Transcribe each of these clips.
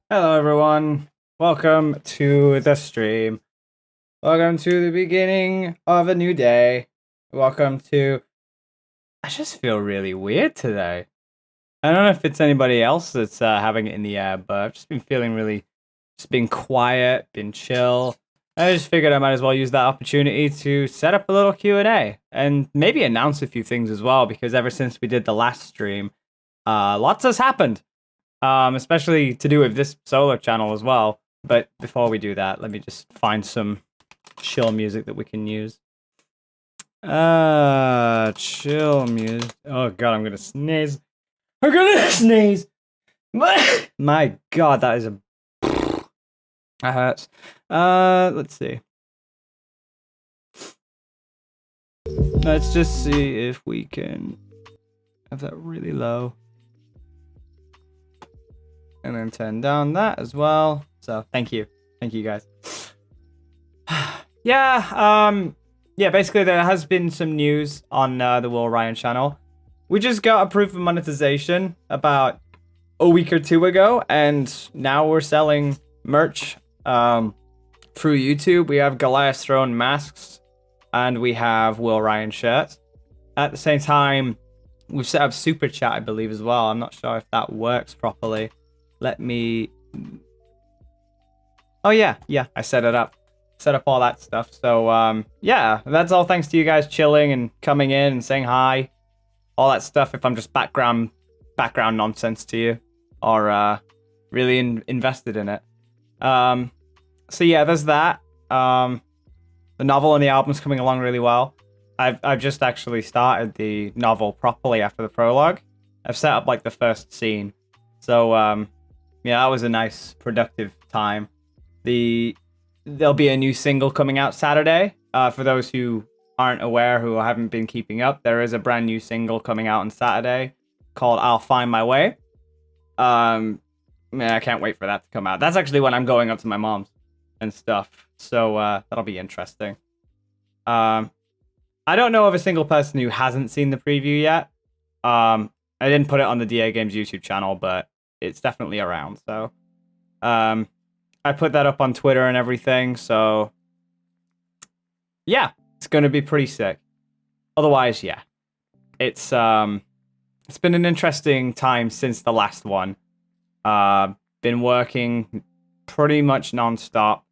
Hello everyone, welcome to the stream. Welcome to the beginning of a new day. Welcome to... I just feel really weird today. I don't know if it's anybody else that's having it in the air, but I've just been feeling really... just been quiet, been chill. I just figured I might as well use that opportunity to set up a little Q&A and maybe announce a few things as well, because ever since we did the last stream, lots has happened. Especially to do with this solo channel as well. But before we do that, let me just find some chill music that we can use. Chill music. Oh god, I'm gonna sneeze. I'm gonna sneeze! My god, that is a... that hurts. Let's see. Let's just see if we can have that really low. And then turn down that as well. So thank you guys. Yeah, basically there has been some news on the Will Ryan channel. We just got approved for monetization about a week or two ago, and now we're selling merch through YouTube. We have Goliath Throne masks, and we have Will Ryan shirts. At the same time, we've set up Super Chat, I believe, as well. I'm not sure if that works properly. Let me... oh yeah, I set it up. Set up all that stuff. So, yeah, that's all thanks to you guys chilling and coming in and saying hi. All that stuff, if I'm just background nonsense to you. Or, really invested in it. So yeah, there's that. The novel and the album's coming along really well. I've just actually started the novel properly after the prologue. I've set up, like, the first scene. So, yeah, that was a nice, productive time. There'll be a new single coming out Saturday. For those who aren't aware, who haven't been keeping up, there is a brand new single coming out on Saturday called I'll Find My Way. Man, I can't wait for that to come out. That's actually when I'm going up to my mom's and stuff. So that'll be interesting. I don't know of a single person who hasn't seen the preview yet. I didn't put it on the DA Games YouTube channel, but it's definitely around. So I put that up on Twitter and everything. So yeah, it's going to be pretty sick. Otherwise, yeah, it's been an interesting time since the last one. Been working pretty much non-stop.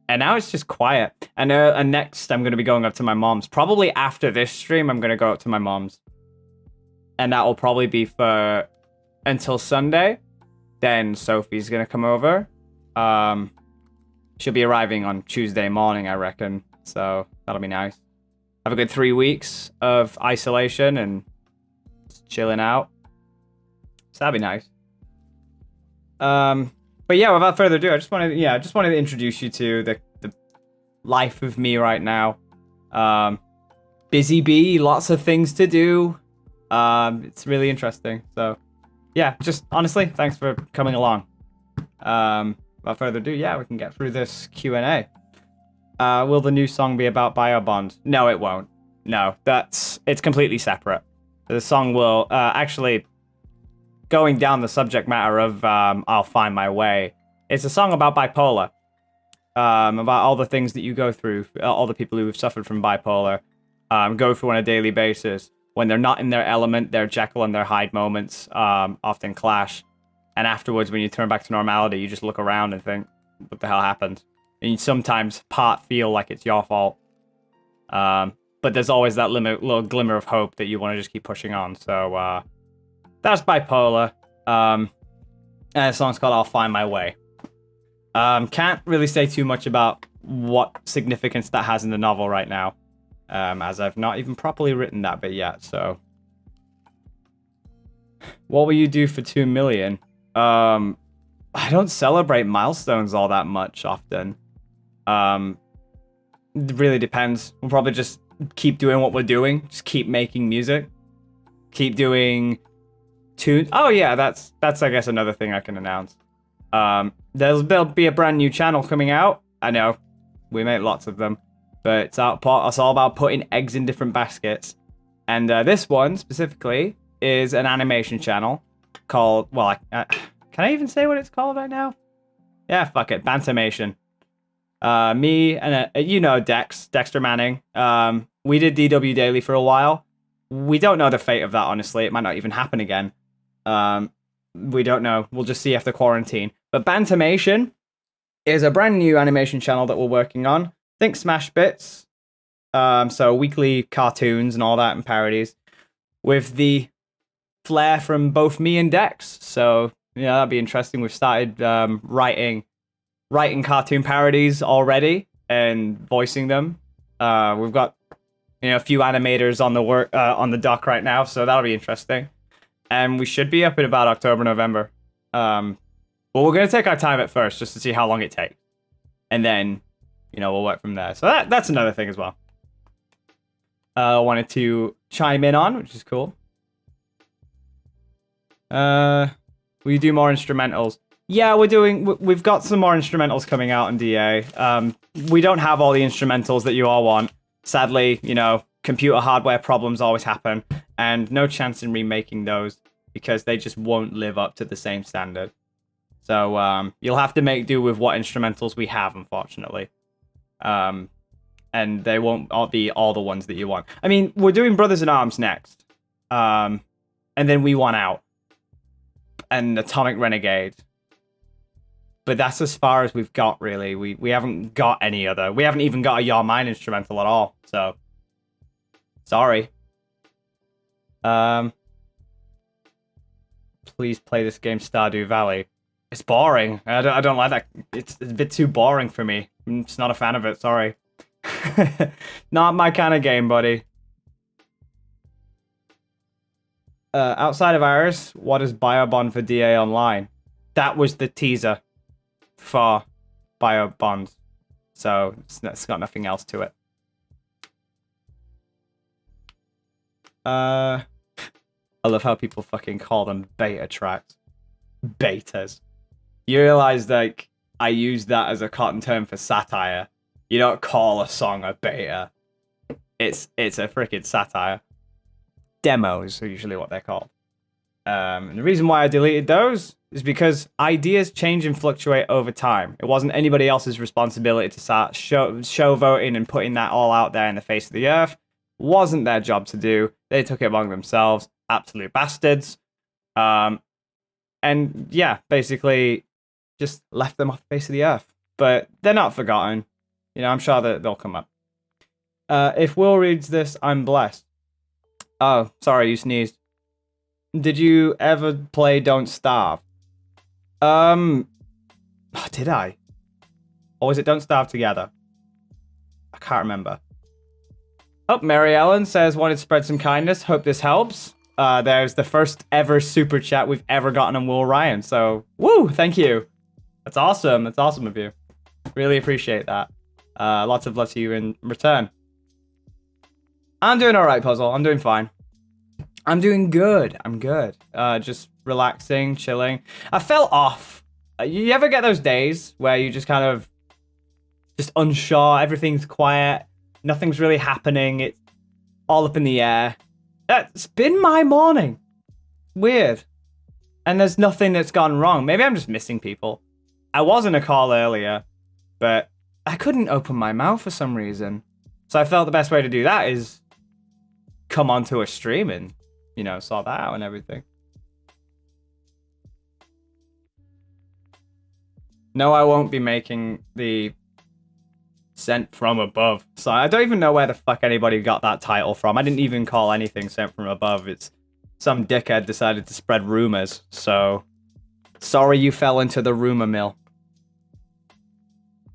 And now it's just quiet. And next I'm going to be going up to my mom's. Probably after this stream, I'm going to go up to my mom's. And that will probably be for until Sunday. Then Sophie's going to come over. She'll be arriving on Tuesday morning, I reckon. So that'll be nice. Have a good 3 weeks of isolation and chilling out. So that'll be nice. But yeah, without further ado, I just wanted to introduce you to the life of me right now. Busy bee, lots of things to do. It's really interesting. So yeah, just honestly, thanks for coming along. Without further ado, yeah, we can get through this Q&A. Will the new song be about Biobond? No, it won't. No, it's completely separate. The song will actually, going down the subject matter of I'll Find My Way. It's a song about bipolar. About all the things that you go through, all the people who have suffered from bipolar go through on a daily basis. When they're not in their element, their Jekyll and their Hyde moments often clash. And afterwards, when you turn back to normality, you just look around and think, what the hell happened? And you sometimes feel like it's your fault. But there's always that little glimmer of hope that you want to just keep pushing on. So that's bipolar. And the song's called I'll Find My Way. Can't really say too much about what significance that has in the novel right now. As I've not even properly written that bit yet, so. What will you do for 2 million? I don't celebrate milestones all that much often. It really depends. We'll probably just keep doing what we're doing. Just keep making music. Keep doing tunes. Oh yeah, that's I guess another thing I can announce. There'll be a brand new channel coming out. I know, we make lots of them. But it's all about putting eggs in different baskets. And this one, specifically, is an animation channel called... well, I can't Can I even say what it's called right now? Yeah, fuck it. Bantamation. Me and you know Dexter Manning. We did DW Daily for a while. We don't know the fate of that, honestly. It might not even happen again. We don't know. We'll just see after quarantine. But Bantamation is a brand new animation channel that we're working on. Think Smash Bits. So weekly cartoons and all that and parodies with the flair from both me and Dex. So yeah, that'd be interesting. We've started writing cartoon parodies already and voicing them. We've got a few animators on the dock right now, so that'll be interesting. And we should be up in about October, November. But we're gonna take our time at first just to see how long it takes, and then we'll work from there. So that's another thing as well. Wanted to chime in on, which is cool. Will you do more instrumentals? Yeah, we've got some more instrumentals coming out in DA. We don't have all the instrumentals that you all want. Sadly, computer hardware problems always happen, and no chance in remaking those because they just won't live up to the same standard. So you'll have to make do with what instrumentals we have, unfortunately. And they won't all be all the ones that you want. I mean, we're doing Brothers in Arms next. And then We Want Out. And Atomic Renegade. But that's as far as we've got, really. We haven't got any other. We haven't even got a Your Mind instrumental at all. So, sorry. Please play this game, Stardew Valley. It's boring. I don't like that. It's a bit too boring for me. I'm just not a fan of it. Sorry. Not my kind of game, buddy. Outside of ours, what is Biobond for DA Online? That was the teaser for Biobond. So it's got nothing else to it. I love how people fucking call them beta tracks. Betas. You realize, like, I use that as a cotton term for satire. You don't call a song a beta. It's a freaking satire. Demos are usually what they're called. And the reason why I deleted those is because ideas change and fluctuate over time. It wasn't anybody else's responsibility to start show voting and putting that all out there in the face of the earth. Wasn't their job to do. They took it among themselves. Absolute bastards. And yeah, basically just left them off the face of the earth. But they're not forgotten. I'm sure that they'll come up. If Will reads this, I'm blessed. Oh, sorry, you sneezed. Did you ever play Don't Starve? Did I? Or was it Don't Starve Together? I can't remember. Oh, Mary Ellen says, wanted to spread some kindness. Hope this helps. There's the first ever super chat we've ever gotten on Will Ryan. So, woo, thank you. That's awesome. That's awesome of you. Really appreciate that. Lots of love to you in return. I'm doing all right, Puzzle. I'm doing fine. I'm doing good. I'm good. Just relaxing, chilling. I fell off. You ever get those days where you just kind of just unsure, everything's quiet, nothing's really happening, it's all up in the air? That's been my morning. Weird. And there's nothing that's gone wrong. Maybe I'm just missing people. I was in a call earlier, but I couldn't open my mouth for some reason. So I felt the best way to do that is come onto a stream and, sort that out and everything. No, I won't be making the Sent From Above. So I don't even know where the fuck anybody got that title from. I didn't even call anything Sent From Above. It's some dickhead decided to spread rumors. So sorry you fell into the rumor mill.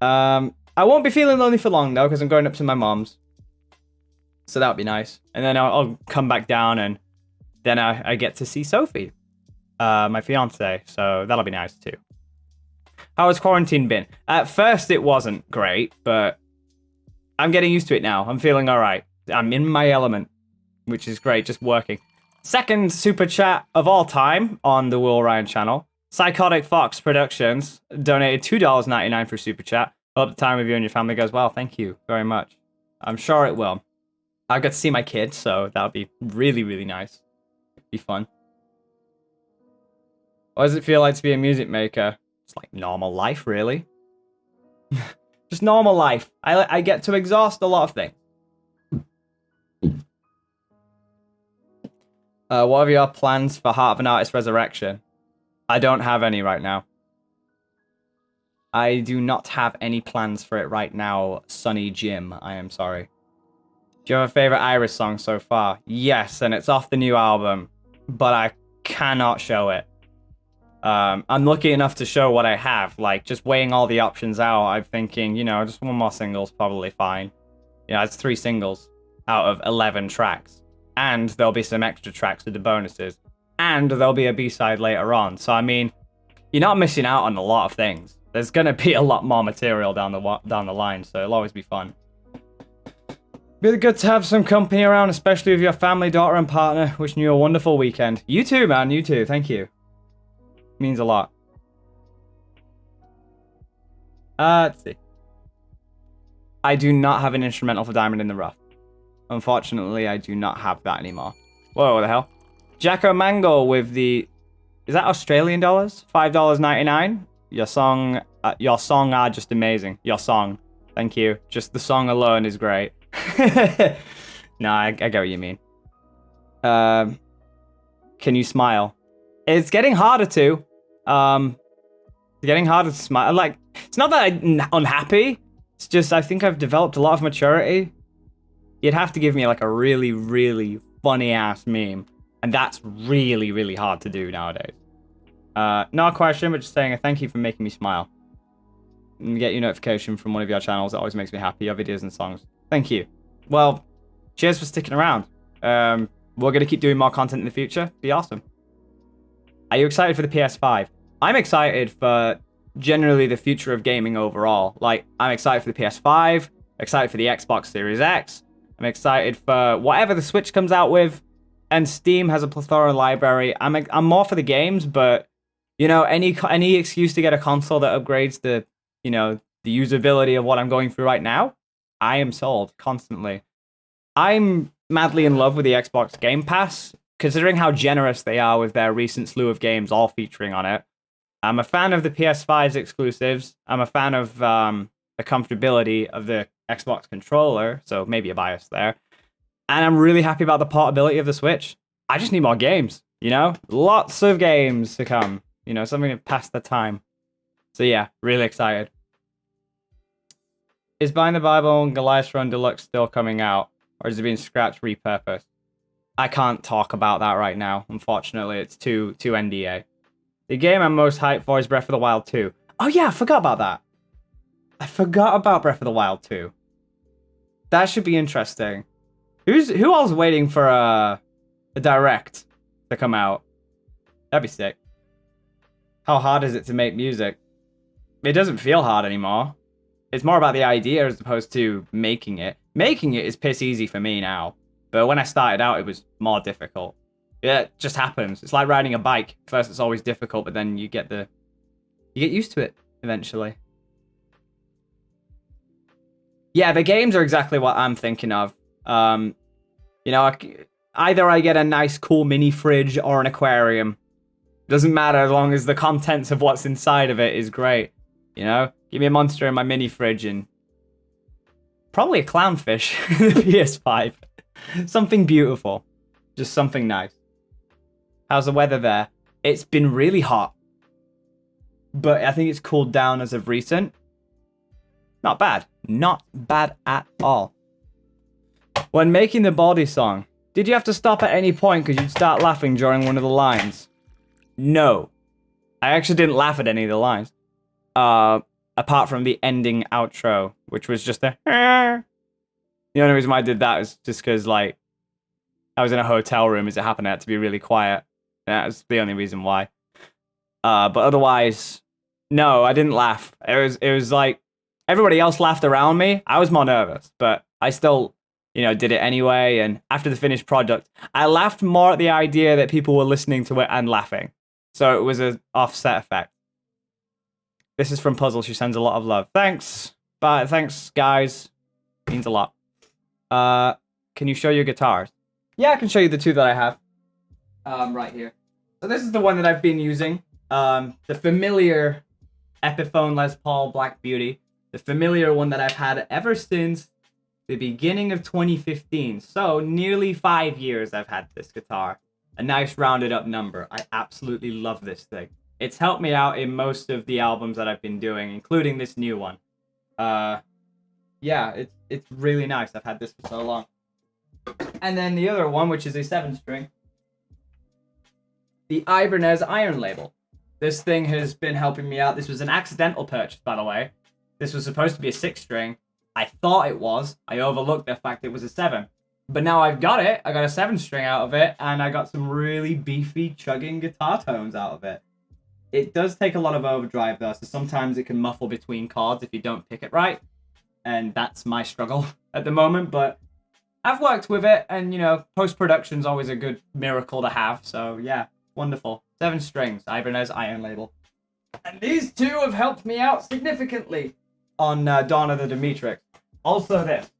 I won't be feeling lonely for long though, because I'm going up to my mom's. So that would be nice. And then I'll come back down and then I get to see Sophie, my fiance. So that'll be nice too. How has quarantine been? At first it wasn't great, but I'm getting used to it now. I'm feeling all right. I'm in my element, which is great, just working. Second super chat of all time on the Will Ryan channel. Psychotic Fox Productions donated $2.99 for super chat. Hope the time with you and your family goes well. Thank you very much. I'm sure it will. I got to see my kids, so that'll be really, really nice. Be fun. What does it feel like to be a music maker? It's like normal life, really. Just normal life. I get to exhaust a lot of things. What are your plans for Heart of an Artist Resurrection? I don't have any right now. I do not have any plans for it right now, Sonny Jim. I am sorry. Do you have a favorite Iris song so far? Yes, and it's off the new album, but I cannot show it. I'm lucky enough to show what I have. Like, just weighing all the options out, I'm thinking, you know, just one more single's probably fine. You know, it's 3 singles out of 11 tracks. And there'll be some extra tracks with the bonuses. And there'll be a B-side later on. So, I mean, you're not missing out on a lot of things. There's going to be a lot more material down the line, so it'll always be fun. Really good to have some company around, especially with your family, daughter, and partner. Wishing you a wonderful weekend. You too, man. You too. Thank you. Means a lot. Let's see. I do not have an instrumental for Diamond in the Rough. Unfortunately, I do not have that anymore. Whoa, what the hell? Jacko Mango with the... Is that Australian dollars? $5.99? Your song are just amazing. Your song. Thank you. Just the song alone is great. No, I get what you mean. Can you smile? It's getting harder to. It's getting harder to smile. Like, it's not that I'm unhappy. It's just I think I've developed a lot of maturity. You'd have to give me like a really, really funny ass meme, and that's really, really hard to do nowadays. Not a question, but just saying a thank you for making me smile. And get your notification from one of your channels. That always makes me happy. Your videos and songs. Thank you. Well, cheers for sticking around. We're gonna keep doing more content in the future. Be awesome. Are you excited for the PS5? I'm excited for generally the future of gaming overall. Like, I'm excited for the PS5, excited for the Xbox Series X, I'm excited for whatever the Switch comes out with, and Steam has a plethora library. I'm more for the games, but, you know, any excuse to get a console that upgrades the, you know, the usability of what I'm going through right now, I am sold constantly. I'm madly in love with the Xbox Game Pass, considering how generous they are with their recent slew of games all featuring on it. I'm a fan of the PS5's exclusives. I'm a fan of the comfortability of the Xbox controller, so maybe a bias there. And I'm really happy about the portability of the Switch. I just need more games, you know? Lots of games to come. You know, something to pass the time. So yeah, really excited. Is Behind the Bible and Goliath's Run Deluxe still coming out? Or is it being scrapped, repurposed? I can't talk about that right now. Unfortunately, it's too NDA. The game I'm most hyped for is Breath of the Wild 2. Oh yeah, I forgot about that. I forgot about Breath of the Wild 2. That should be interesting. Who else waiting for a direct to come out? That'd be sick. How hard is it to make music? It doesn't feel hard anymore. It's more about the idea as opposed to making it. Making it is piss easy for me now. But when I started out, it was more difficult. Yeah, it just happens. It's like riding a bike. First, it's always difficult, but then you get used to it eventually. Yeah, the games are exactly what I'm thinking of. You know, either I get a nice, cool mini fridge or an aquarium. Doesn't matter as long as the contents of what's inside of it is great. You know, give me a monster in my mini fridge and probably a clownfish in the PS5. Something beautiful. Just something nice. How's the weather there? It's been really hot. But I think it's cooled down as of recent. Not bad. Not bad at all. When making the Baldy song, did you have to stop at any point because you'd start laughing during one of the lines? No. I actually didn't laugh at any of the lines. Apart from the ending outro, which was just a... The only reason why I did that is just because, like, I was in a hotel room as it happened. It had to be really quiet. That was the only reason why. But otherwise, no, I didn't laugh. It was like, everybody else laughed around me. I was more nervous, but I still, you know, did it anyway. And after the finished product, I laughed more at the idea that people were listening to it and laughing. So it was an offset effect. This is from Puzzle. She sends a lot of love. Thanks. Bye. Thanks, guys. Means a lot. Can you show your guitars? Yeah, I can show you the two that I have. Right here. So this is the one that I've been using The familiar Epiphone Les Paul Black Beauty, the familiar one that I've had ever since the beginning of 2015. So nearly 5 years I've had this guitar. A nice rounded up number. I absolutely love this thing. It's helped me out in most of the albums that I've been doing, including this new one. Yeah, it's really nice. I've had this for so long. And then the other one, which is a 7-string, the Ibanez Iron Label. This thing has been helping me out. This was an accidental purchase, by the way. This was supposed to be a 6-string. I thought it was. I overlooked the fact it was a 7. But now I've got it. I got a 7-string out of it, and I got some really beefy, chugging guitar tones out of it. It does take a lot of overdrive, though, so sometimes it can muffle between chords if you don't pick it right. And that's my struggle at the moment, but I've worked with it, and, you know, post-production's always a good miracle to have, so yeah, wonderful. 7 strings, Ibanez Iron Label. And these two have helped me out significantly on Dawn of the Demetrix. Also this.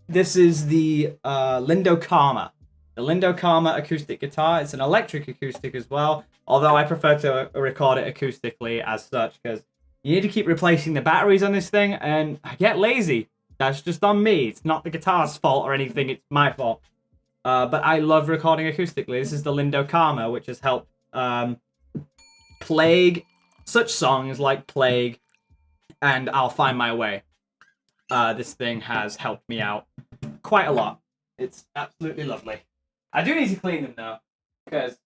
This is the Lindo Karma. The Lindo Karma acoustic guitar. It's an electric acoustic as well, although I prefer to record it acoustically as such, because you need to keep replacing the batteries on this thing, and I get lazy. That's just on me. It's not the guitar's fault or anything, it's my fault. But I love recording acoustically. This is the Lindo Karma, which has helped Plague, such songs like Plague and I'll Find My Way. This thing has helped me out quite a lot. It's absolutely lovely. I do need to clean them though, because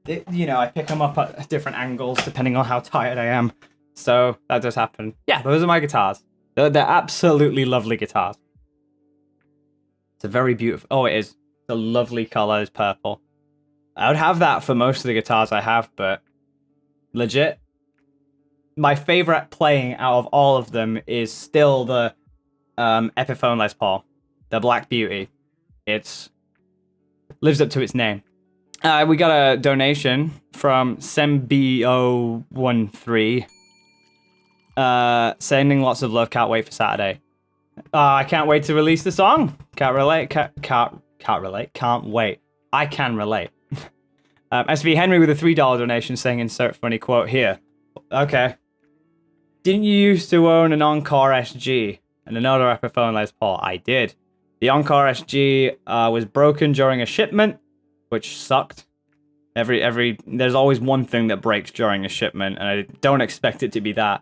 you know, I pick them up at different angles depending on how tired I am. So that does happen. Yeah, those are my guitars. They're absolutely lovely guitars. It's a very beautiful... Oh, it is. It's a lovely color. It's purple. I would have that for most of the guitars I have, but legit, my favorite playing out of all of them is still the Epiphone Les Paul, the Black Beauty. It's lives up to its name. We got a donation from Sembo13, sending lots of love. Can't wait for Saturday. I can't wait to release the song. Can't relate. Can't relate. Can't wait. I can relate. SV Henry with a $3 donation saying insert funny quote here. Okay. Didn't you used to own an Encore SG and another Epiphone Les Paul? I did. The Encore SG was broken during a shipment, which sucked. There's always one thing that breaks during a shipment, and I don't expect it to be that.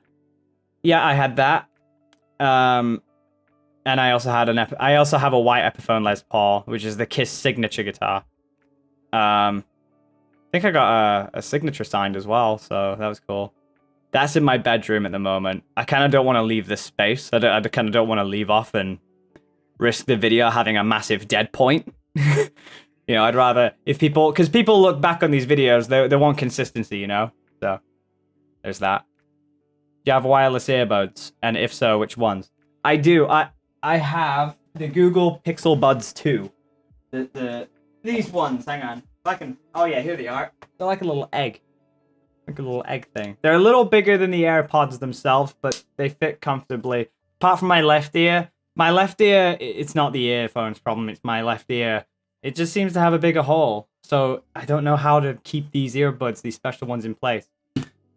Yeah, I had that. And I also had I also have a white Epiphone Les Paul, which is the Kiss signature guitar. I think I got a signature signed as well, so that was cool. That's in my bedroom at the moment. I kind of don't want to leave this space. I kind of don't want to leave off and risk the video having a massive dead point. You know, I'd rather, if people, because people look back on these videos, they want consistency, you know? So, there's that. Do you have wireless earbuds? And if so, which ones? I do. I have the Google Pixel Buds 2. These ones, hang on. If I can, oh yeah, here they are. They're like a little egg. Like a little egg thing. They're a little bigger than the AirPods themselves, but they fit comfortably. Apart from my left ear. My left ear, it's not the earphones problem, it's my left ear. It just seems to have a bigger hole. So I don't know how to keep these earbuds, these special ones in place.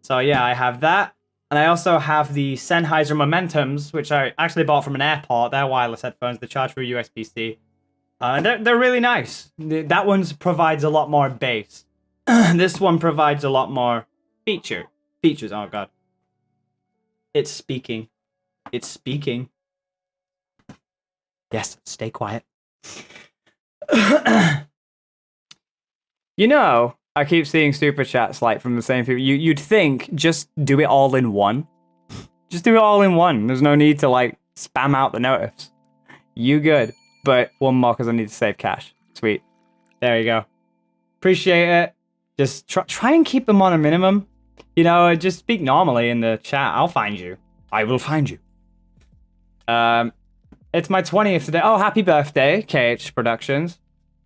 So yeah, I have that. And I also have the Sennheiser Momentums, which I actually bought from an airport. They're wireless headphones. They charge through USB-C. They're really nice. That one provides a lot more bass. This one provides a lot more features. Oh god. It's speaking. It's speaking. Yes, stay quiet. You know, I keep seeing super chats like from the same people. You'd think just do it all in one. Just do it all in one. There's no need to like spam out the notifs. You good. But one more because I need to save cash. Sweet. There you go. Appreciate it. Just try and keep them on a minimum. You know, just speak normally in the chat. I'll find you. I will find you. It's my 20th today. Oh, happy birthday, KH Productions.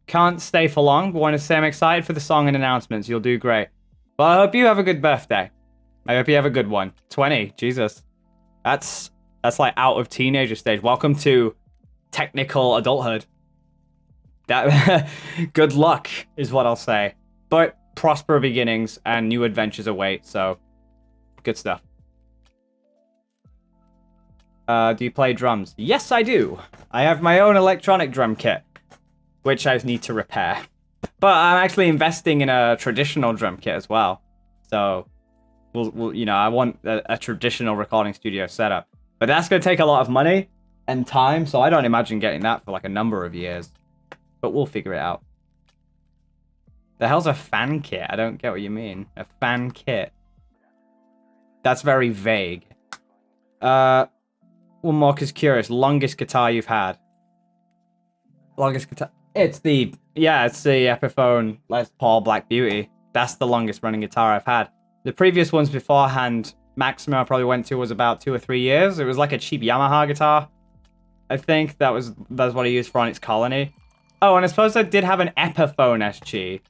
Can't stay for long, but want to say I'm excited for the song and announcements. You'll do great. Well, I hope you have a good birthday. I hope you have a good one. 20, Jesus. That's like out of teenager stage. Welcome to technical adulthood. That good luck is what I'll say. But prosper beginnings and new adventures await, so good stuff. Do you play drums? Yes, I do. I have my own electronic drum kit, which I need to repair. But I'm actually investing in a traditional drum kit as well. So, we'll I want a traditional recording studio setup. But that's going to take a lot of money and time, so I don't imagine getting that for like a number of years. But we'll figure it out. The hell's a fan kit? I don't get what you mean. A fan kit. That's very vague. One more is curious. Longest guitar you've had? Longest guitar? It's the Epiphone Les Paul Black Beauty. That's the longest running guitar I've had. The previous ones beforehand, maximum I probably went to was about 2 or 3 years. It was like a cheap Yamaha guitar. I think that's what I used for on its Colony. Oh, and I suppose I did have an Epiphone SG,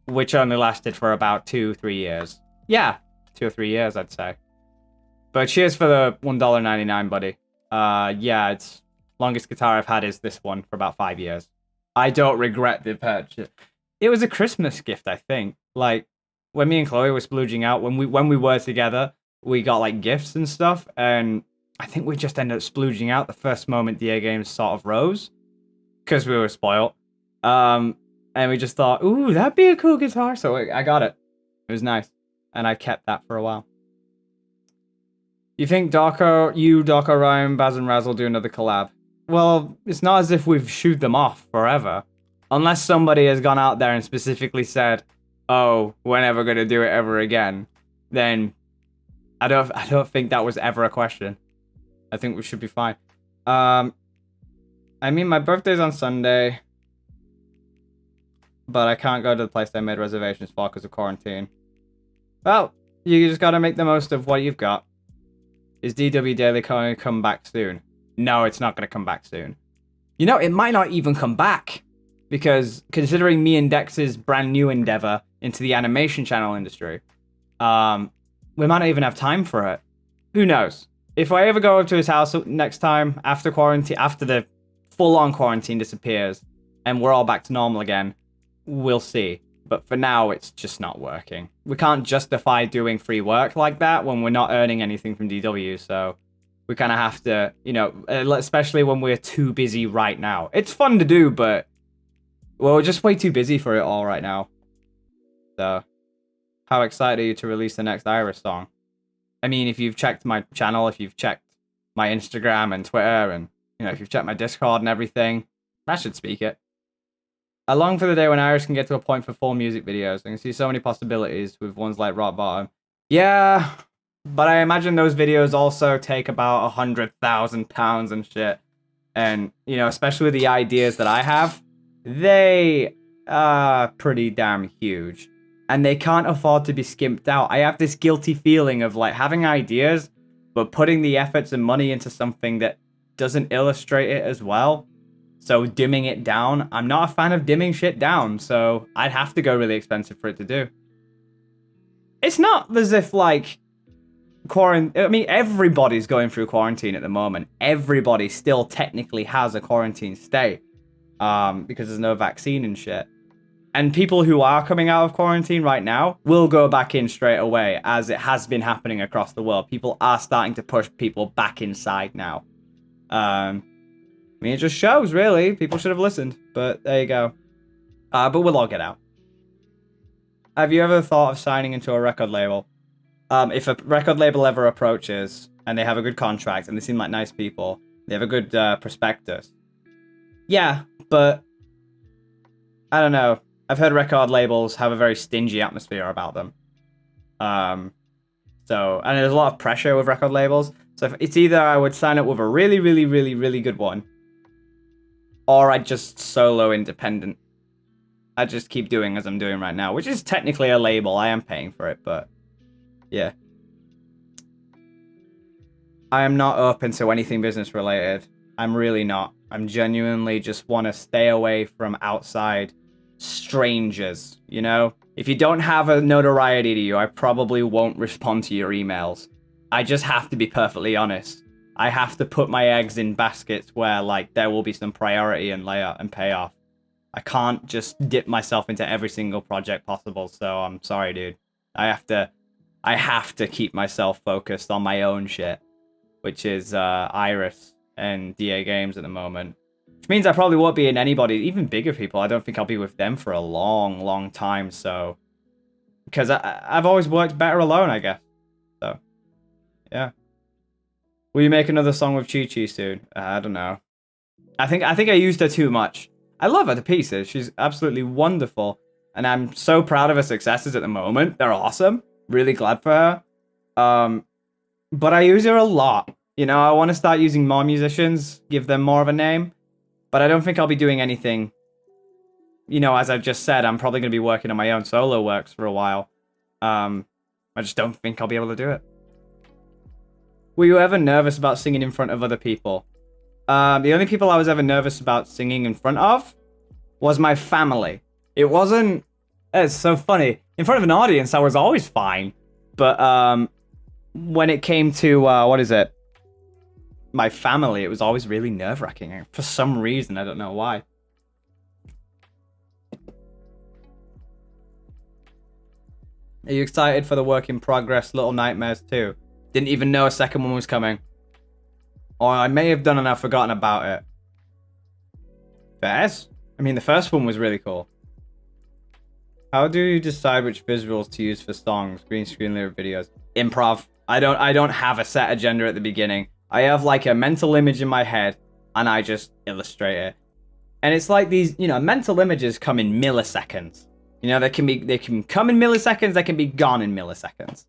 which only lasted for about 2-3 years. Yeah, 2 or 3 years, I'd say. But cheers for the $1.99, buddy. Yeah, it's longest guitar I've had is this one for about 5 years. I don't regret the purchase. It was a Christmas gift, I think. Like, when me and Chloe were splooging out, when we were together, we got like gifts and stuff, and I think we just ended up splooging out the first moment DA Games sort of rose, because we were spoiled. And we just thought, ooh, that'd be a cool guitar. So I got it. It was nice. And I kept that for a while. You think Darko, Ryan, Baz and Raz will do another collab? Well, it's not as if we've shooed them off forever. Unless somebody has gone out there and specifically said, oh, we're never going to do it ever again. Then I don't think that was ever a question. I think we should be fine. I mean, my birthday's on Sunday. But I can't go to the place I made reservations for because of quarantine. Well, you just got to make the most of what you've got. Is DW Daily going to come back soon? No, it's not going to come back soon. You know, it might not even come back. Because considering me and Dex's brand new endeavor into the animation channel industry, we might not even have time for it. Who knows? If I ever go over to his house next time, after quarantine, after the full-on quarantine disappears, and we're all back to normal again, we'll see. But for now, it's just not working. We can't justify doing free work like that when we're not earning anything from DW, so we kind of have to, you know, especially when we're too busy right now. It's fun to do, but well, we're just way too busy for it all right now. So, how excited are you to release the next Iris song? I mean, if you've checked my channel, if you've checked my Instagram and Twitter, and, you know, if you've checked my Discord and everything, that should speak it. I long for the day when Iris can get to a point for full music videos. I can see so many possibilities with ones like Rock Bottom. Yeah, but I imagine those videos also take about £100,000 and shit. And, you know, especially with the ideas that I have, they are pretty damn huge. And they can't afford to be skimped out. I have this guilty feeling of, like, having ideas, but putting the efforts and money into something that doesn't illustrate it as well. So dimming it down, I'm not a fan of dimming shit down, so I'd have to go really expensive for it to do. It's not as if, like, I mean, everybody's going through quarantine at the moment. Everybody still technically has a quarantine stay, because there's no vaccine and shit. And people who are coming out of quarantine right now will go back in straight away, as it has been happening across the world. People are starting to push people back inside now. I mean, it just shows, really. People should have listened, but there you go. But we'll all get out. Have you ever thought of signing into a record label? If a record label ever approaches, and they have a good contract, and they seem like nice people, they have a good prospectus. Yeah, but I don't know. I've heard record labels have a very stingy atmosphere about them. And there's a lot of pressure with record labels. So if it's either I would sign up with a really, really, really, really good one, or I'd just solo independent. I just keep doing as I'm doing right now, which is technically a label. I am paying for it, but yeah. I am not open to anything business related. I'm really not. I'm genuinely just want to stay away from outside strangers, you know? If you don't have a notoriety to you, I probably won't respond to your emails. I just have to be perfectly honest. I have to put my eggs in baskets where, like, there will be some priority and layout and payoff. I can't just dip myself into every single project possible. So I'm sorry, dude. I have to keep myself focused on my own shit, which is Iris and DA Games at the moment. Which means I probably won't be in anybody, even bigger people. I don't think I'll be with them for a long, long time. So, because I've always worked better alone, I guess. So, yeah. Will you make another song with Chi Chi soon? I don't know. I think I used her too much. I love her to pieces. She's absolutely wonderful. And I'm so proud of her successes at the moment. They're awesome. Really glad for her. But I use her a lot. You know, I want to start using more musicians, give them more of a name. But I don't think I'll be doing anything. You know, as I've just said, I'm probably going to be working on my own solo works for a while. I just don't think I'll be able to do it. Were you ever nervous about singing in front of other people? The only people I was ever nervous about singing in front of was my family. It wasn't... It's so funny. In front of an audience, I was always fine. But when it came to, what is it? My family, it was always really nerve-wracking. For some reason, I don't know why. Are you excited for the work in progress Little Nightmares 2? Didn't even know a second one was coming. Or I may have done and I've forgotten about it. Fairs? I mean, the first one was really cool. How do you decide which visuals to use for songs, green screen lyric videos? Improv. I don't have a set agenda at the beginning. I have like a mental image in my head and I just illustrate it. And it's like these, you know, mental images come in milliseconds. You know, they can come in milliseconds, they can be gone in milliseconds.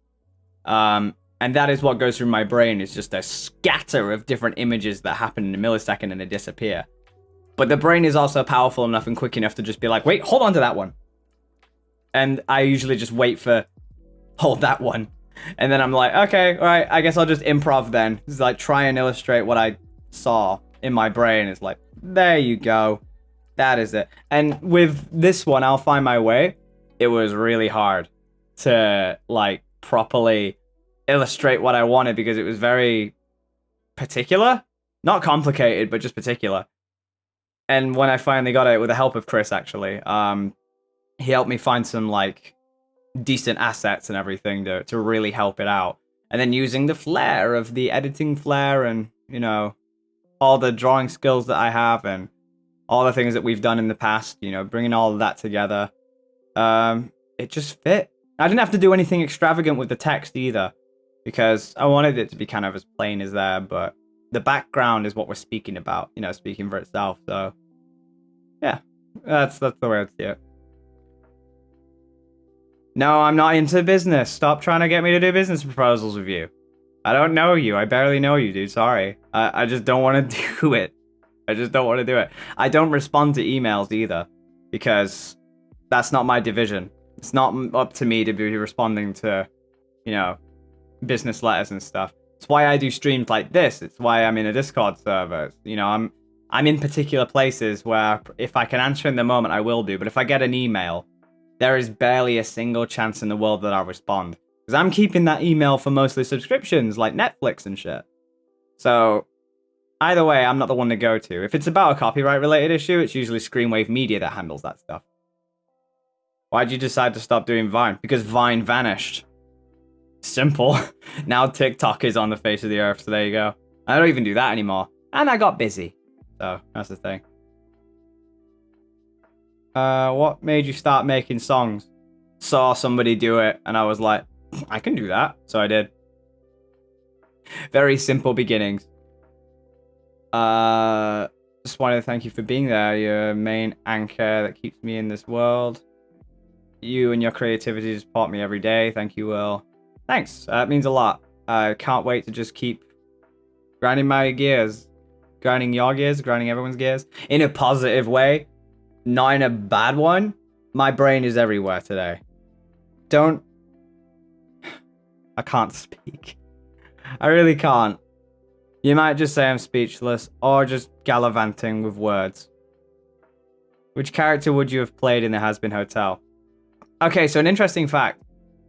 And that is what goes through my brain, is just a scatter of different images that happen in a millisecond and they disappear. But the brain is also powerful enough and quick enough to just be like, wait, hold on to that one. And I usually just wait for, hold that one. And then I'm like, okay, all right, I guess I'll just improv then. It's like, try and illustrate what I saw in my brain. It's like, there you go. That is it. And with this one, I'll Find My Way, it was really hard to, like, properly illustrate what I wanted because it was very particular. Not complicated, but just particular. And when I finally got it, with the help of Chris, actually, he helped me find some, like, decent assets and everything to really help it out. And then using the flair of the editing flair and, you know, all the drawing skills that I have and all the things that we've done in the past, you know, bringing all of that together, it just fit. I didn't have to do anything extravagant with the text either, because I wanted it to be kind of as plain as there, but the background is what we're speaking about, you know, speaking for itself. So, yeah, that's the way I'd see it. No, I'm not into business. Stop trying to get me to do business proposals with you. I don't know you. I barely know you, dude. Sorry. I just don't want to do it. I just don't want to do it. I don't respond to emails either, because that's not my division. It's not up to me to be responding to, you know, business letters and stuff. It's why I do streams like this. It's why I'm in a Discord server. You know, I'm in particular places where if I can answer in the moment, I will do. But if I get an email, there is barely a single chance in the world that I'll respond, because I'm keeping that email for mostly subscriptions like Netflix and shit. So either way, I'm not the one to go to. If it's about a copyright related issue, it's usually Screenwave Media that handles that stuff. Why'd you decide to stop doing Vine? Because Vine vanished. Simple. Now TikTok is on the face of the earth, so there you go. I don't even do that anymore. And I got busy. So that's the thing. What made you start making songs? Saw somebody do it, and I was like, I can do that. So I did. Very simple beginnings. Just wanted to thank you for being there. Your main anchor that keeps me in this world. You and your creativity support me every day. Thank you, Will. Thanks. That means a lot. I can't wait to just keep grinding my gears. Grinding your gears, grinding everyone's gears. In a positive way. Not in a bad one. My brain is everywhere today. I can't speak. I really can't. You might just say I'm speechless, or just gallivanting with words. Which character would you have played in the Has Been Hotel? Okay, so an interesting fact.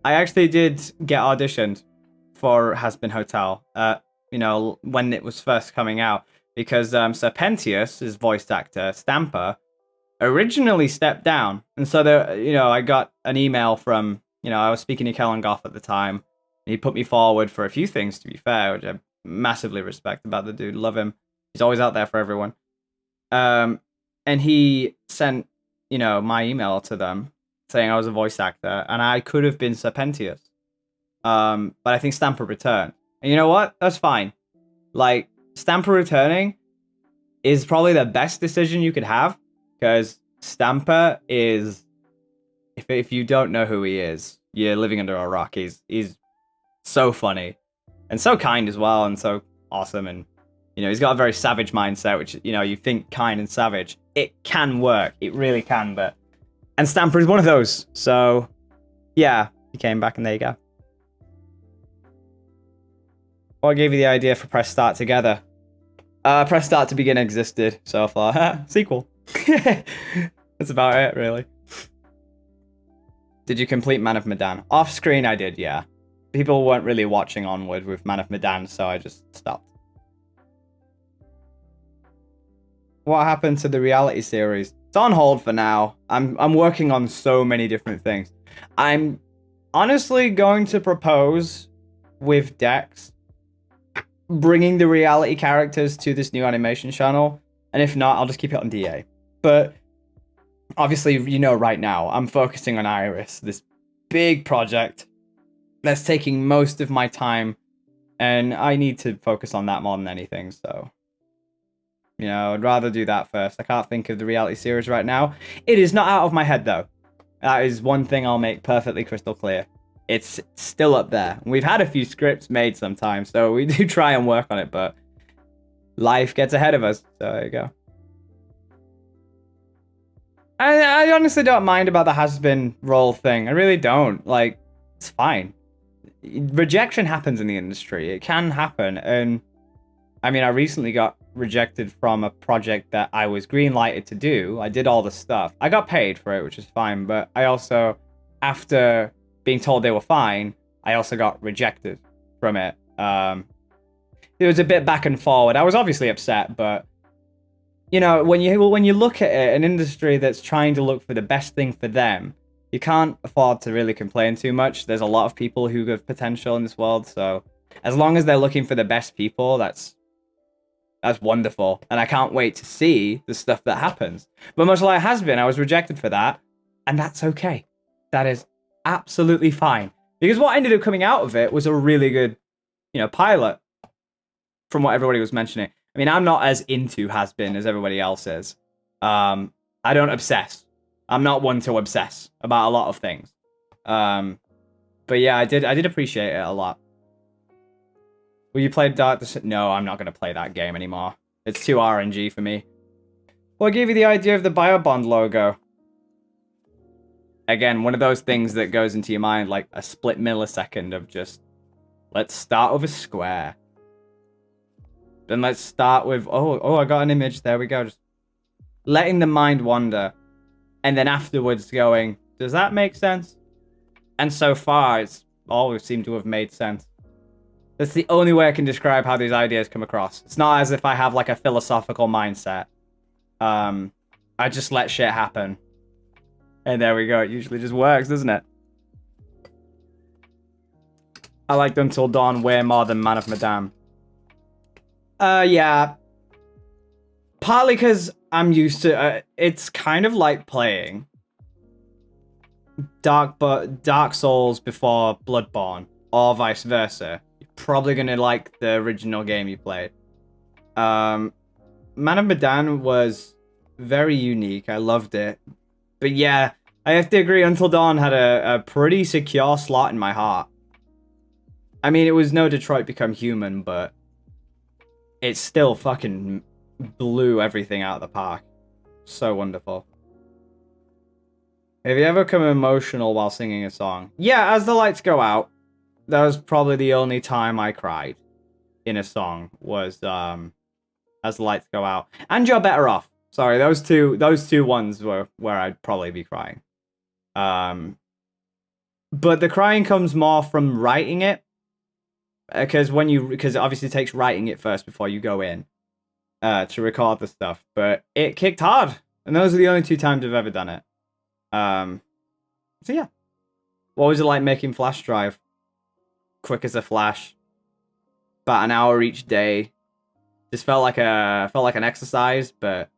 I actually did get auditioned for Has Been Hotel, you know, when it was first coming out, because Serpentius, his voice actor, Stamper, originally stepped down. And so I got an email from, I was speaking to Kellen Goff at the time. He put me forward for a few things, to be fair, which I massively respect about the dude. Love him. He's always out there for everyone. And he sent, my email to them saying I was a voice actor and I could have been Serpentius. But I think Stamper returned. And you know what? That's fine. Like, Stamper returning is probably the best decision you could have, because Stamper is, if you don't know who he is, you're living under a rock. He's so funny and so kind as well, and so awesome. And he's got a very savage mindset, which you think kind and savage, it can work, it really can. And Stamper is one of those. So yeah, he came back, and there you go. What gave you the idea for Press Start Together? Press Start to Begin existed so far. Sequel. That's about it, really. Did you complete Man of Medan? Off screen, I did, yeah. People weren't really watching onward with Man of Medan, so I just stopped. What happened to the reality series? It's on hold for now. I'm working on so many different things. I'm honestly going to propose with Dex bringing the reality characters to this new animation channel, and if not, I'll just keep it on DA. But obviously, right now I'm focusing on Iris, this big project that's taking most of my time, and I need to focus on that more than anything. So I'd rather do that first. I can't think of the reality series right now. It is not out of my head, though. That is one thing I'll make perfectly crystal clear. It's still up there. We've had a few scripts made sometimes, so we do try and work on it, but life gets ahead of us. So there you go. I honestly don't mind about the has-been role thing. I really don't. Like, it's fine. Rejection happens in the industry. It can happen. And I mean, I recently got rejected from a project that I was green-lighted to do. I did all the stuff. I got paid for it, which is fine. But I also, after being told they were fine, I also got rejected from it. It was a bit back and forward. I was obviously upset, but when you look at it, an industry that's trying to look for the best thing for them, you can't afford to really complain too much. There's a lot of people who have potential in this world, so as long as they're looking for the best people, that's wonderful. And I can't wait to see the stuff that happens. But much like has been, I was rejected for that, and that's okay. That is absolutely fine. Because what ended up coming out of it was a really good, pilot, from what everybody was mentioning. I mean, I'm not as into has been as everybody else is. I don't obsess. I'm not one to obsess about a lot of things. But yeah, I did appreciate it a lot. Will you play Dark? No, I'm not going to play that game anymore. It's too RNG for me. What gave you the idea of the Biobond logo? Again, one of those things that goes into your mind like a split millisecond of just, let's start with a square. Then let's start with, oh, I got an image. There we go. Just letting the mind wander. And then afterwards going, does that make sense? And so far, it's always seemed to have made sense. That's the only way I can describe how these ideas come across. It's not as if I have like a philosophical mindset. I just let shit happen. And there we go. It usually just works, doesn't it? I liked Until Dawn way more than Man of Medan. Yeah. Partly because I'm used to... it's kind of like playing Dark Souls before Bloodborne, or vice versa. You're probably going to like the original game you played. Man of Medan was very unique. I loved it. But yeah, I have to agree, Until Dawn had a pretty secure slot in my heart. I mean, it was no Detroit Become Human, but it still fucking blew everything out of the park. So wonderful. Have you ever become emotional while singing a song? Yeah, As the Lights Go Out. That was probably the only time I cried in a song, was As the Lights Go Out. And You're Better Off. Sorry, those two ones were where I'd probably be crying. But the crying comes more from writing it. Because it obviously takes writing it first before you go in to record the stuff. But it kicked hard. And those are the only 2 times I've ever done it. So yeah. What was it like making flash drive? Quick as a flash. About an hour each day. Just felt like an exercise, but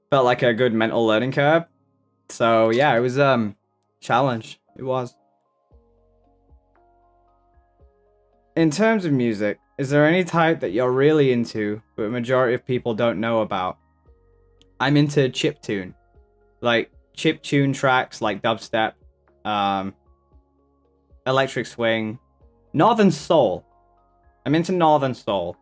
felt like a good mental learning curve. So yeah, it was challenge. It was. In terms of music, is there any type that you're really into, but a majority of people don't know about? I'm into chiptune. Like chiptune tracks like dubstep, electric swing, northern soul. I'm into northern soul.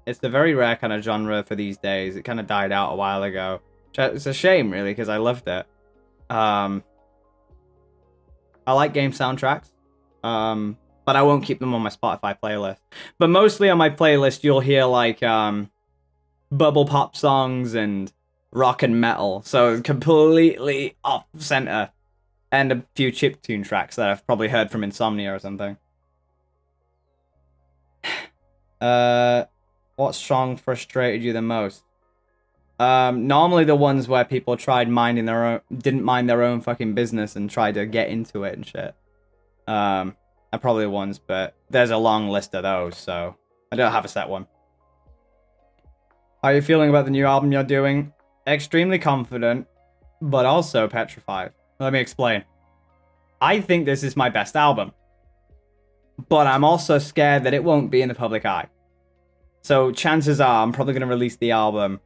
It's a very rare kind of genre for these days. It kind of died out a while ago. It's a shame, really, because I loved it. I like game soundtracks, but I won't keep them on my Spotify playlist. But mostly on my playlist, you'll hear like bubble pop songs and rock and metal, so completely off center, and a few chiptune tracks that I've probably heard from Insomnia or something. What song frustrated you the most? Normally the ones where people didn't mind their own fucking business and tried to get into it and shit. Are probably the ones, but there's a long list of those, so I don't have a set one. How are you feeling about the new album you're doing? Extremely confident, but also petrified. Let me explain. I think this is my best album, but I'm also scared that it won't be in the public eye. So chances are I'm probably going to release the album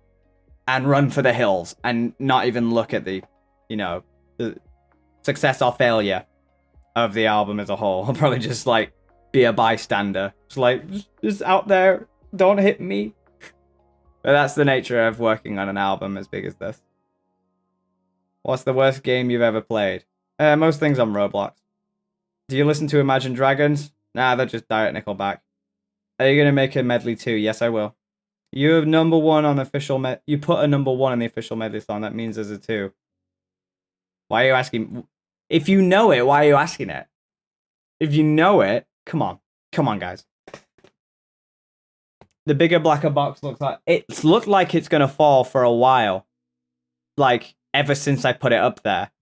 and run for the hills and not even look at the success or failure of the album as a whole. I'll probably just like be a bystander. Just like, just out there, don't hit me. But that's the nature of working on an album as big as this. What's the worst game you've ever played? Most things on Roblox. Do you listen to Imagine Dragons? Nah, they're just Diet Nickelback. Are you gonna make a medley too? Yes, I will. You have number 1 on official you put a number 1 on the official medley song. That means there's a 2. Why are you asking? If you know it, why are you asking it? If you know it, come on, guys. The bigger, blacker box it's looked like it's gonna fall for a while, like ever since I put it up there.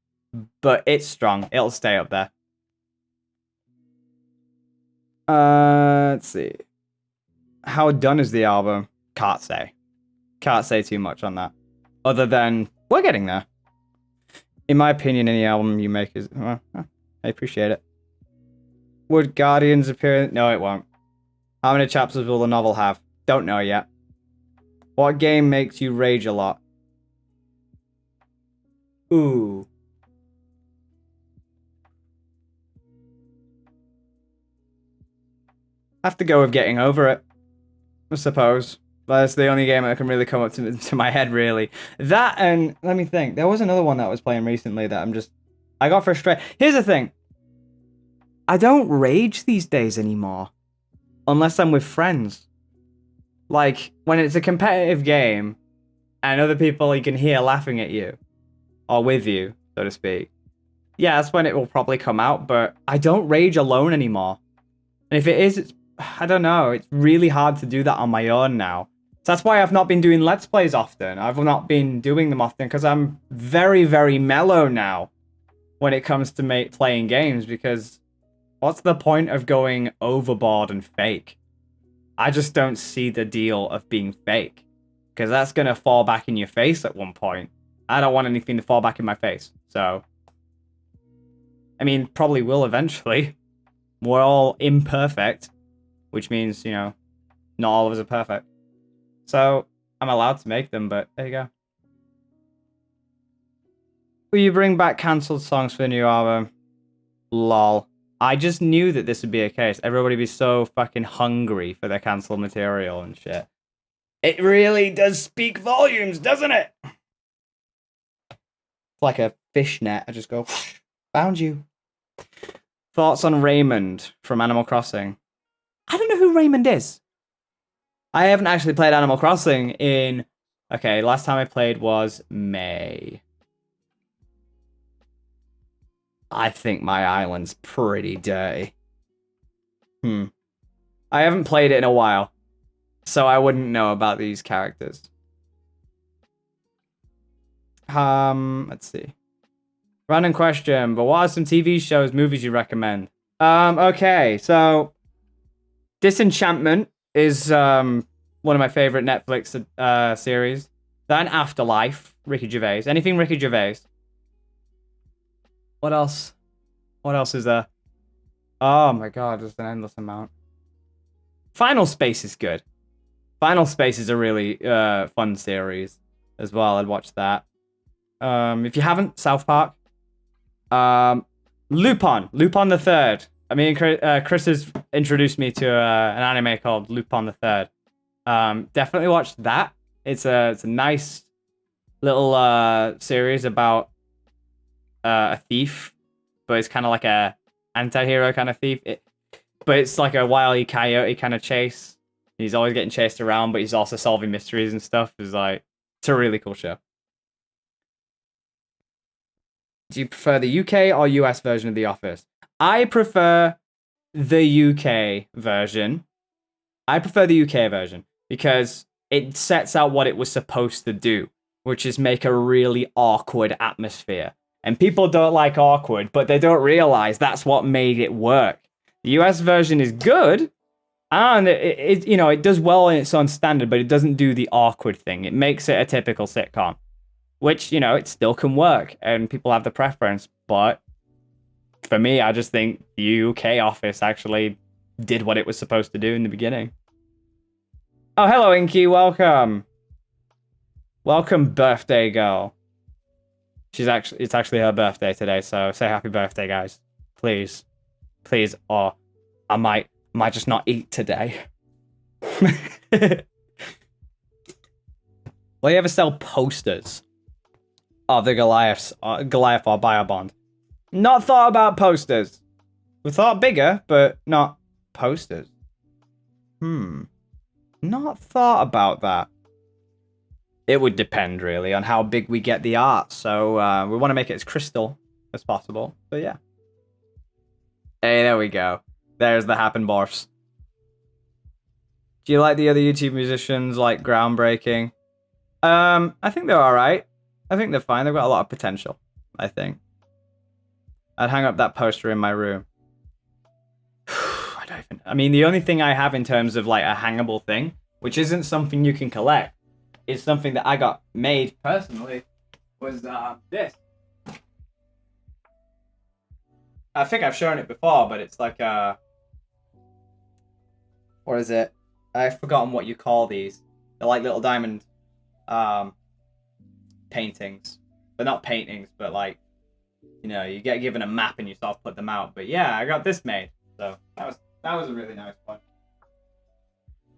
But it's strong. It'll stay up there. Let's see. How done is the album? Can't say. Can't say too much on that. Other than, we're getting there. In my opinion, any album you make is... I appreciate it. Would Guardians appear? No, it won't. How many chapters will the novel have? Don't know yet. What game makes you rage a lot? Ooh. I have to go with Getting Over It, I suppose. That's the only game that can really come up to my head, really. That, and let me think. There was another one that I was playing recently that I got frustrated. Here's the thing. I don't rage these days anymore. Unless I'm with friends. Like, when it's a competitive game, and other people you can hear laughing at you. Or with you, so to speak. Yeah, that's when it will probably come out, but I don't rage alone anymore. And if it is, I don't know, it's really hard to do that on my own now. So that's why I've not been doing Let's Plays often. I've not been doing them often because I'm very, very mellow now when it comes to playing games, because what's the point of going overboard and fake? I just don't see the deal of being fake, because that's going to fall back in your face at one point. I don't want anything to fall back in my face. So, I mean, probably will eventually. We're all imperfect, which means, you know, not all of us are perfect. So, I'm allowed to make them, but there you go. Will you bring back cancelled songs for the new album? Lol. I just knew that this would be a case. Everybody would be so fucking hungry for their cancelled material and shit. It really does speak volumes, doesn't it? It's like a fishnet. I just go, found you. Thoughts on Raymond from Animal Crossing? I don't know who Raymond is. I haven't actually played Animal Crossing in... Okay, last time I played was May. I think my island's pretty dirty. I haven't played it in a while, so I wouldn't know about these characters. Let's see. Random question, but what are some TV shows, movies you recommend? Okay, so Disenchantment is one of my favorite Netflix series. Then Afterlife, Ricky Gervais. Anything Ricky Gervais. What else? What else is there? Oh my god, there's an endless amount. Final Space is good. Final Space is a really fun series as well. I'd watch that. If you haven't, South Park. Lupin the Third. I mean, Chris has introduced me to an anime called Lupin the Third. Definitely watch that. It's a nice little series about a thief, but it's kind of like a anti-hero kind of thief. But it's like a Wile E. Coyote kind of chase. He's always getting chased around, but he's also solving mysteries and stuff. It's a really cool show. Do you prefer the UK or US version of The Office? I prefer the UK version. Because it sets out what it was supposed to do, which is make a really awkward atmosphere. And people don't like awkward, but they don't realize that's what made it work. The US version is good, and it does well in its own standard, but it doesn't do the awkward thing. It makes it a typical sitcom, which, it still can work, and people have the preference. But for me, I just think the UK Office actually did what it was supposed to do in the beginning. Oh, hello, Inky. Welcome. Welcome, birthday girl. It's actually her birthday today, so say happy birthday, guys. Please. Please, or I might just not eat today. Will you ever sell posters of the Goliath or Biobond? Not thought about posters. We thought bigger, but not posters. Not thought about that. It would depend, really, on how big we get the art. So we want to make it as crystal as possible. So yeah. Hey, there we go. There's the Happenborfs. Do you like the other YouTube musicians, like Groundbreaking? I think they're alright. I think they're fine. They've got a lot of potential, I think. I'd hang up that poster in my room. I mean, the only thing I have in terms of like a hangable thing, which isn't something you can collect, is something that I got made personally, was this. I think I've shown it before, but it's like what is it? I've forgotten what you call these. They're like little diamond paintings. They're not paintings, but like, you get given a map and you sort of put them out. But yeah, I got this made. So that was a really nice one.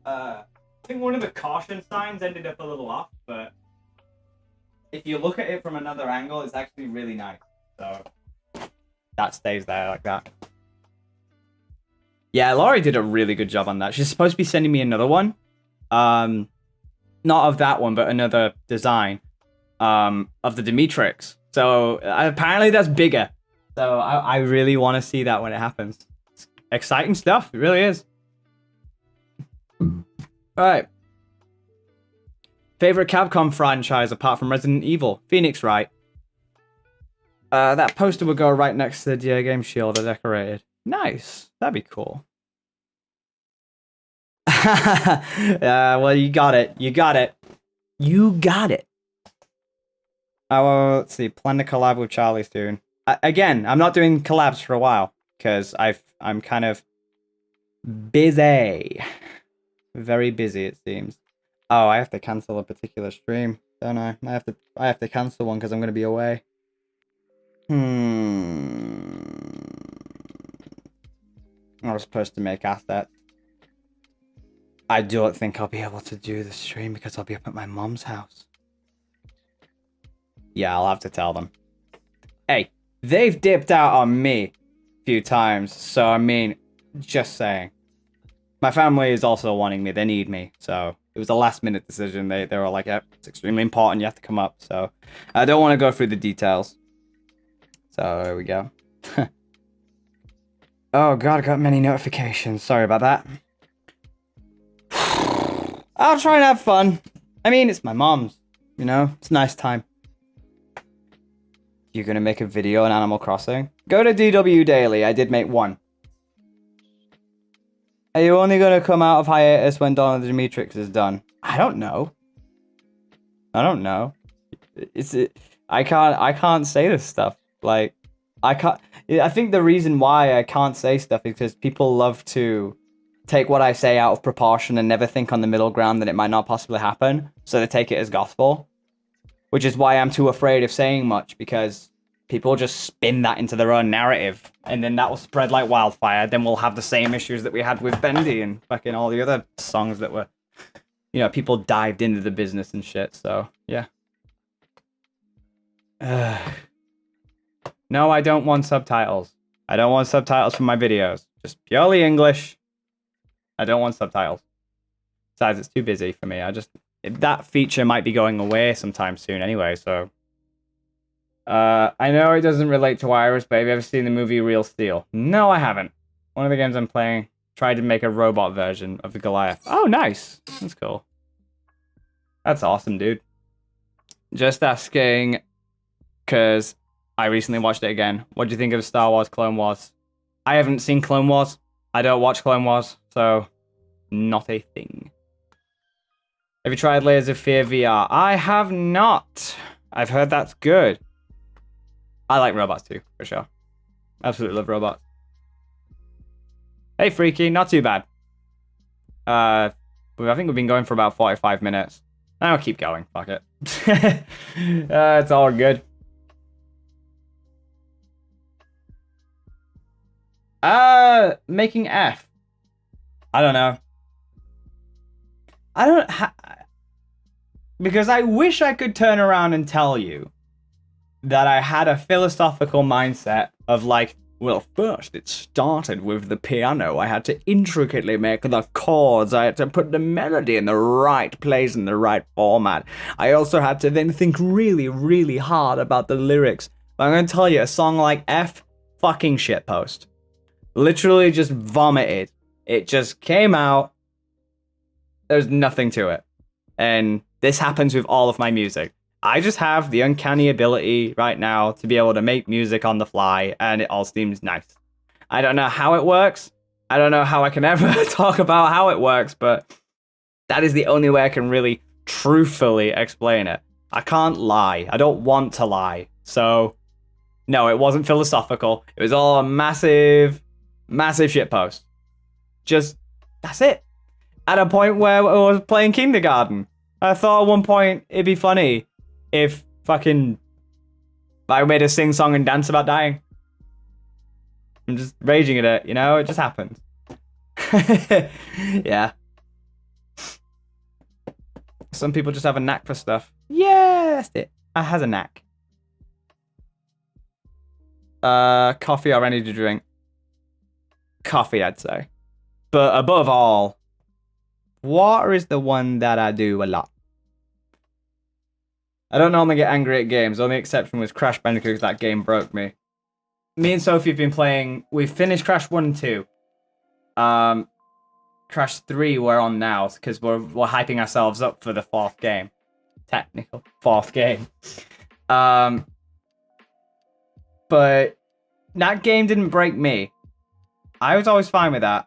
I think one of the caution signs ended up a little off, but if you look at it from another angle, it's actually really nice. So that stays there like that. Yeah, Laurie did a really good job on that. She's supposed to be sending me another one. Not of that one, but another design of the Demetrix. So apparently that's bigger. So I really want to see that when it happens. It's exciting stuff. It really is. Alright. Favorite Capcom franchise apart from Resident Evil? Phoenix Wright. That poster would go right next to the DA Game Shield I decorated. Nice. That'd be cool. Well, you got it. You got it. Oh, let's see. Plan to collab with Charlie soon. Again, I'm not doing collabs for a while because I'm kind of busy. Very busy, it seems. Oh, I have to cancel a particular stream, don't I? I have to cancel one because I'm going to be away. I was supposed to make assets. I don't think I'll be able to do the stream because I'll be up at my mom's house. Yeah, I'll have to tell them. Hey, they've dipped out on me a few times, so I mean, just saying. My family is also wanting me. They need me, so it was a last-minute decision. They were like, "Yep, it's extremely important. You have to come up." So I don't want to go through the details. So there we go. Oh god, I got many notifications. Sorry about that. I'll try and have fun. I mean, it's my mom's. It's a nice time. You're gonna make a video on Animal Crossing? Go to DW Daily. I did make one. Are you only gonna come out of hiatus when Dawn of the Demetrix is done? I don't know. I don't know. I can't say this stuff. Like, I can't. I think the reason why I can't say stuff is because people love to take what I say out of proportion and never think on the middle ground that it might not possibly happen. So they take it as gospel, which is why I'm too afraid of saying much, because people just spin that into their own narrative, and then that will spread like wildfire. Then we'll have the same issues that we had with Bendy and fucking all the other songs that were, you know, people dived into the business and shit. So yeah. No, I don't want subtitles. I don't want subtitles for my videos. Just purely English. I don't want subtitles. Besides, it's too busy for me. That feature might be going away sometime soon anyway, so. I know it doesn't relate to Iris, but have you ever seen the movie Real Steel? No, I haven't. One of the games I'm playing tried to make a robot version of the Goliath. Oh, nice. That's cool. That's awesome, dude. Just asking, because I recently watched it again. What do you think of Star Wars Clone Wars? I haven't seen Clone Wars. I don't watch Clone Wars, so not a thing. Have you tried Layers of Fear VR? I have not. I've heard that's good. I like robots too, for sure. Absolutely love robots. Hey, Freaky, not too bad. I think we've been going for about 45 minutes. I'll keep going, fuck it. It's all good. Making F. I don't know. Because I wish I could turn around and tell you that I had a philosophical mindset of like, well, first it started with the piano. I had to intricately make the chords. I had to put the melody in the right place in the right format. I also had to then think really, really hard about the lyrics. But I'm going to tell you, a song like F, fucking shitpost. Literally just vomited. It just came out. There's nothing to it. And this happens with all of my music. I just have the uncanny ability right now to be able to make music on the fly, and it all seems nice. I don't know how it works. I don't know how I can ever talk about how it works, but that is the only way I can really truthfully explain it. I can't lie. I don't want to lie. So, no, it wasn't philosophical. It was all a massive, massive shitpost. Just, that's it. At a point where I was playing kindergarten. I thought at one point it'd be funny if fucking I made a sing song and dance about dying. I'm just raging at it, you know? It just happened. Yeah. Some people just have a knack for stuff. Yeah, that's it. I has a knack. Coffee or energy drink? Coffee, I'd say. But above all, water is the one that I do a lot. I don't normally get angry at games. The only exception was Crash Bandicoot, because that game broke me. Me and Sophie have been playing. We've finished Crash 1 and 2. Crash 3 we're on now, because we're hyping ourselves up for the fourth game. Technical fourth game. But that game didn't break me. I was always fine with that.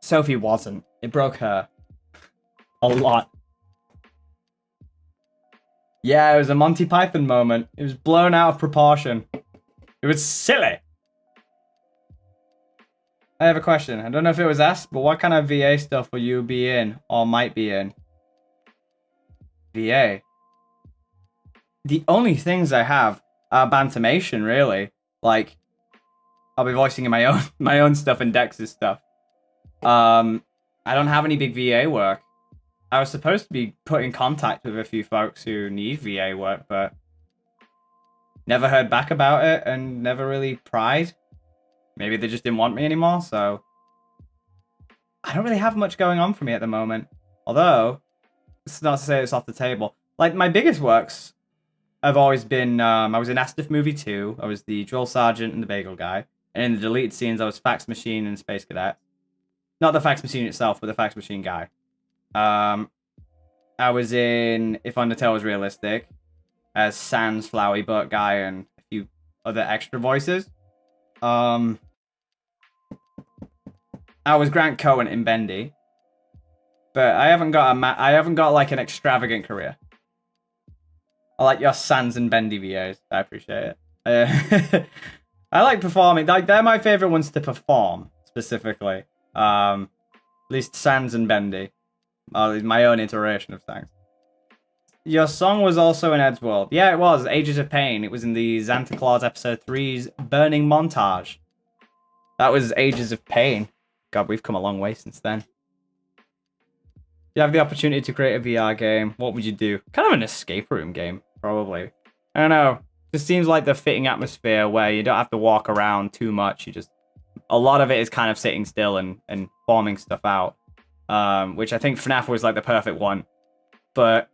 Sophie wasn't. It broke her. A lot. Yeah, it was a Monty Python moment. It was blown out of proportion. It was silly. I have a question. I don't know if it was asked, but what kind of VA stuff will you be in or might be in? VA. The only things I have are Bantamation, really. Like, I'll be voicing in my own stuff and Dex's stuff. I don't have any big VA work. I was supposed to be put in contact with a few folks who need VA work, but never heard back about it and never really pried. Maybe they just didn't want me anymore, so I don't really have much going on for me at the moment. Although, it's not to say it's off the table. Like, my biggest works have always been, I was in Astiff Movie 2, I was the drill sergeant and the bagel guy, and in the deleted scenes I was Fax Machine and Space Cadet. Not the Fax Machine itself, but the Fax Machine guy. I was in If Undertale Was Realistic as Sans Flowey Butt guy and a few other extra voices. I was Grant Cohen in Bendy, but I haven't got like an extravagant career. I like your Sans and Bendy videos. I appreciate it. I like performing. Like, they're my favorite ones to perform specifically. At least Sans and Bendy. My own iteration of Sans. Your song was also in Ed's World. Yeah, it was. Ages of Pain. It was in the Santa Claus Episode 3's Burning Montage. That was Ages of Pain. God, we've come a long way since then. If you have the opportunity to create a VR game, what would you do? Kind of an escape room game, probably. I don't know. Just seems like the fitting atmosphere where you don't have to walk around too much. You just... A lot of it is kind of sitting still and forming stuff out. Which I think FNAF was like the perfect one. But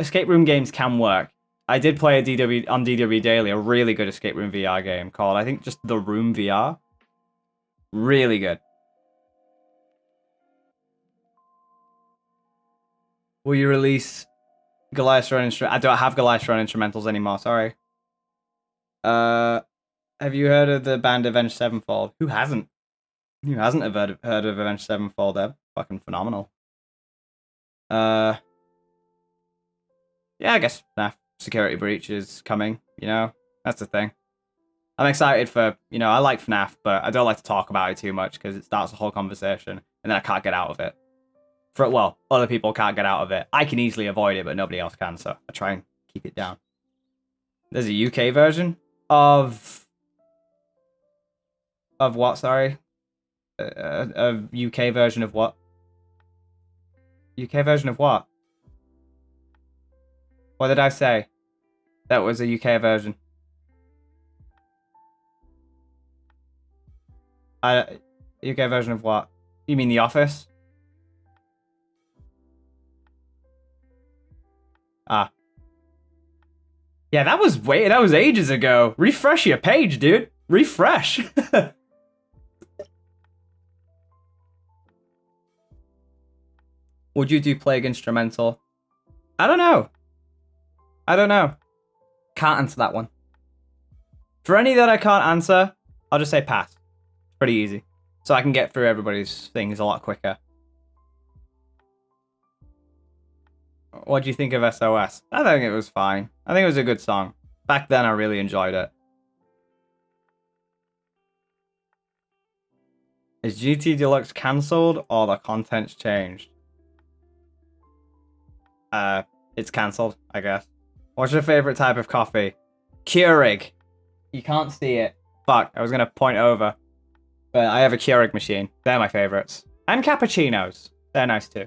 escape room games can work. I did play on DW Daily, a really good escape room VR game called, I think, just The Room VR. Really good. Will you release Goliath's Run I don't have Goliath's Run instrumentals anymore, sorry. Have you heard of the band Avenged Sevenfold? Who hasn't? Who hasn't heard of Avenged Sevenfold? They're fucking phenomenal. Yeah, I guess FNAF Security Breach is coming, you know? That's the thing. I'm excited for, you know, I like FNAF, but I don't like to talk about it too much because it starts a whole conversation and then I can't get out of it. Well, other people can't get out of it. I can easily avoid it, but nobody else can, so I try and keep it down. There's a UK version of what, sorry? A UK version of what? UK version of what? What did I say? That was a UK version. UK version of what? You mean The Office? Ah. Yeah, that was ages ago. Refresh your page, dude. Refresh. Would you do Plague instrumental? I don't know. Can't answer that one. For any that I can't answer, I'll just say pass. It's pretty easy. So I can get through everybody's things a lot quicker. What do you think of SOS? I think it was fine. I think it was a good song. Back then, I really enjoyed it. Is GT Deluxe cancelled or the content's changed? It's cancelled, I guess. What's your favorite type of coffee? Keurig. You can't see it. Fuck, I was gonna point over. But I have a Keurig machine. They're my favorites. And cappuccinos. They're nice too.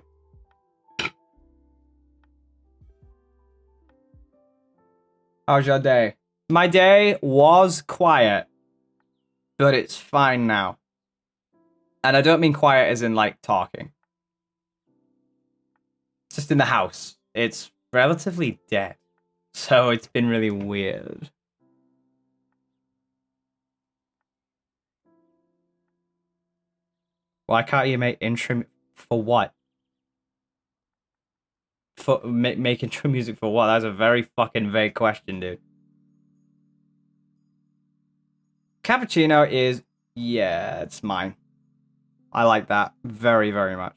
How's your day? My day was quiet. But it's fine now. And I don't mean quiet as in, like, talking. Just in the house. It's relatively dead. So it's been really weird. Why can't you make intro... For what? For make intro music for what? That's a very fucking vague question, dude. Cappuccino is... Yeah, it's mine. I like that very, very much.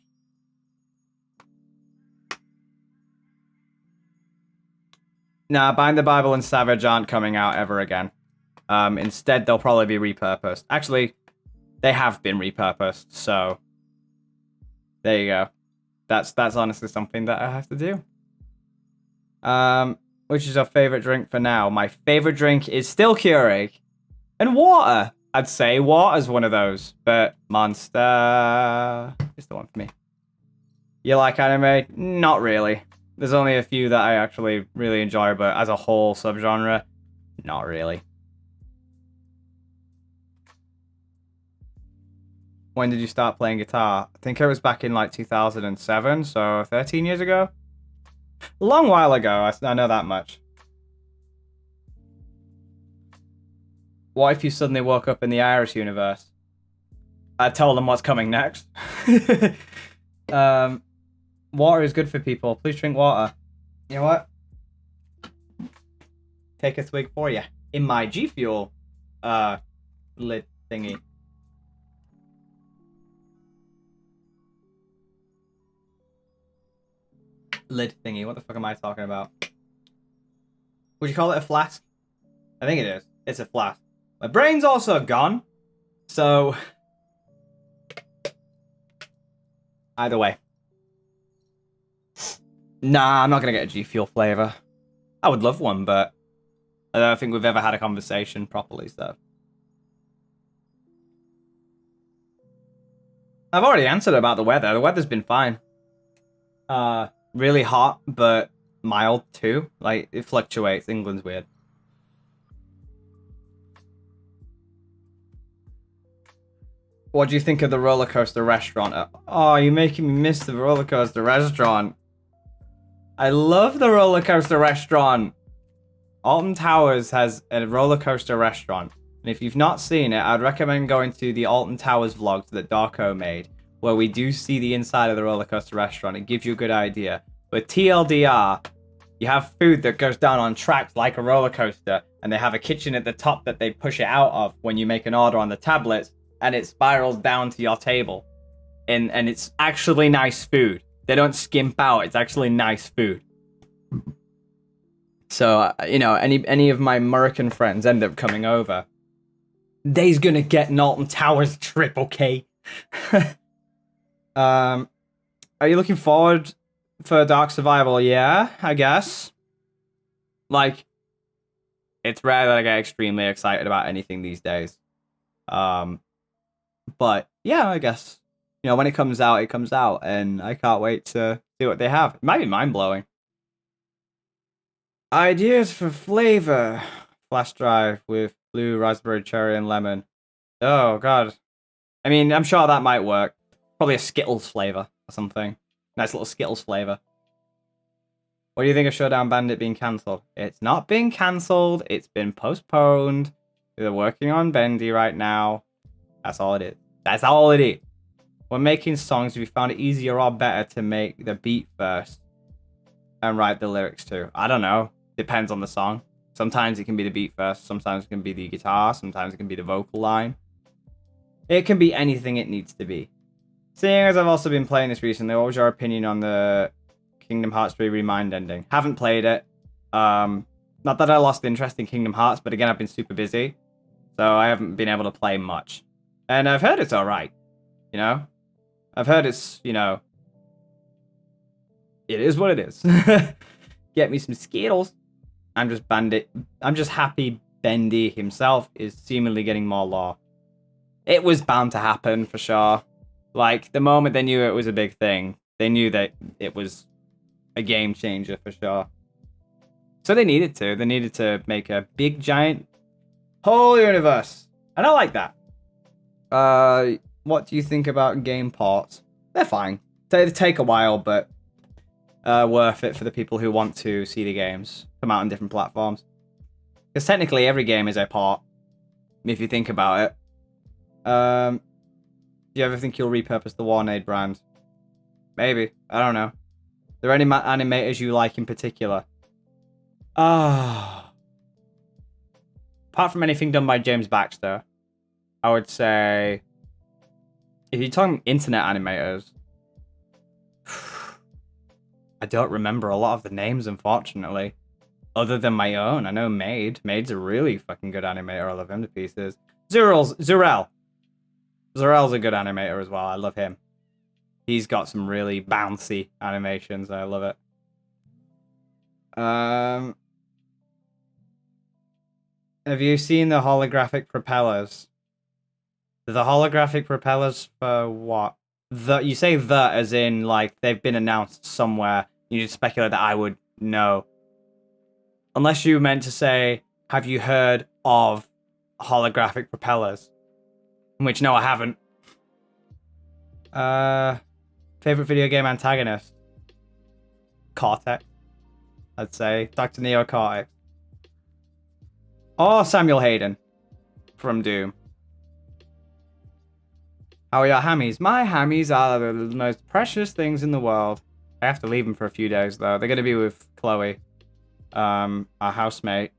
Nah, Bind the Bible and Savage aren't coming out ever again. Instead, they'll probably be repurposed. Actually, they have been repurposed, so... There you go. That's honestly something that I have to do. Which is your favorite drink for now? My favorite drink is still Keurig. And water. I'd say water's one of those. But Monster is the one for me. You like anime? Not really. There's only a few that I actually really enjoy, but as a whole subgenre, not really. When did you start playing guitar? I think it was back in like 2007, so 13 years ago. A long while ago, I know that much. What if you suddenly woke up in the Iris universe? I'd tell them what's coming next. Water is good for people. Please drink water. You know what? Take a swig for you. in my G Fuel lid thingy. Lid thingy. What the fuck am I talking about? Would you call it a flask? I think it is. It's a flask. My brain's also gone. So either way. Nah, I'm not gonna get a G Fuel flavor. I would love one, but I don't think we've ever had a conversation properly, so. I've already answered about the weather. The weather's been fine. Really hot, but mild too. Like, it fluctuates. England's weird. What do you think of the roller coaster restaurant? Oh, you're making me miss the roller coaster restaurant. I love the roller coaster restaurant. Alton Towers has a roller coaster restaurant. And if you've not seen it, I'd recommend going to the Alton Towers vlogs that Darko made, where we do see the inside of the roller coaster restaurant. It gives you a good idea. But TLDR, you have food that goes down on tracks like a roller coaster, and they have a kitchen at the top that they push it out of when you make an order on the tablets, and it spirals down to your table. And it's actually nice food. They don't skimp out. It's actually nice food. So, you know, any of my American friends end up coming over, they's gonna get an Alton Towers trip, okay? Are you looking forward for Dark Survival? Yeah, I guess. Like, it's rare that I get extremely excited about anything these days. But yeah, I guess. You know, when it comes out, and I can't wait to see what they have. It might be mind-blowing. Ideas for flavor. Flash drive with blue, raspberry, cherry, and lemon. Oh, God. I mean, I'm sure that might work. Probably a Skittles flavor or something. Nice little Skittles flavor. What do you think of Showdown Bandit being cancelled? It's not being cancelled. It's been postponed. They're working on Bendy right now. That's all it is. That's all it is. When making songs, we found it easier or better to make the beat first and write the lyrics too. I don't know. Depends on the song. Sometimes it can be the beat first. Sometimes it can be the guitar. Sometimes it can be the vocal line. It can be anything it needs to be. Seeing as I've also been playing this recently, what was your opinion on the Kingdom Hearts 3 Remind ending? Haven't played it. Not that I lost interest in Kingdom Hearts, but again, I've been super busy. So I haven't been able to play much. And I've heard it's alright. You know? I've heard it's, you know... It is what it is. Get me some Skittles. I'm just happy Bendy himself is seemingly getting more lore. It was bound to happen, for sure. Like, the moment they knew it was a big thing, they knew that it was a game changer, for sure. So they needed to. They needed to make a big, giant, whole universe. And I like that. What do you think about game ports? They're fine. They take a while, but worth it for the people who want to see the games come out on different platforms. Because technically every game is a port, if you think about it. Do you ever think you'll repurpose the Warnade brand? Maybe. I don't know. Are there any animators you like in particular? Apart from anything done by James Baxter, I would say... If you're talking internet animators... I don't remember a lot of the names, unfortunately. Other than my own. I know Maid. Maid's a really fucking good animator. I love him to pieces. Zurel. Zurel's a good animator as well. I love him. He's got some really bouncy animations. I love it. Have you seen the holographic propellers? The holographic propellers for what? You say the as in, like, they've been announced somewhere. You just speculate that I would know. Unless you meant to say, have you heard of holographic propellers? In which, no, I haven't. Favorite video game antagonist? Cortex, I'd say. Dr. Neo Cortex. Or Samuel Hayden from Doom. How are your hammies? My hammies are the most precious things in the world. I have to leave them for a few days, though. They're going to be with Chloe, our housemate.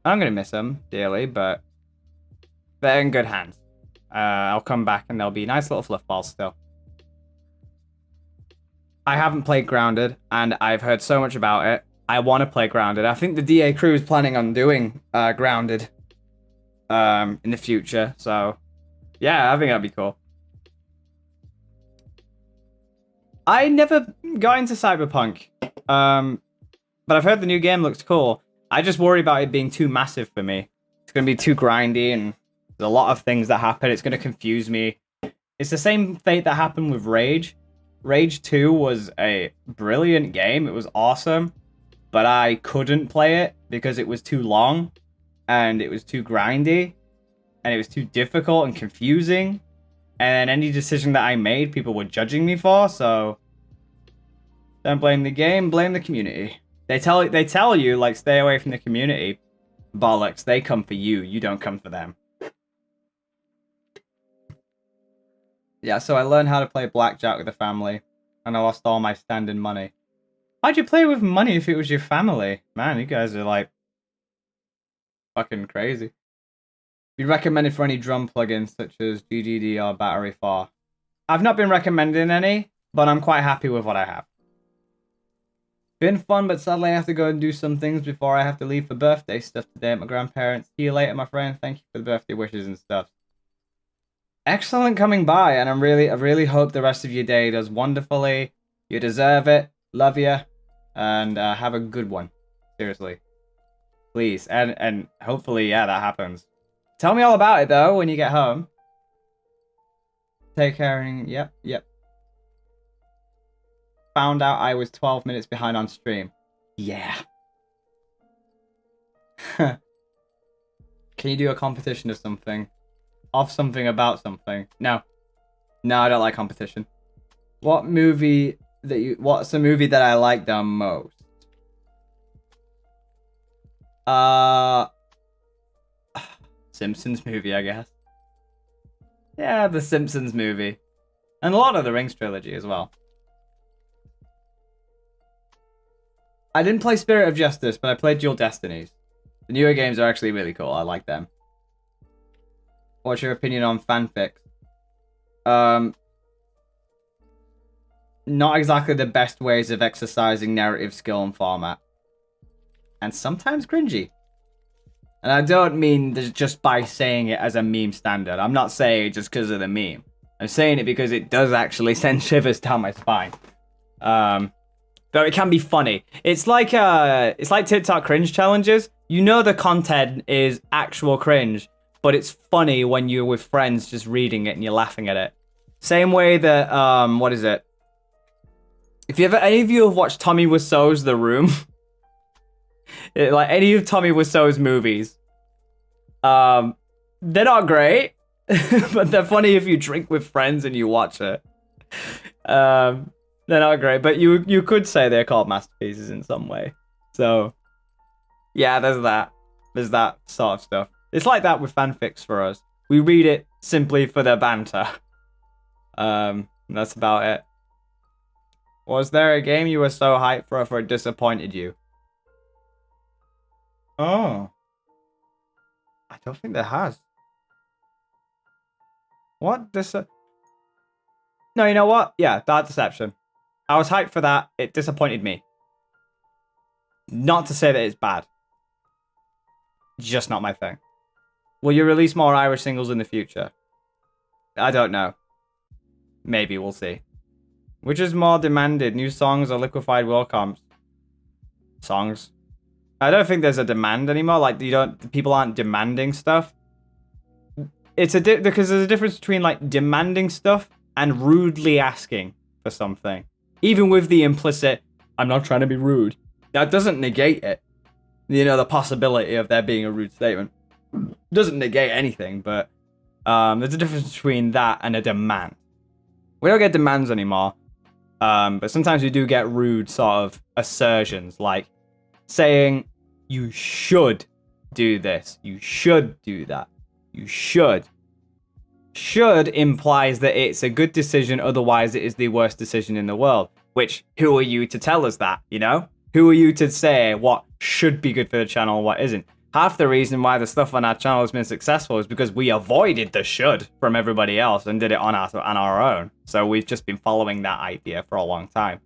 I'm gonna miss them dearly, but they're in good hands. I'll come back and they'll be nice little fluff balls still. I haven't played Grounded, and I've heard so much about it. I want to play Grounded. I think the DA crew is planning on doing Grounded in the future. So, yeah, I think that'd be cool. I never got into Cyberpunk, but I've heard the new game looks cool. I just worry about it being too massive for me. It's going to be too grindy, and there's a lot of things that happen. It's going to confuse me. It's the same fate that happened with Rage. Rage 2 was a brilliant game. It was awesome, but I couldn't play it because it was too long, and it was too grindy, and it was too difficult and confusing. And any decision that I made, people were judging me for, so don't blame the game, blame the community. They tell you, like, stay away from the community. Bollocks, they come for you, you don't come for them. Yeah, so I learned how to play blackjack with the family, and I lost all my standing money. Why'd you play with money if it was your family? Man, you guys are, like, fucking crazy. Be recommended for any drum plugins such as GGD or Battery 4. I've not been recommending any, but I'm quite happy with what I have. Been fun, but sadly I have to go and do some things before I have to leave for birthday stuff today at my grandparents. See you later, my friend. Thank you for the birthday wishes and stuff. Excellent coming by, and I really hope the rest of your day does wonderfully. You deserve it. Love you, and have a good one. Seriously, please, and hopefully, yeah, that happens. Tell me all about it though when you get home. Take care. And yep. Found out I was 12 minutes behind on stream. Yeah. Can you do a competition of something? Of something about something? No, I don't like competition. What's a movie that I like the most? Simpsons movie, I guess. Yeah, the Simpsons movie. And a lot of the Rings trilogy as well. I didn't play Spirit of Justice, but I played Dual Destinies. The newer games are actually really cool. I like them. What's your opinion on fanfics? Not exactly the best ways of exercising narrative skill and format. And sometimes cringy. And I don't mean just by saying it as a meme standard. I'm not saying it just because of the meme. I'm saying it because it does actually send shivers down my spine. Though it can be funny. It's like TikTok cringe challenges. You know the content is actual cringe, but it's funny when you're with friends just reading it and you're laughing at it. Same way that, what is it? If any of you have watched Tommy Wiseau's The Room, like any of Tommy Wiseau's movies, they're not great, but they're funny if you drink with friends and you watch it. They're not great, but you could say they're called masterpieces in some way. So, yeah, there's that sort of stuff. It's like that with fanfics for us. We read it simply for the banter. That's about it. Was there a game you were so hyped for it disappointed you? Oh. I don't think there has. What? No, you know what? Yeah, Dark Deception. I was hyped for that. It disappointed me. Not to say that it's bad. Just not my thing. Will you release more Irish singles in the future? I don't know. Maybe, we'll see. Which is more demanded, new songs or liquefied world comps? Songs. I don't think there's a demand anymore. Like, people aren't demanding stuff. Because there's a difference between, like, demanding stuff and rudely asking for something. Even with the implicit, I'm not trying to be rude. That doesn't negate it. You know, the possibility of there being a rude statement. Doesn't negate anything, but there's a difference between that and a demand. We don't get demands anymore. But sometimes we do get rude sort of assertions, like saying, you should do this. You should do that. You should. Should implies that it's a good decision, otherwise it is the worst decision in the world. Which, who are you to tell us that, you know? Who are you to say what should be good for the channel and what isn't? half the reason why the stuff on our channel has been successful is because we avoided the should from everybody else and did it on our own. So we've just been following that idea for a long time.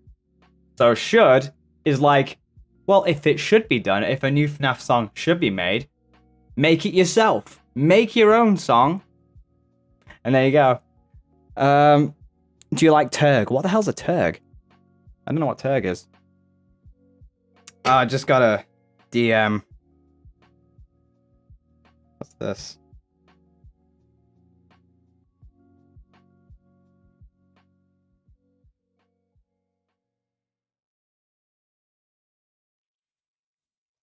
So should is like, well, if it should be done, if a new FNAF song should be made, make it yourself. Make your own song. And there you go. Do you like Turg? What the hell's a Turg? I don't know what Turg is. I just got a DM. What's this?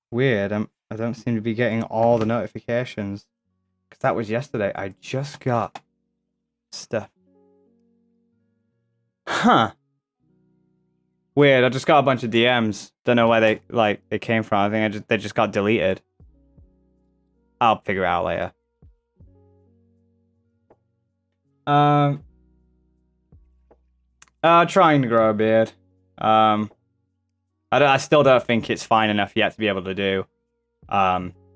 Weird. I don't seem to be getting all the notifications. Because that was yesterday. I just got stuff. Huh. Weird. I just got a bunch of DMs. Don't know where they came from. I think they just got deleted. I'll figure it out later. Trying to grow a beard. I still don't think it's fine enough yet to be able to do.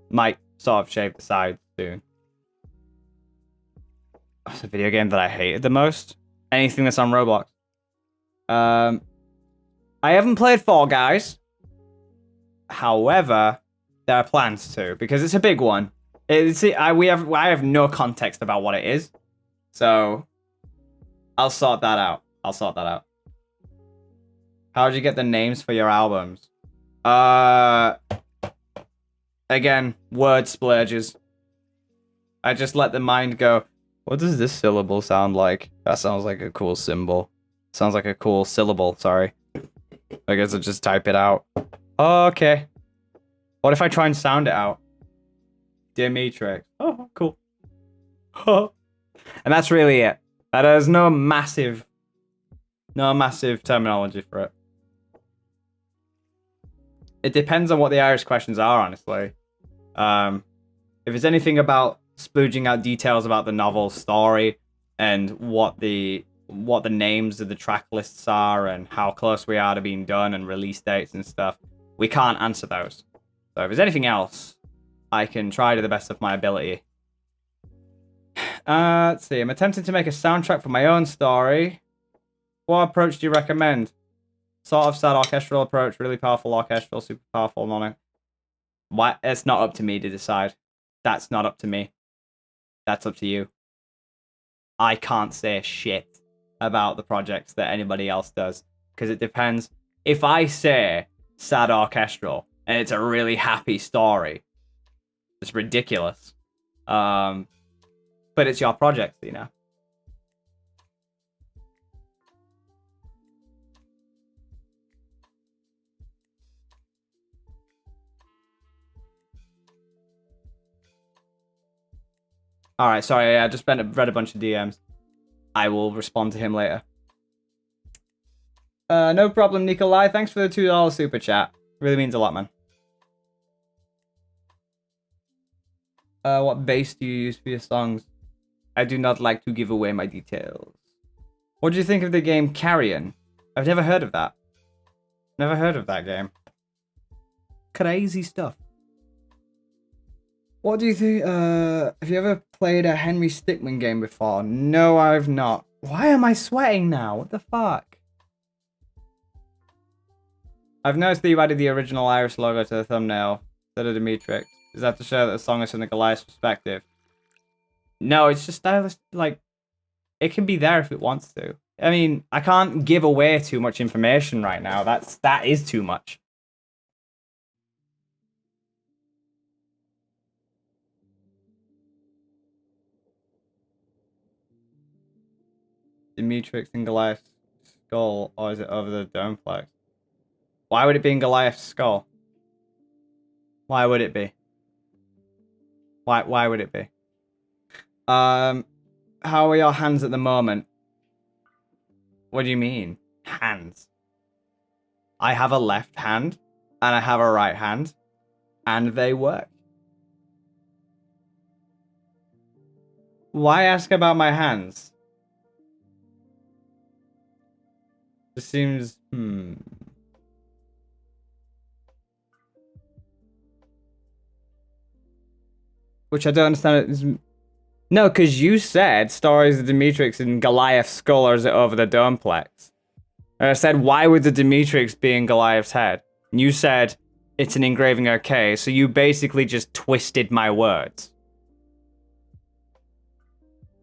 Might sort of shave the sides soon. What's a video game that I hated the most? Anything that's on Roblox. I haven't played Fall Guys. However, there are plans to, because it's a big one. I have no context about what it is. So I'll sort that out. How did you get the names for your albums? Again, word splurges. I just let the mind go, what does this syllable sound like? That sounds like a cool symbol. Sounds like a cool syllable, sorry. I guess I'll just type it out. Okay. What if I try and sound it out? Dimitri. Oh, cool. And that's really it. There's no massive terminology for it. It depends on what the Irish questions are, honestly. If it's anything about splooging out details about the novel story and what the names of the track lists are and how close we are to being done and release dates and stuff, we can't answer those. So if there's anything else, I can try to the best of my ability. Let's see. I'm attempting to make a soundtrack for my own story. What approach do you recommend? Sort of sad orchestral approach, really powerful orchestral, super powerful mono. Why? It's not up to me to decide. That's not up to me. That's up to you. I can't say shit about the projects that anybody else does, because it depends. If I say sad orchestral and it's a really happy story, it's ridiculous. But it's your project, you know. Alright, sorry, I just read a bunch of DMs. I will respond to him later. No problem, Nikolai. Thanks for the $2 super chat. Really means a lot, man. What bass do you use for your songs? I do not like to give away my details. What do you think of the game Carrion? I've never heard of that. Never heard of that game. Crazy stuff. What do you think? Have you ever played a Henry Stickmin game before? No, I've not. Why am I sweating now? What the fuck? I've noticed that you added the original Irish logo to the thumbnail instead of Dimitri. Is that to show that the song is from the Goliath's perspective? No, it's just stylish. Like, it can be there if it wants to. I mean, I can't give away too much information right now. That is too much. Demetrix and Goliath's skull, or is it over the domeplex? Why would it be in Goliath's skull? Why would it be? Why would it be? How are your hands at the moment? What do you mean? Hands? I have a left hand, and I have a right hand, and they work. Why ask about my hands? This seems... which I don't understand. No, because you said stories of Demetrix and Goliath's skull are over the Domeplex. And I said, why would the Demetrix be in Goliath's head? And you said, it's an engraving, okay. So you basically just twisted my words.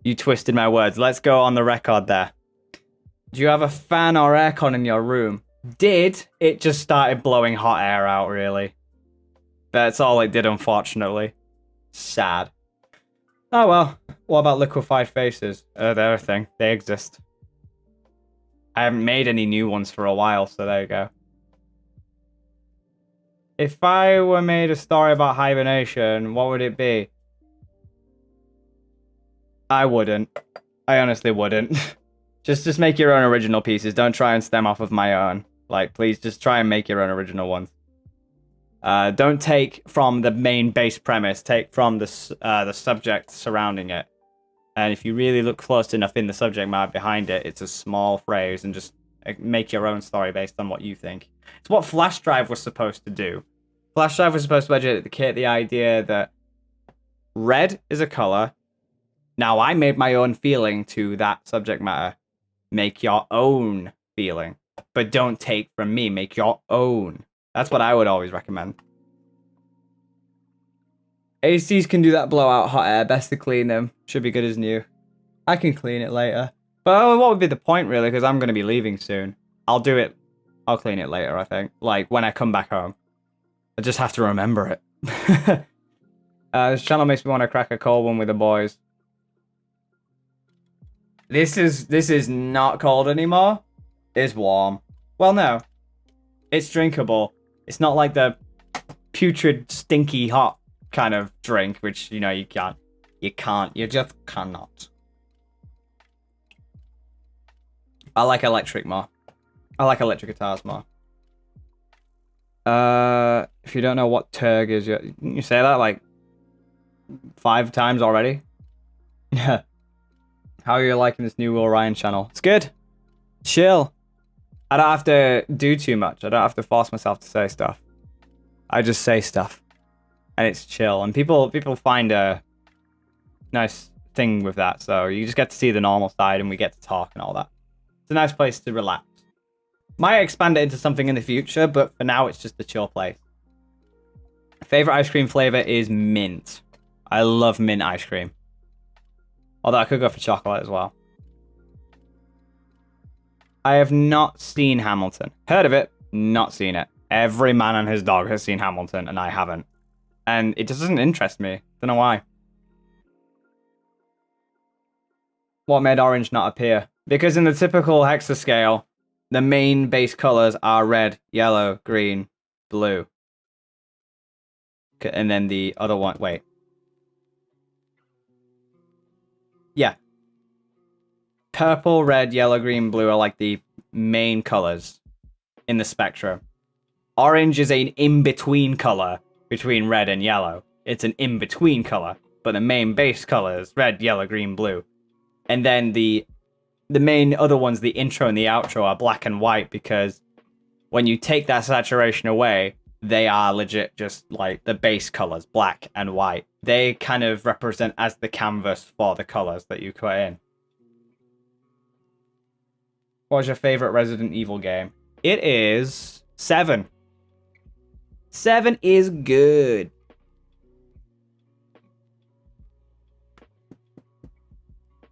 You twisted my words. Let's go on the record there. Do you have a fan or aircon in your room? Did. It just started blowing hot air out, really. That's all it did, unfortunately. Sad. Oh well. What about liquefied faces? They're a thing. They exist. I haven't made any new ones for a while, so there you go. If I were made a story about hibernation, what would it be? I wouldn't. I honestly wouldn't. Just make your own original pieces. Don't try and stem off of my own. Like, please just try and make your own original ones. Don't take from the main base premise. Take from the subject surrounding it. And if you really look close enough in the subject matter behind it, it's a small phrase, and just make your own story based on what you think. It's what Flash Drive was supposed to do. Flash Drive was supposed to educate the idea that red is a color. Now I made my own feeling to that subject matter. Make your own feeling. But don't take from me. Make your own. That's what I would always recommend. ACs can do that blowout hot air. Best to clean them. Should be good as new. I can clean it later. But what would be the point, really? Because I'm going to be leaving soon. I'll do it. I'll clean it later, I think. Like, when I come back home. I just have to remember it. This channel makes me want to crack a cold one with the boys. This is not cold anymore. It's warm. Well, no. It's drinkable. It's not like the putrid, stinky, hot kind of drink, which, you know, you can't. You just cannot. I like electric more. I like electric guitars more. If you don't know what Turg is, you say that like 5 times already? Yeah. How are you liking this new Will Ryan channel? It's good. Chill. I don't have to do too much. I don't have to force myself to say stuff. I just say stuff. And it's chill. And people find a nice thing with that. So you just get to see the normal side and we get to talk and all that. It's a nice place to relax. Might expand it into something in the future, but for now it's just a chill place. Favorite ice cream flavor is mint. I love mint ice cream. Although I could go for chocolate as well. I have not seen Hamilton. Heard of it, not seen it. Every man and his dog has seen Hamilton, and I haven't. And it just doesn't interest me. Don't know why. What made orange not appear? Because in the typical hexascale, the main base colors are red, yellow, green, blue. And then the other one, wait. Yeah. Purple, red, yellow, green, blue are like the main colors in the spectrum. Orange is an in-between color between red and yellow. It's an in-between color, but the main base colors, red, yellow, green, blue. And then the main other ones, the intro and the outro, are black and white because when you take that saturation away, they are legit just like the base colors, black and white. They kind of represent as the canvas for the colors that you put in. What was your favorite Resident Evil game? It is 7. 7 is good.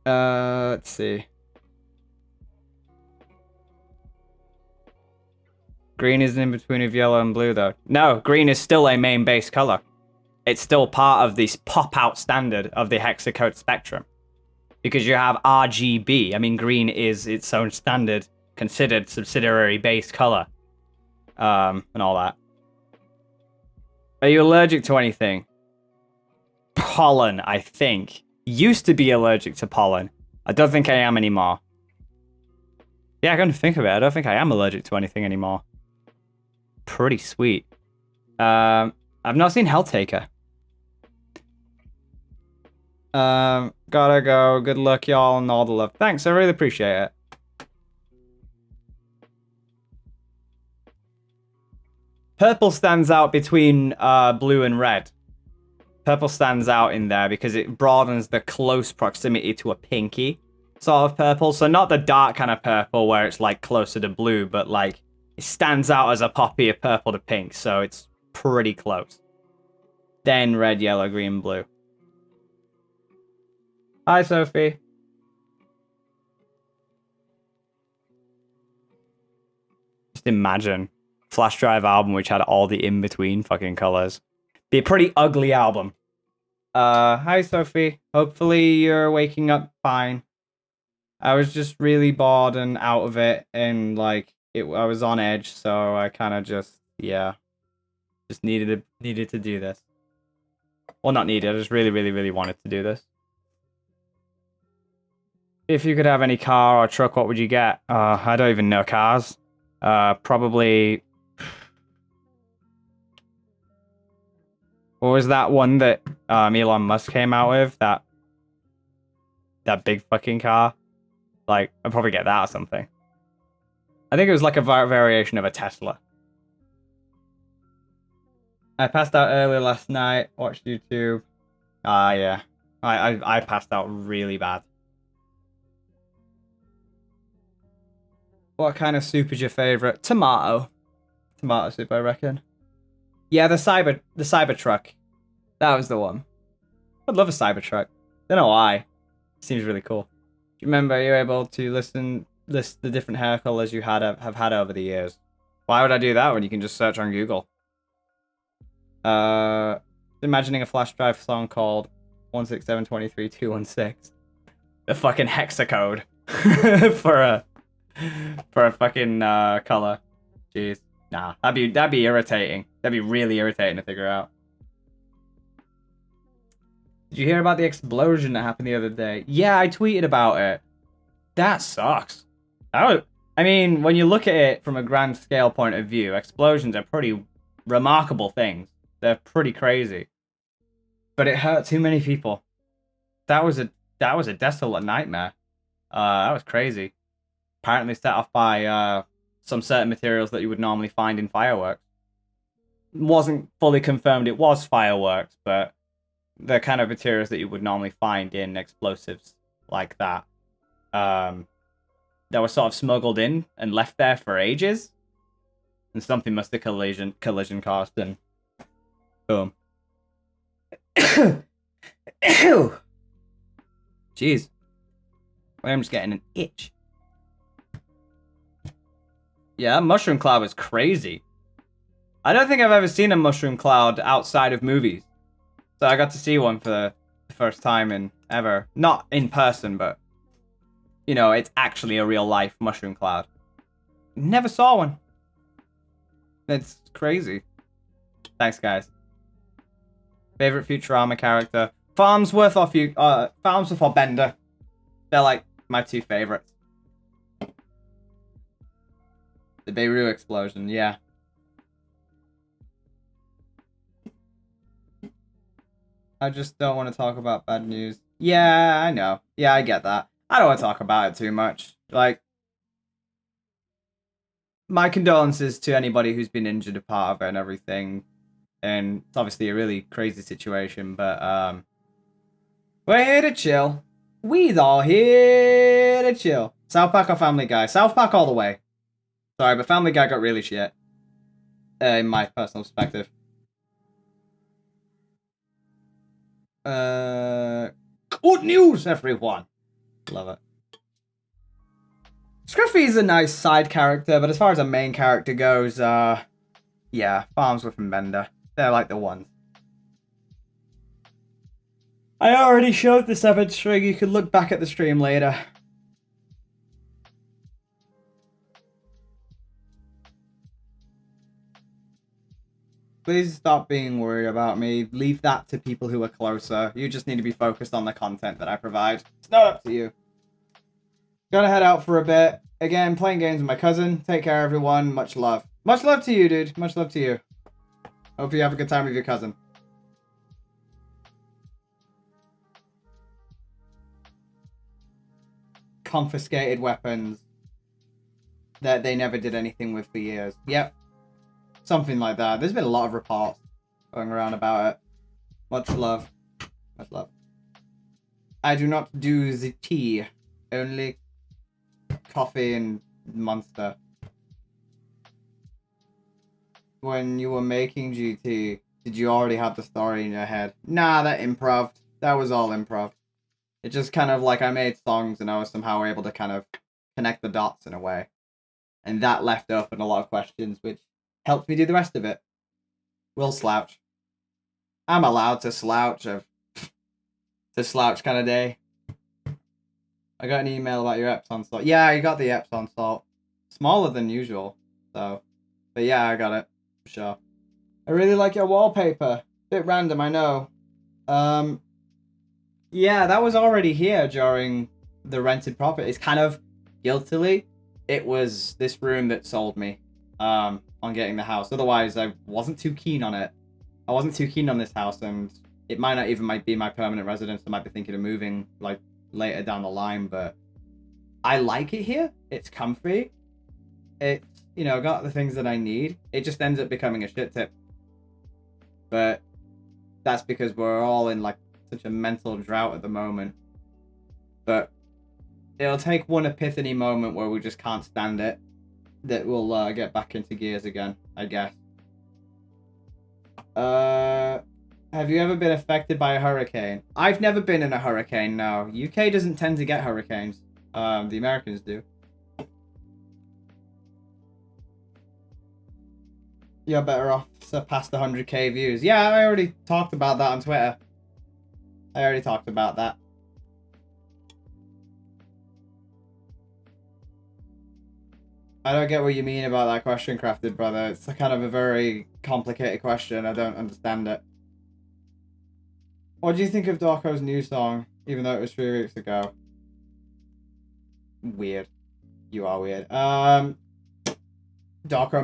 Let's see. Green is in between of yellow and blue, though. No, green is still a main base color. It's still part of this pop-out standard of the hexacode spectrum. Because you have RGB. I mean, green is its own standard, considered subsidiary base color. And all that. Are you allergic to anything? Pollen, I think. Used to be allergic to pollen. I don't think I am anymore. Yeah, I can think of it. I don't think I am allergic to anything anymore. Pretty sweet. I've not seen Helltaker. Gotta go. Good luck, y'all, and all the love. Thanks, I really appreciate it. Purple stands out between blue and red. Purple stands out in there because it broadens the close proximity to a pinky sort of purple. So not the dark kind of purple where it's like closer to blue, but like it stands out as a poppy of purple to pink. So it's pretty close. Then red, yellow, green, blue. Hi, Sophie. Just imagine flash drive album which had all the in-between fucking colors. Be a pretty ugly album. Hi, Sophie. Hopefully you're waking up fine. I was just really bored and out of it, and like I was on edge, so I kind of just needed to do this. Well, not needed. I just really wanted to do this. If you could have any car or truck, what would you get? I don't even know cars. Probably. What was that one that Elon Musk came out with? That big fucking car. Like, I'd probably get that or something. I think it was like a variation of a Tesla. I passed out early last night. Watched YouTube. Yeah. I passed out really bad. What kind of soup is your favorite? Tomato. Tomato soup, I reckon. Yeah, the Cybertruck. That was the one. I'd love a Cybertruck. Don't know why. Seems really cool. Do you remember you're able to list the different hair colors you have had over the years? Why would I do that when you can just search on Google? Imagining a flash drive song called 167.23.216. The fucking hexacode for a fucking color. Jeez. Nah, that'd be irritating. That'd be really irritating to figure out. Did you hear about the explosion that happened the other day? Yeah, I tweeted about it. That sucks. I mean, when you look at it from a grand scale point of view, explosions are pretty remarkable things. They're pretty crazy. But it hurt too many people. That was a desolate nightmare. That was crazy. Apparently set off by some certain materials that you would normally find in fireworks. Wasn't fully confirmed it was fireworks, but the kind of materials that you would normally find in explosives like that, that were sort of smuggled in and left there for ages, and something must have collision caused, and boom. Jeez, I'm just getting an itch. Yeah, mushroom cloud was crazy. I don't think I've ever seen a mushroom cloud outside of movies. So I got to see one for the first time in ever. Not in person, but, you know, it's actually a real life mushroom cloud. Never saw one. It's crazy. Thanks, guys. Favorite Futurama character? Farnsworth or Bender. They're like my two favorites. The Beirut explosion, yeah. I just don't want to talk about bad news. Yeah, I know. Yeah, I get that. I don't want to talk about it too much. Like, my condolences to anybody who's been injured a part of it and everything. And it's obviously a really crazy situation, but we're here to chill. We's all here to chill. South Park or Family Guy? South Park all the way. Sorry, but Family Guy got really shit. In my personal perspective. Good news, everyone. Love it. Scruffy's a nice side character, but as far as a main character goes, yeah, Farnsworth and Bender. They're like the ones. I already showed the 7th string. You can look back at the stream later. Please stop being worried about me. Leave that to people who are closer. You just need to be focused on the content that I provide. It's not up to you. Gonna head out for a bit. Again, playing games with my cousin. Take care, everyone. Much love. Much love to you, dude. Much love to you. Hope you have a good time with your cousin. Confiscated weapons that they never did anything with for years. Yep. Something like that. There's been a lot of reports going around about it. Much love. Much love. I do not do the tea. Only coffee and Monster. When you were making GT, did you already have the story in your head? Nah, that improv. That was all improv. It just kind of like I made songs and I was somehow able to kind of connect the dots in a way. And that left open a lot of questions, which helped me do the rest of it. Will slouch. I'm allowed to slouch. It's a slouch kind of day. I got an email about your Epsom salt. Yeah, you got the Epsom salt. Smaller than usual, so. But yeah, I got it. For sure. I really like your wallpaper. Bit random, I know. Yeah, that was already here during the rented property. It's kind of guiltily. It was this room that sold me on getting the house. Otherwise, I wasn't too keen on it. I wasn't too keen on this house, and it might not even be my permanent residence. I might be thinking of moving like later down the line, but I like it here. It's comfy. It's, you know, got the things that I need. It just ends up becoming a shit tip. But that's because we're all in like such a mental drought at the moment. But it'll take one epiphany moment where we just can't stand it that we'll get back into gears again, I guess. Have you ever been affected by a hurricane? I've never been in a hurricane, no. UK doesn't tend to get hurricanes. The Americans do. You're better off past 100k views. Yeah, I already talked about that on Twitter. I already talked about that. I don't get what you mean about that question, Crafted Brother. It's kind of a very complicated question. I don't understand it. What do you think of Dorko's new song, even though it was 3 weeks ago? Weird. You are weird. Dorko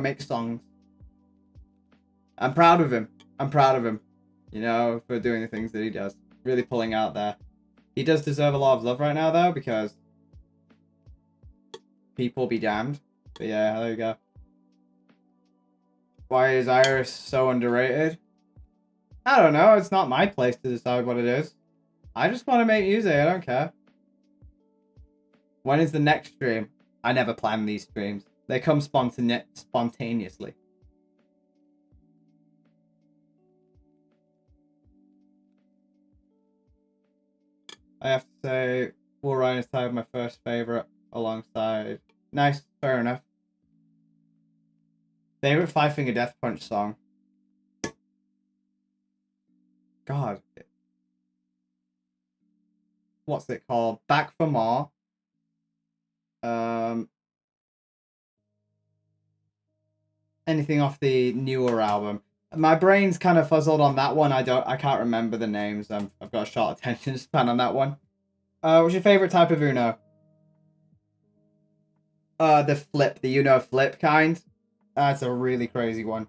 makes songs. I'm proud of him. I'm proud of him. You know, for doing the things that he does. Really pulling out there. He does deserve a lot of love right now, though, because people be damned. But yeah, there you go. Why is Iris so underrated? I don't know. It's not my place to decide what it is. I just want to make music. I don't care. When is the next stream? I never plan these streams. They come spontaneously. I have to say, Will Ryan is tied my first favorite alongside. Nice, fair enough. Favorite Five Finger Death Punch song. God. What's it called? Back for More. Anything off the newer album. My brain's kind of fuzzled on that one. I can't remember the names. I've got a short attention span on that one. What's your favorite type of Uno? The Uno flip kind. That's a really crazy one.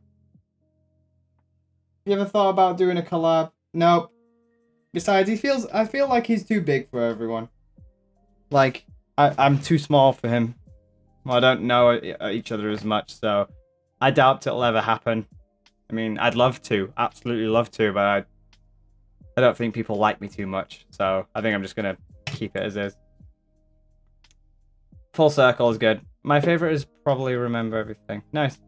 You ever thought about doing a collab? Nope. Besides, I feel like he's too big for everyone. Like, I'm too small for him. Well, I don't know each other as much, so I doubt it'll ever happen. I mean, I'd love to, absolutely love to, but I don't think people like me too much, so I think I'm just gonna keep it as is. Full Circle is good. My favorite is probably Remember Everything. Nice.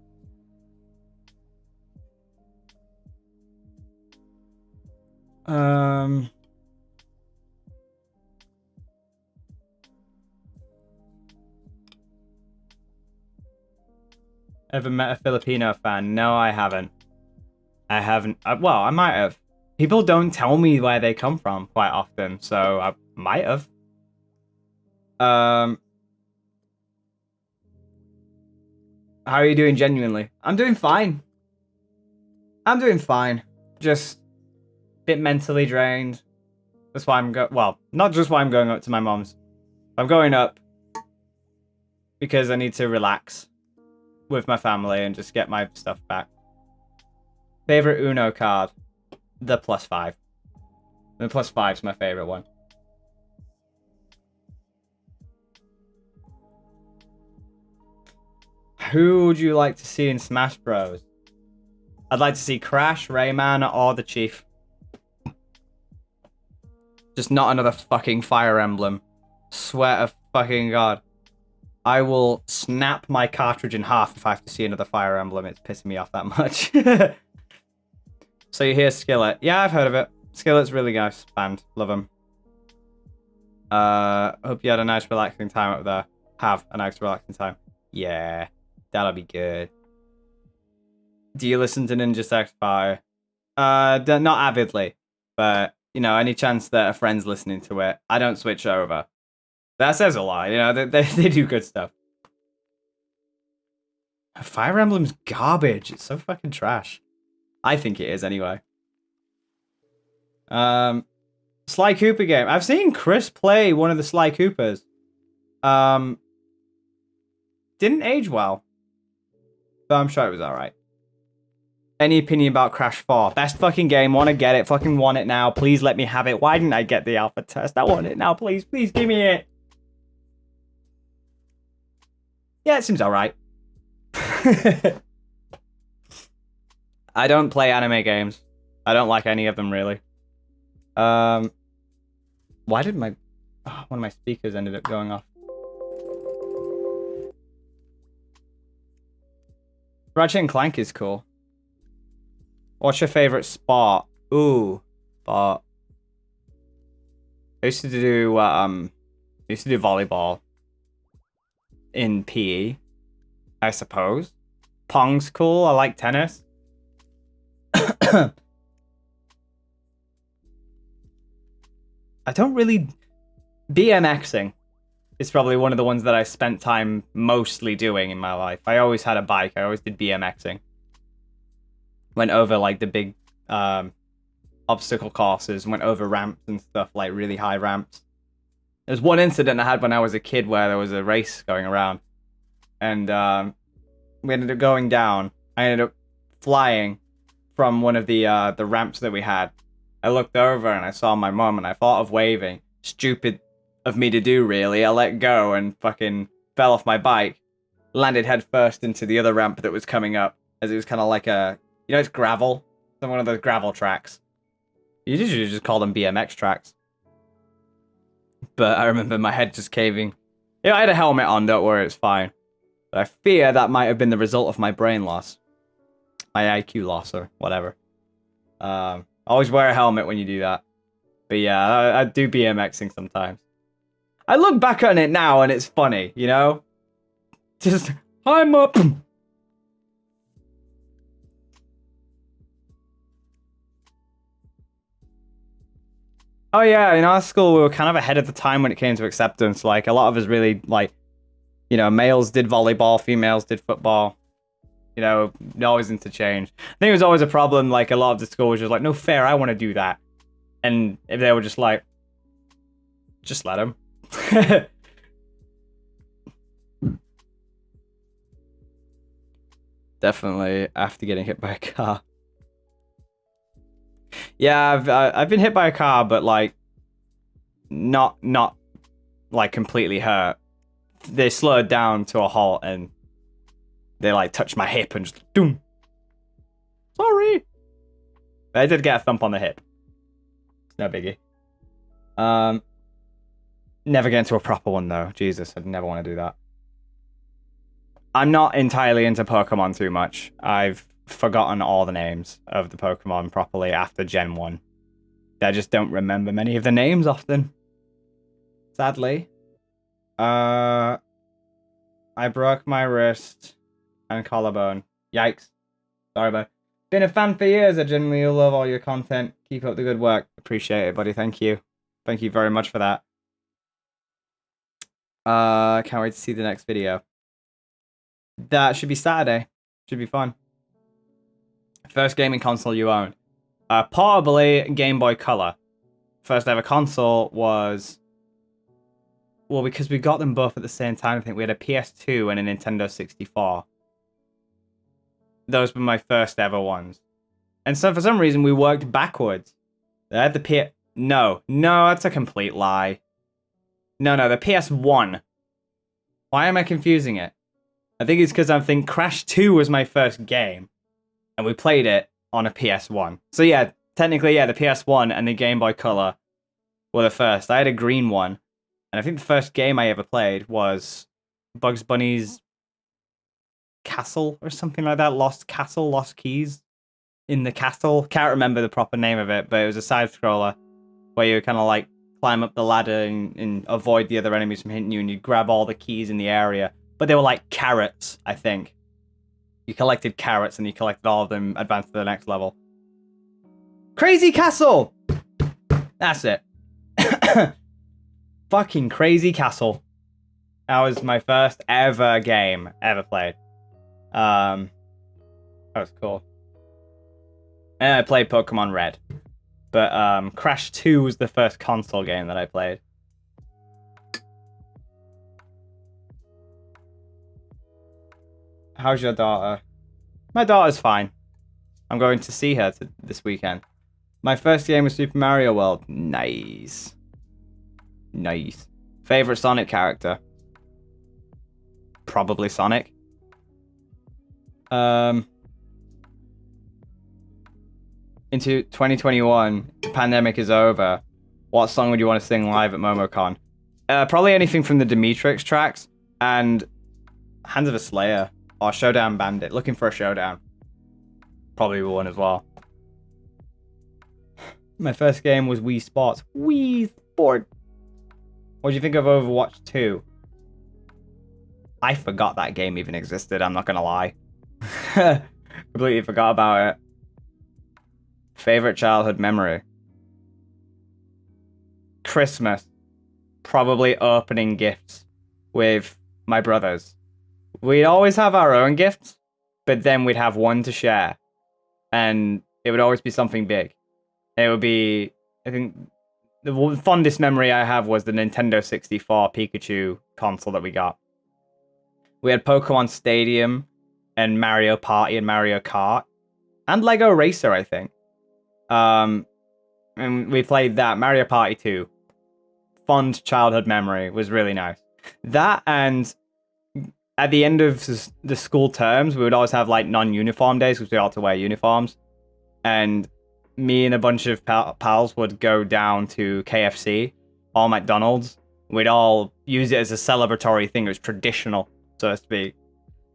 Ever met a Filipino fan? No, I haven't. I haven't. Well, I might have. People don't tell me where they come from quite often, so I might have. How are you doing genuinely? I'm doing fine. I'm doing fine. Just a bit mentally drained. That's why I'm well, not just why I'm going up to my mom's. I'm going up because I need to relax with my family and just get my stuff back. Favorite Uno card? The +5. The +5's my favorite one. Who would you like to see in Smash Bros? I'd like to see Crash, Rayman, or the Chief. Just not another fucking Fire Emblem. Swear to fucking God. I will snap my cartridge in half if I have to see another Fire Emblem. It's pissing me off that much. So you hear Skillet. Yeah, I've heard of it. Skillet's really nice band. Love them. Hope you had a nice relaxing time up there. Have a nice relaxing time. Yeah, that'll be good. Do you listen to Ninja Sex Party? Not avidly, but you know, any chance that a friend's listening to it, I don't switch over. That says a lot, you know. They do good stuff. Fire Emblem's garbage. It's so fucking trash. I think it is anyway. Sly Cooper game. I've seen Chris play one of the Sly Coopers. Didn't age well, but I'm sure it was alright. Any opinion about Crash 4? Best fucking game. Want to get it. Fucking want it now. Please let me have it. Why didn't I get the alpha test? I want it now. Please. Please give me it. Yeah, it seems alright. I don't play anime games. I don't like any of them, really. Why did one of my speakers ended up going off? Ratchet and Clank is cool. What's your favorite sport? Ooh, sport. I used to do volleyball in PE, I suppose. Pong's cool. I like tennis. I don't really... BMXing is probably one of the ones that I spent time mostly doing in my life. I always had a bike. I always did BMXing. Went over like the big obstacle courses, went over ramps and stuff, like really high ramps. There's one incident I had when I was a kid where there was a race going around. And we ended up going down. I ended up flying from one of the ramps that we had. I looked over and I saw my mum and I thought of waving. Stupid of me to do, really. I let go and fucking fell off my bike. Landed head first into the other ramp that was coming up, as it was kind of like a... You know, it's gravel. It's one of those gravel tracks. You usually just call them BMX tracks. But I remember my head just caving. Yeah, I had a helmet on, don't worry, it's fine. But I fear that might have been the result of my brain loss. My IQ loss or whatever. Always wear a helmet when you do that. But yeah, I do BMXing sometimes. I look back on it now and it's funny, you know? Just, I'm up. Oh yeah, in our school we were kind of ahead of the time when it came to acceptance. Like, a lot of us really, like, you know, males did volleyball, females did football. You know, always interchange. I think it was always a problem, like, a lot of the school was just like, no fair, I want to do that. And if they were just like, just let them. Definitely after getting hit by a car. Yeah, I've been hit by a car, but like not like completely hurt. They slowed down to a halt and they like touched my hip and just doom. Sorry. But I did get a thump on the hip. It's no biggie. Never get into a proper one though. Jesus, I'd never want to do that. I'm not entirely into Pokemon too much. I've forgotten all the names of the Pokemon properly after Gen 1. I just don't remember many of the names often. Sadly. I broke my wrist and collarbone. Yikes. Sorry, bud. Been a fan for years. I genuinely love all your content. Keep up the good work. Appreciate it, buddy. Thank you. Thank you very much for that. Can't wait to see the next video. That should be Saturday. Should be fun. First gaming console you owned? Probably Game Boy Color. First ever console was... Well, because we got them both at the same time. I think we had a PS2 and a Nintendo 64. Those were my first ever ones. And so for some reason we worked backwards. They had the No, that's a complete lie. No, the PS1. Why am I confusing it? I think it's because I think Crash 2 was my first game. And we played it on a PS1. So yeah, technically, yeah, the PS1 and the Game Boy Color were the first. I had a green one, and I think the first game I ever played was Bugs Bunny's Castle or something like that. Lost Castle, Lost Keys in the castle. Can't remember the proper name of it, but it was a side scroller where you kind of like climb up the ladder and avoid the other enemies from hitting you, and you grab all the keys in the area. But they were like carrots, I think. You collected carrots and you collected all of them, advanced to the next level. Crazy Castle! That's it. Fucking Crazy Castle. That was my first ever game ever played. That was cool. And I played Pokemon Red. But Crash 2 was the first console game that I played. How's your daughter? My daughter's fine. I'm going to see her this weekend. My first game was Super Mario World. Nice. Nice. Favorite Sonic character? Probably Sonic. Into 2021, the pandemic is over. What song would you want to sing live at MomoCon? Probably anything from the Demetrix tracks and Hands of a Slayer or Showdown Bandit. Looking for a showdown. Probably one as well. My first game was Wii Sports. Wii Sport. What do you think of Overwatch 2? I forgot that game even existed, I'm not gonna lie. Completely forgot about it. Favorite childhood memory? Christmas. Probably opening gifts with my brothers. We'd always have our own gifts, but then we'd have one to share. And it would always be something big. It would be, I think, the fondest memory I have was the Nintendo 64 Pikachu console that we got. We had Pokemon Stadium and Mario Party and Mario Kart and Lego Racer, I think. And we played that. Mario Party 2. Fond childhood memory. Was really nice. That, and at the end of the school terms, we would always have like non-uniform days because we all had to wear uniforms. And me and a bunch of pals would go down to KFC or McDonald's. We'd all use it as a celebratory thing. It was traditional, so to speak.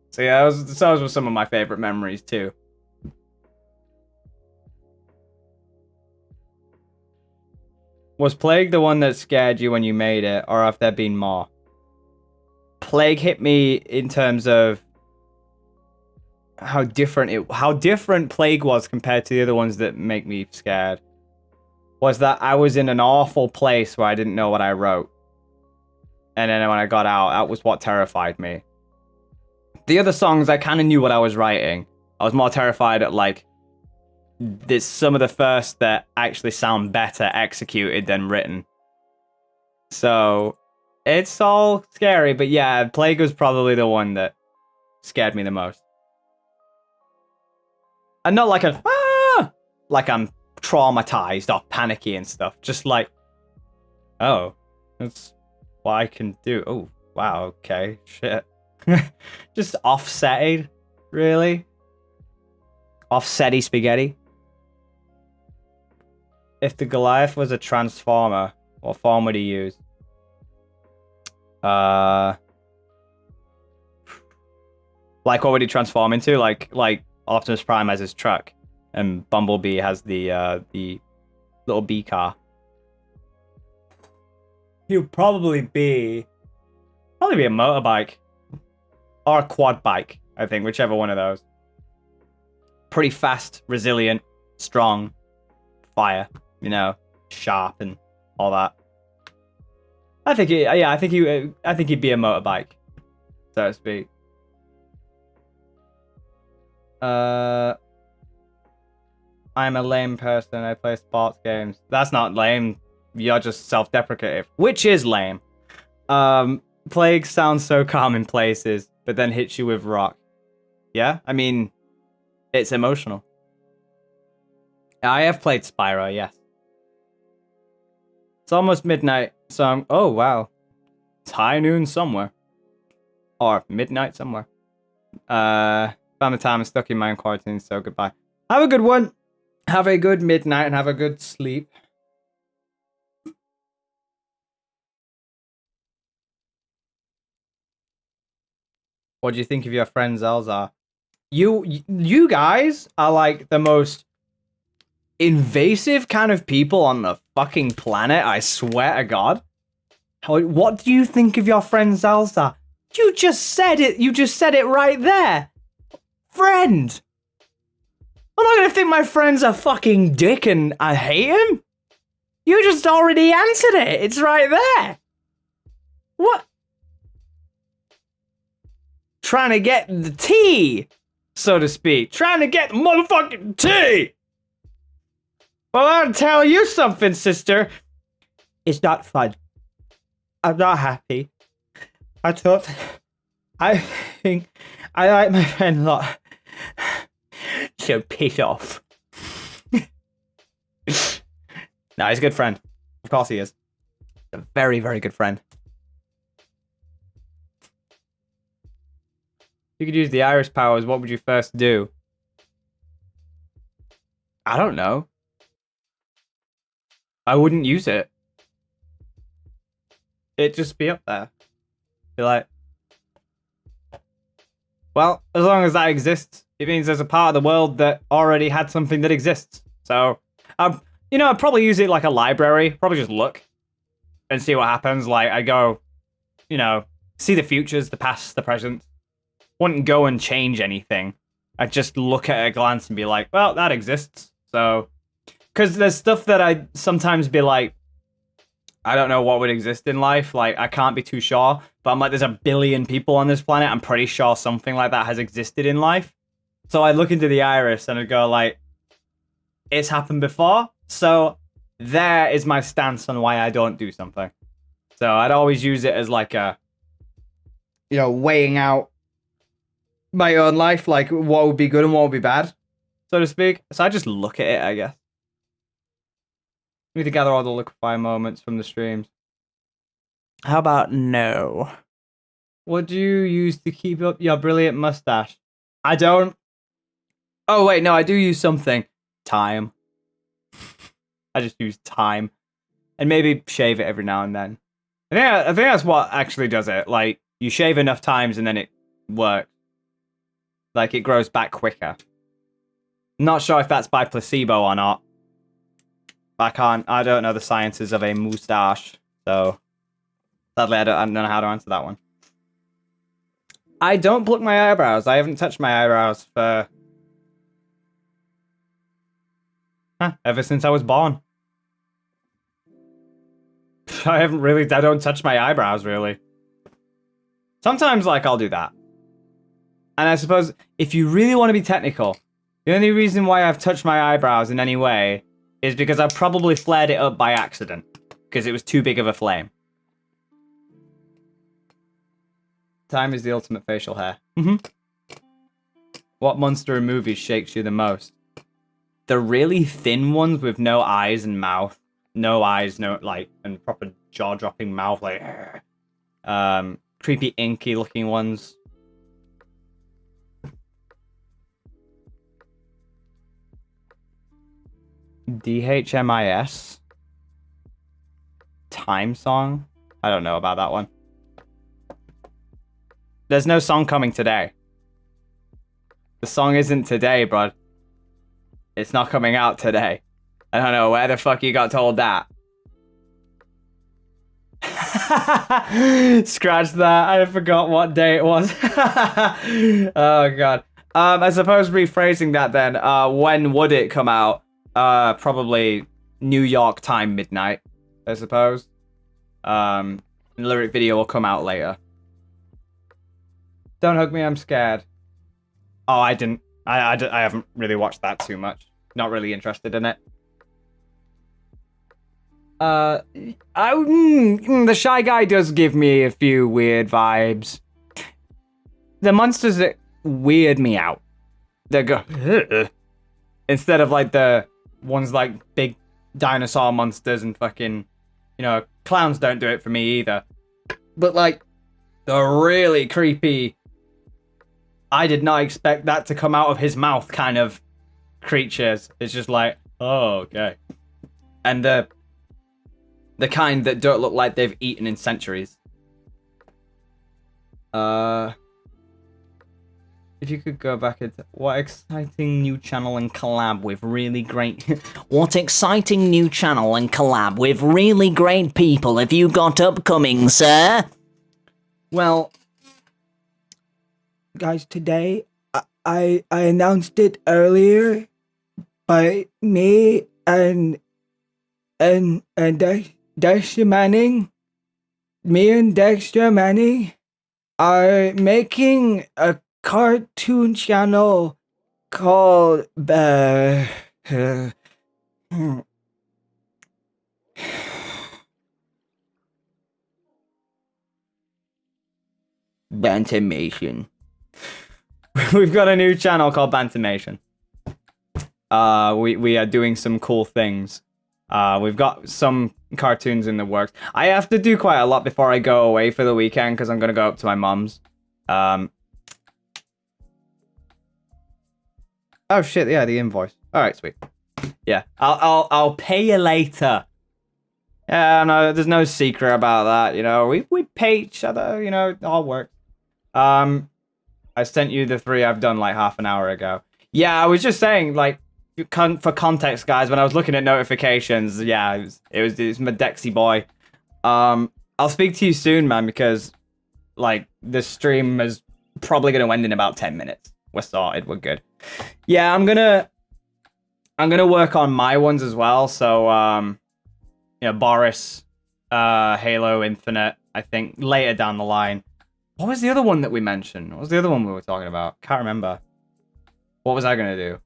So yeah, those were some of my favorite memories too. Was Plague the one that scared you when you made it, or have there been more? Plague hit me in terms of how different Plague was compared to the other ones that make me scared. Was that I was in an awful place where I didn't know what I wrote. And then when I got out, that was what terrified me. The other songs, I kind of knew what I was writing. I was more terrified at like there's some of the first that actually sound better executed than written. So it's all scary, but yeah, Plague was probably the one that scared me the most. And not like like I'm traumatized or panicky and stuff. Just like, oh, that's what I can do. Oh, wow, okay, shit. Just offsetted, really? Offsetty spaghetti? If the Goliath was a transformer, what form would he use? Like, what would he transform into? Like Optimus Prime has his truck, and Bumblebee has the little bee car. He'll probably be a motorbike or a quad bike. I think whichever one of those. Pretty fast, resilient, strong, fire. You know, sharp and all that. I think he'd be a motorbike, so to speak. I'm a lame person. I play sports games. That's not lame. You're just self-deprecative, which is lame. Plague sounds so calm in places, but then hits you with rock. Yeah, I mean, it's emotional. I have played Spyro, yes. It's almost midnight, so I'm... Oh, wow. It's high noon somewhere. Or midnight somewhere. Found the time I'm stuck in my own quarantine, so goodbye. Have a good one. Have a good midnight and have a good sleep. What do you think of your friend Zelzar? You guys are like the most invasive kind of people on the fucking planet, I swear to God. What do you think of your friend Zelzar? You just said it. You just said it right there. Friend. I'm not gonna think my friend's a fucking dick and I hate him. You just already answered it. It's right there. What? Trying to get the tea, so to speak. Trying to get the motherfucking tea. Well, I'll tell you something, sister. It's not fun. I'm not happy. I think I like my friend a lot. So piss off. No, he's a good friend. Of course he is. A very, very good friend. If you could use the iris powers, what would you first do? I don't know. I wouldn't use it. It'd just be up there. Be like, well, as long as that exists, it means there's a part of the world that already had something that exists. So, you know, I'd probably use it like a library. Probably just look and see what happens. Like, I go, you know, see the futures, the past, the present. Wouldn't go and change anything. I'd just look at it at a glance and be like, well, that exists. So, because there's stuff that I'd sometimes be like, I don't know what would exist in life. Like, I can't be too sure. But I'm like, there's a billion people on this planet. I'm pretty sure something like that has existed in life. So I look into the iris and I go like, it's happened before. So there is my stance on why I don't do something. So I'd always use it as like a, you know, weighing out my own life. Like what would be good and what would be bad, so to speak. So I just look at it, I guess. We need to gather all the liquefy moments from the streams. How about no? What do you use to keep up your brilliant mustache? I don't. Oh, wait, no, I do use something. Time. I just use time. And maybe shave it every now and then. I think that's what actually does it. Like, you shave enough times and then it works. Like, it grows back quicker. Not sure if that's by placebo or not. I don't know the sciences of a moustache, so sadly I don't know how to answer that one. I don't pluck my eyebrows. I haven't touched my eyebrows for ever since I was born. I don't touch my eyebrows really. Sometimes like I'll do that. And I suppose if you really want to be technical, the only reason why I've touched my eyebrows in any way is because I probably flared it up by accident. Because it was too big of a flame. Time is the ultimate facial hair. What monster in movies shakes you the most? The really thin ones with no eyes and mouth. No eyes, no, like, and proper jaw-dropping mouth, like, creepy, inky-looking ones. DHMIS? Time song? I don't know about that one. There's no song coming today. The song isn't today, bro. It's not coming out today. I don't know where the fuck you got told that. Scratch that. I forgot what day it was. Oh, God. I suppose rephrasing that then, when would it come out? Probably New York time midnight, I suppose. The lyric video will come out later. Don't hug me, I'm scared. Oh, I didn't. I haven't really watched that too much. Not really interested in it. The Shy Guy does give me a few weird vibes. The monsters that weird me out. They go, ugh. Instead of like the ones like big dinosaur monsters and fucking, you know, clowns don't do it for me either. But like the really creepy, I did not expect that to come out of his mouth kind of creatures. It's just like, oh, okay. And the kind that don't look like they've eaten in centuries. If you could go back into what exciting new channel and collab with really great... What exciting new channel and collab with really great people have you got upcoming, sir? Well, guys, today I announced it earlier, but me and Dexter Manning, me and Dexter Manning are making a cartoon channel called Bantamation. We've got a new channel called Bantamation. We are doing some cool things. We've got some cartoons in the works. I have to do quite a lot before I go away for the weekend because I'm gonna go up to my mum's. Oh shit! Yeah, the invoice. All right, sweet. Yeah, I'll pay you later. Yeah, no, there's no secret about that. You know, we pay each other. You know, it all works. I sent you the 3 I've done like half an hour ago. Yeah, I was just saying, like, for context, guys, when I was looking at notifications, yeah, it was my Dexy boy. I'll speak to you soon, man, because like the stream is probably gonna end in about 10 minutes. We're sorted, we're good. Yeah, I'm gonna work on my ones as well. So you know, Boris, Halo Infinite, I think later down the line. What was the other one that we mentioned? What was the other one we were talking about? Can't remember. What was I gonna do?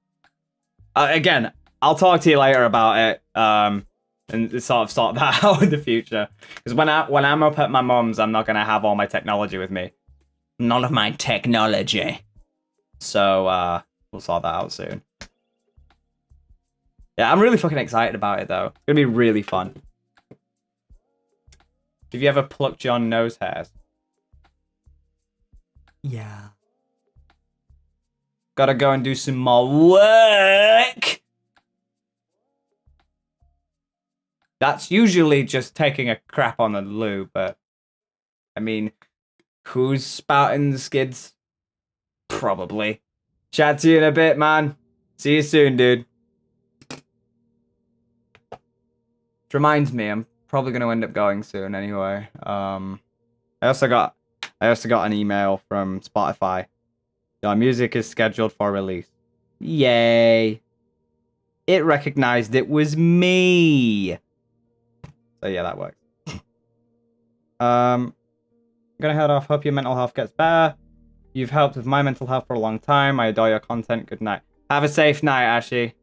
Again, I'll talk to you later about it, and sort that out in the future. Because when I'm up at my mum's, I'm not gonna have all my technology with me. None of my technology. So we'll sort that out soon. Yeah, I'm really fucking excited about it though. It's gonna be really fun. Have you ever plucked your nose hairs? Yeah. Gotta go and do some more work. That's usually just taking a crap on the loo, but I mean, who's spouting the skids? Probably. Chat to you in a bit, man. See you soon, dude. Which reminds me, I'm probably gonna end up going soon anyway. I also got an email from Spotify. Your music is scheduled for release. Yay. It recognized it was me. So yeah, that works. I'm gonna head off. Hope your mental health gets better. You've helped with my mental health for a long time. I adore your content. Good night. Have a safe night, Ashy.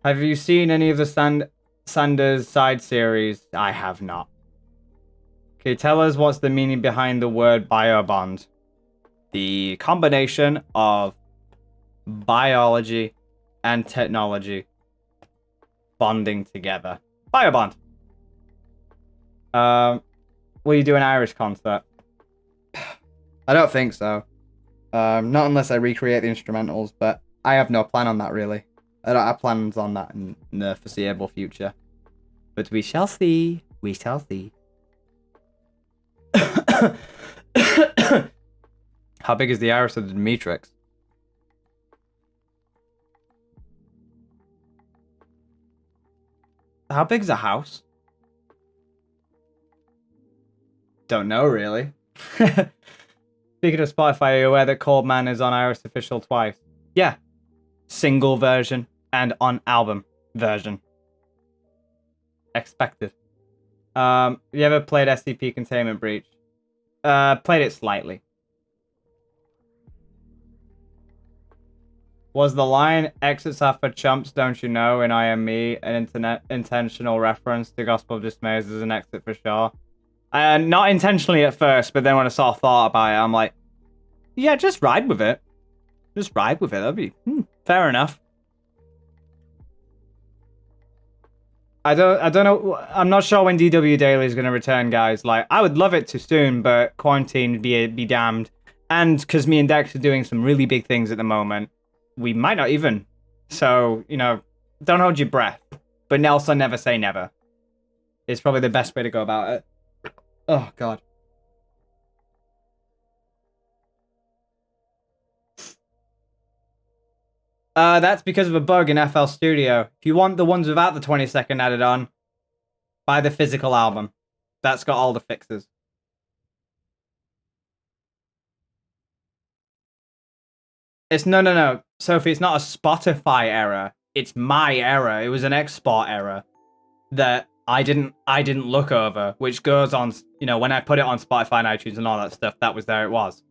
Have you seen any of the Sanders side series? I have not. Okay, tell us what's the meaning behind the word biobond. The combination of biology and technology bonding together. Biobond. Will you do an Irish concert? I don't think so. Not unless I recreate the instrumentals, but I have no plan on that really. I don't have plans on that in the foreseeable future. But we shall see. We shall see. How big is the iris of the Demetrix? How big's a house? Don't know, really. Speaking of Spotify, are you aware that Coldman is on Iris Official twice? Yeah. Single version and on album version. Expected. You ever played SCP Containment Breach? Played it slightly. Was the line "exits are for chumps, don't you know" in I Am Me an intentional reference to Gospel of Dismays as an exit for sure? Not intentionally at first, but then when I sort of thought about it, I'm like, yeah, just ride with it. Just ride with it. That'd be fair enough. I don't know. I'm not sure when DW Daily is going to return, guys. Like, I would love it to soon, but quarantine be damned. And because me and Dex are doing some really big things at the moment, we might not even. So, you know, don't hold your breath. But also never say never. It's probably the best way to go about it. Oh, God. That's because of a bug in FL Studio. If you want the ones without the 20-second added on, buy the physical album. That's got all the fixes. It's no. Sophie, it's not a Spotify error. It's my error. It was an export error that I didn't look over, which goes on, when I put it on Spotify and iTunes and all that stuff, that was there it was.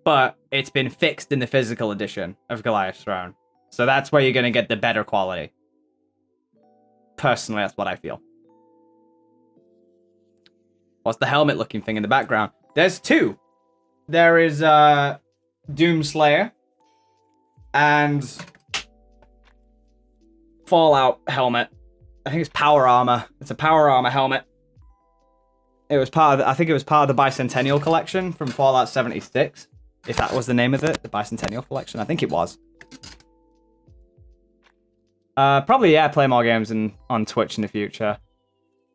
But it's been fixed in the physical edition of Goliath's Throne. So that's where you're going to get the better quality. Personally, that's what I feel. What's the helmet looking thing in the background? There's two. There is Doomslayer and Fallout helmet. I think it's Power Armor. It's a Power Armor helmet. It was I think it was part of the Bicentennial Collection from Fallout 76. If that was the name of it, the Bicentennial Collection. I think it was. Probably, yeah, play more games on Twitch in the future.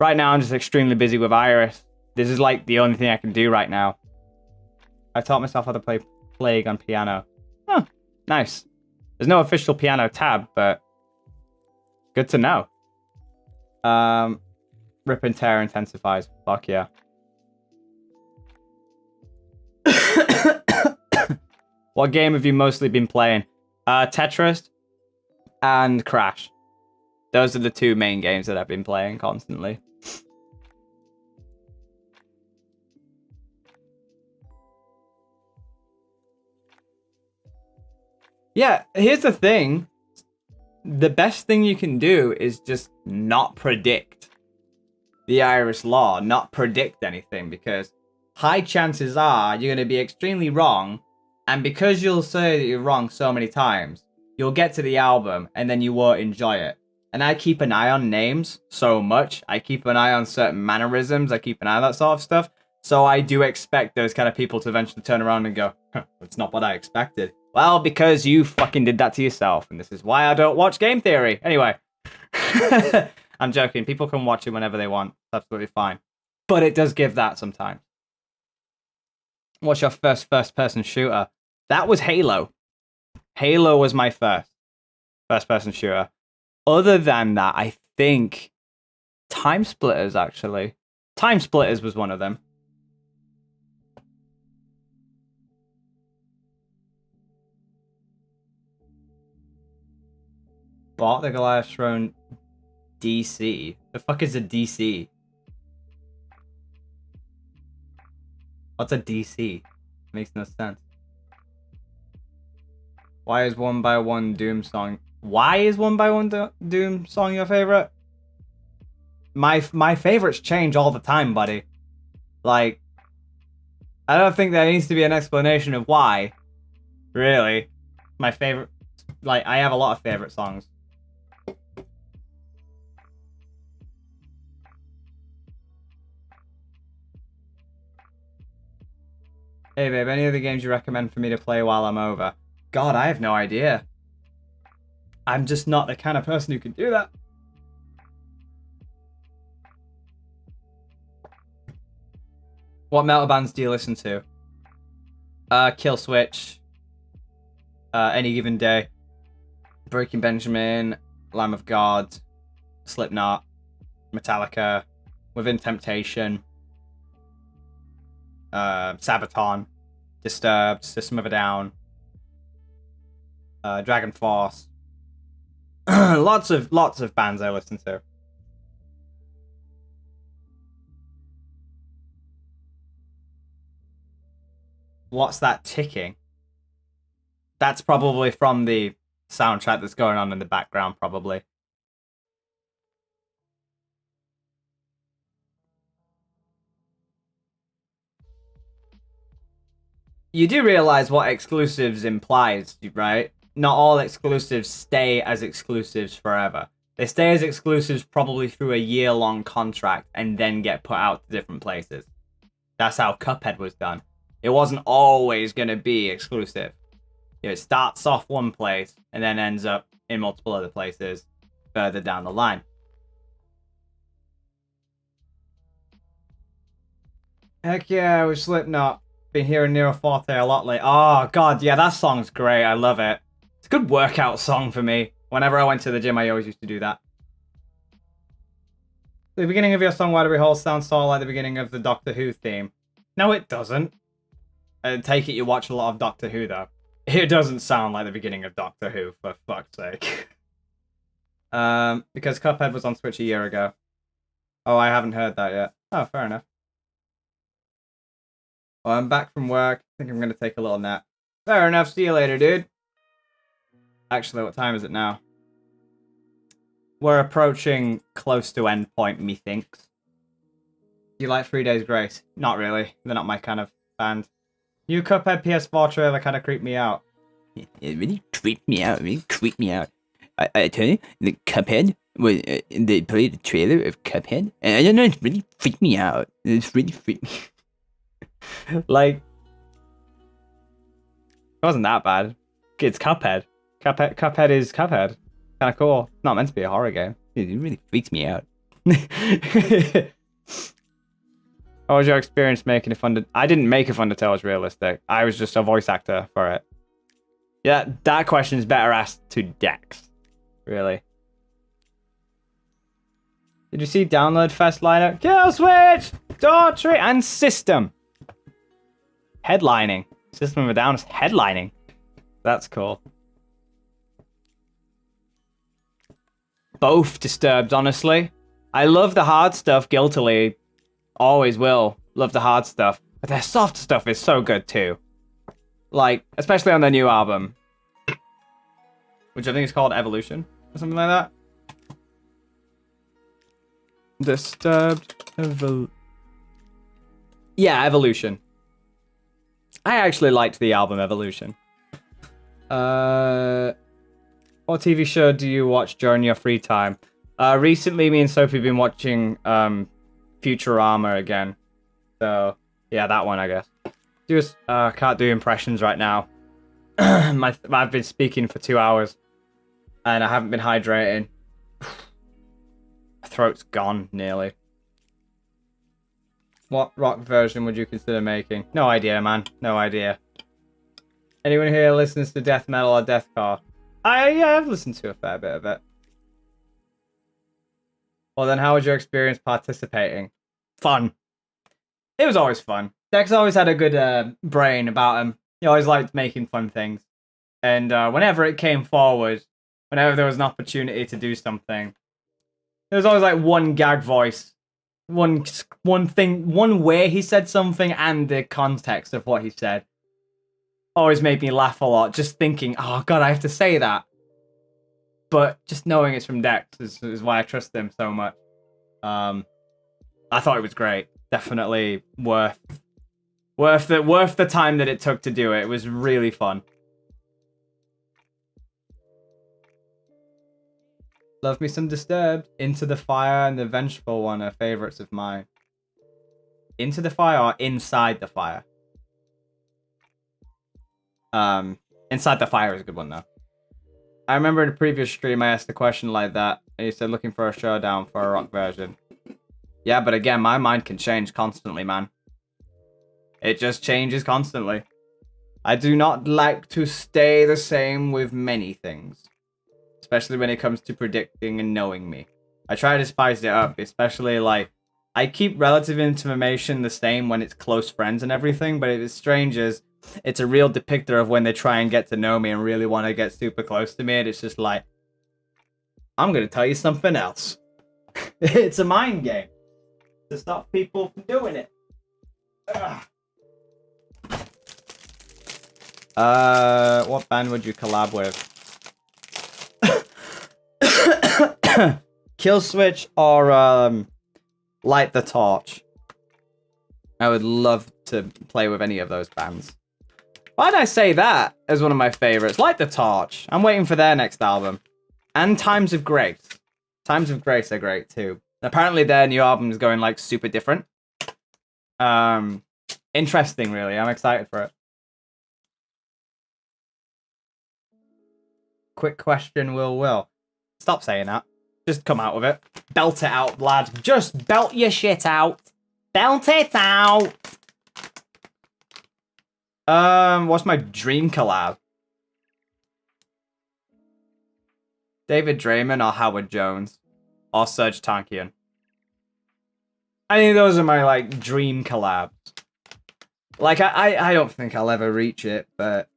Right now, I'm just extremely busy with Iris. This is like the only thing I can do right now. I taught myself how to play Plague on piano. Huh, nice. There's no official piano tab, but good to know. Rip and tear intensifies. Fuck yeah. What game have you mostly been playing? Tetris and Crash. Those are the two main games that I've been playing constantly. Yeah, here's the thing. The best thing you can do is just not predict the Irish law, not predict anything, because high chances are you're going to be extremely wrong, and because you'll say that you're wrong so many times, you'll get to the album and then you won't enjoy it. And I keep an eye on names so much. I keep an eye on certain mannerisms. I keep an eye on that sort of stuff. So I do expect those kind of people to eventually turn around and go, huh, that's not what I expected. Well, because you fucking did that to yourself, and this is why I don't watch Game Theory. Anyway, I'm joking. People can watch it whenever they want. It's absolutely fine. But it does give that sometimes. What's your first-person shooter? That was Halo. Halo was my first-person shooter. Other than that, I think Time Splitters, actually. Time Splitters was one of them. Bought the Goliath's Throne DC. The fuck is a DC? What's a DC? Makes no sense. Why is One by One Doom song? Why is One by One Doom song your favorite? My favorites change all the time, buddy. Like, I don't think there needs to be an explanation of why. Really, my favorite. Like, I have a lot of favorite songs. Hey babe, any other games you recommend for me to play while I'm over? God, I have no idea. I'm just not the kind of person who can do that. What metal bands do you listen to? Kill Switch. Any Given Day. Breaking Benjamin. Lamb of God. Slipknot. Metallica. Within Temptation. Sabaton. Disturbed. System of a Down. Dragon Force. lots of bands I listen to. What's that ticking? That's probably from the soundtrack that's going on in the background, probably. You do realize what exclusives implies, right? Not all exclusives stay as exclusives forever. They stay as exclusives probably through a year-long contract and then get put out to different places. That's how Cuphead was done. It wasn't always going to be exclusive. It starts off one place and then ends up in multiple other places further down the line. Heck yeah, with Slipknot. Been hearing Nero Forte a lot lately. Oh god, yeah, that song's great. I love it. It's a good workout song for me. Whenever I went to the gym, I always used to do that. The beginning of your song, Why Do We Hold, sounds sort of like the beginning of the Doctor Who theme. No, it doesn't. I take it you watch a lot of Doctor Who, though. It doesn't sound like the beginning of Doctor Who, for fuck's sake. Because Cuphead was on Switch a year ago. Oh, I haven't heard that yet. Oh, fair enough. Well, I'm back from work. I think I'm going to take a little nap. Fair enough. See you later, dude. Actually, what time is it now? We're approaching close to end point, methinks. You like 3 Days Grace? Not really. They're not my kind of band. New Cuphead PS4 trailer kind of creeped me out. It really creeped me out. It really creeped me out. I tell you, the Cuphead, when they played the trailer of Cuphead, and I don't know, it really freaked me out. It's really freaked me. Like, it wasn't that bad. It's Cuphead. Cuphead is Cuphead. Kind of cool. It's not meant to be a horror game. It really freaks me out. What was your experience making a fun? I didn't make a Fun to Tales realistic. I was just a voice actor for it. Yeah, that question is better asked to Dex. Really. Did you see Download Fest lineup? Kill Switch, Daughtry, and System. Headlining. System of a Down is headlining. That's cool. Both Disturbed, honestly. I love the hard stuff guiltily. Always will. Love the hard stuff. But their soft stuff is so good too. Like, especially on their new album. Which I think is called Evolution. Or something like that. Disturbed. Yeah, Evolution. I actually liked the album Evolution. What TV show do you watch during your free time? Recently, me and Sophie have been watching Futurama again. So, yeah, that one, I guess. Can't do impressions right now. I've been speaking for 2 hours. And I haven't been hydrating. My throat's gone, nearly. What rock version would you consider making? No idea, man. No idea. Anyone here listens to death metal or deathcore? Yeah, I've listened to a fair bit of it. Well, then how was your experience participating? Fun. It was always fun. Dex always had a good brain about him. He always liked making fun things. And whenever it came forward, whenever there was an opportunity to do something, there was always like one gag voice. One thing, one way he said something and the context of what he said. Always made me laugh a lot, just thinking, oh god, I have to say that. But just knowing it's from Dex is why I trust him so much. I thought it was great. Definitely worth the time that it took to do it. It was really fun. Love me some Disturbed. Into the Fire and the Vengeful One are favorites of mine. Into the Fire or Inside the Fire? Inside the Fire is a good one, though. I remember in a previous stream I asked a question like that, and you said looking for a showdown for a rock version. Yeah, but again, my mind can change constantly, man. It just changes constantly. I do not like to stay the same with many things. Especially when it comes to predicting and knowing me. I try to spice it up, especially like, I keep relative information the same when it's close friends and everything, but if it's strangers, it's a real depictor of when they try and get to know me and really want to get super close to me, and it's just like, I'm going to tell you something else. It's a mind game to stop people from doing it. What band would you collab with? Kill Switch or Light the Torch. I would love to play with any of those bands. Why did I say that as one of my favorites? Light the Torch. I'm waiting for their next album. And Times of Grace. Times of Grace are great too. Apparently their new album is going like super different. Interesting, really. I'm excited for it. Quick question, Will. Stop saying that. Just come out with it. Belt it out, lad. Just belt your shit out. Belt it out. What's my dream collab? David Draymond or Howard Jones or Serge Tankian. I think those are my like dream collabs. Like I don't think I'll ever reach it, but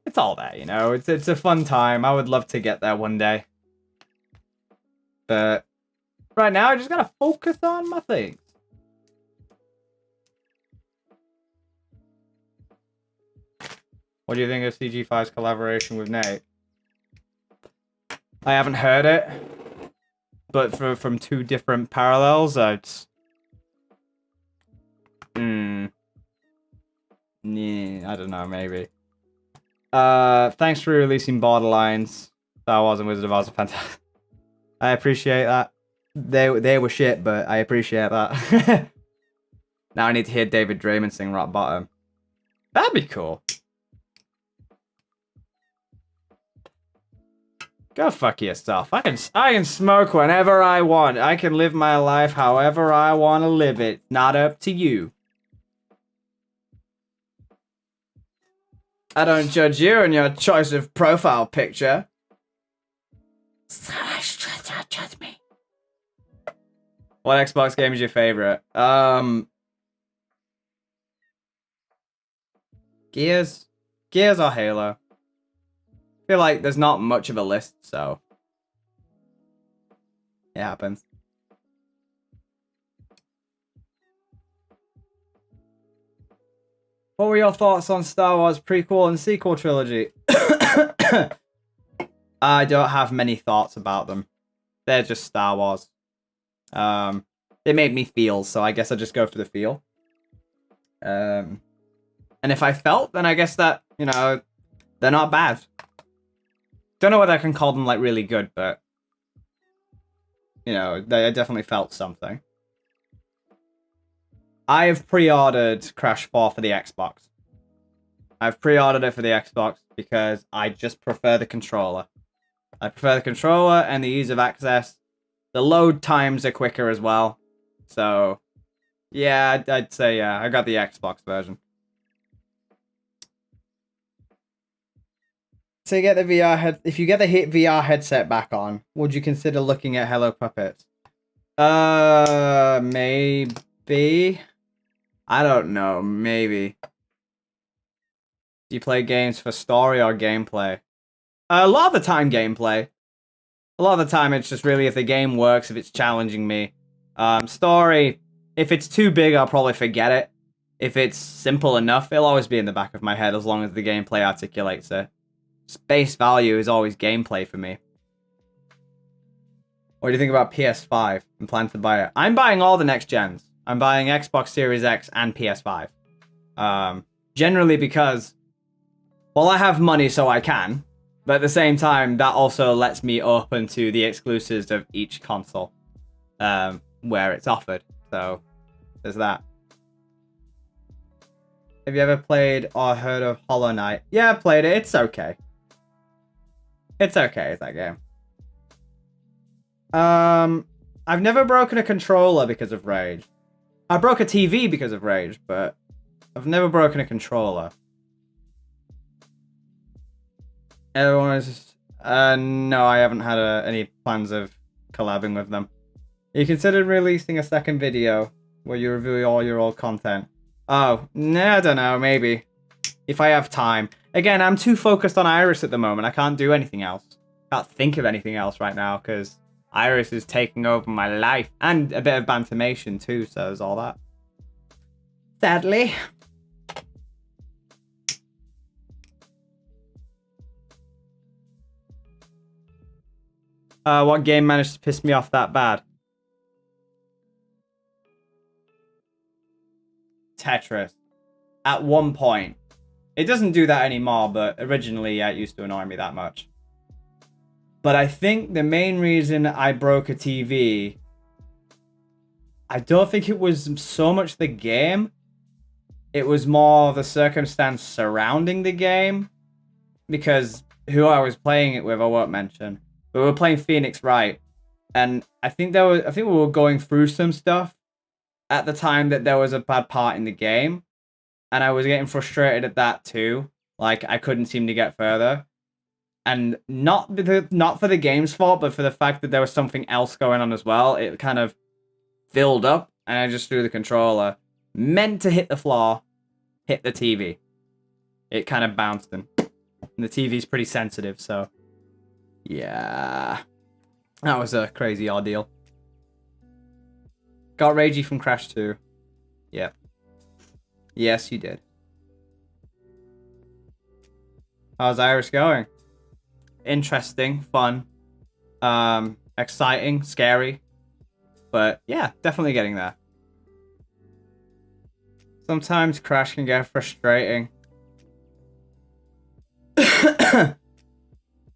it's all there, you know. It's a fun time. I would love to get there one day. But right now I just gotta focus on my things. What do you think of CG5's collaboration with Nate? I haven't heard it, but from two different parallels, it's... Yeah, I don't know, maybe. Thanks for releasing Borderlines. Star Wars and Wizard of Oz are fantastic. I appreciate that. They were shit, but I appreciate that. Now I need to hear David Draymond sing Rock Bottom. That'd be cool. Go fuck yourself. I can smoke whenever I want. I can live my life however I want to live it. Not up to you. I don't judge you and your choice of profile picture. So much judge me. What Xbox game is your favorite? Gears or Halo? I feel like there's not much of a list, so it happens. What were your thoughts on Star Wars prequel and sequel trilogy? I don't have many thoughts about them. They're just Star Wars. They made me feel, so I guess I just go for the feel. And if I felt, then I guess that, you know, they're not bad. Don't know whether I can call them like really good, but you know, they definitely felt something. I've pre-ordered Crash 4 for the Xbox. I've pre-ordered it for the Xbox because I just prefer the controller. I prefer the controller and the ease of access. The load times are quicker as well. So, yeah, I'd say, yeah, I got the Xbox version. So you get the VR if you get the VR headset back on, would you consider looking at Hello Puppets? Maybe. I don't know, maybe. Do you play games for story or gameplay? A lot of the time, gameplay. A lot of the time, it's just really if the game works, if it's challenging me. Story, if it's too big, I'll probably forget it. If it's simple enough, it'll always be in the back of my head as long as the gameplay articulates it. Base value is always gameplay for me. What do you think about PS5 and plan to buy it? I'm buying all the next gens. I'm buying Xbox Series X and PS5. Generally because, well, I have money so I can, but at the same time, that also lets me open to the exclusives of each console where it's offered. So there's that. Have you ever played or heard of Hollow Knight? Yeah, I played it. It's okay. It's okay, that game. I've never broken a controller because of rage. I broke a TV because of rage, but I've never broken a controller. Everyone is... no, I haven't had any plans of collabing with them. You considered releasing a second video where you review all your old content? Oh, nah, I don't know, maybe. If I have time. Again, I'm too focused on Iris at the moment. I can't do anything else. Can't think of anything else right now because Iris is taking over my life. And a bit of Bantamation too, so there's all that. Sadly. What game managed to piss me off that bad? Tetris. At one point. It doesn't do that anymore, but originally, yeah, it used to annoy me that much. But I think the main reason I broke a TV, I don't think it was so much the game. It was more the circumstance surrounding the game. Because who I was playing it with, I won't mention. But we were playing Phoenix Wright. And I think we were going through some stuff at the time that there was a bad part in the game. And I was getting frustrated at that too. Like, I couldn't seem to get further. And not for the game's fault, but for the fact that there was something else going on as well. It kind of filled up, and I just threw the controller, meant to hit the floor, hit the TV. It kind of bounced, and the TV's pretty sensitive, so yeah, that was a crazy ordeal. Got ragey from Crash 2. Yep. Yes, you did. How's Irish going? Interesting, fun, exciting, scary, but yeah, definitely getting there. Sometimes Crash can get frustrating.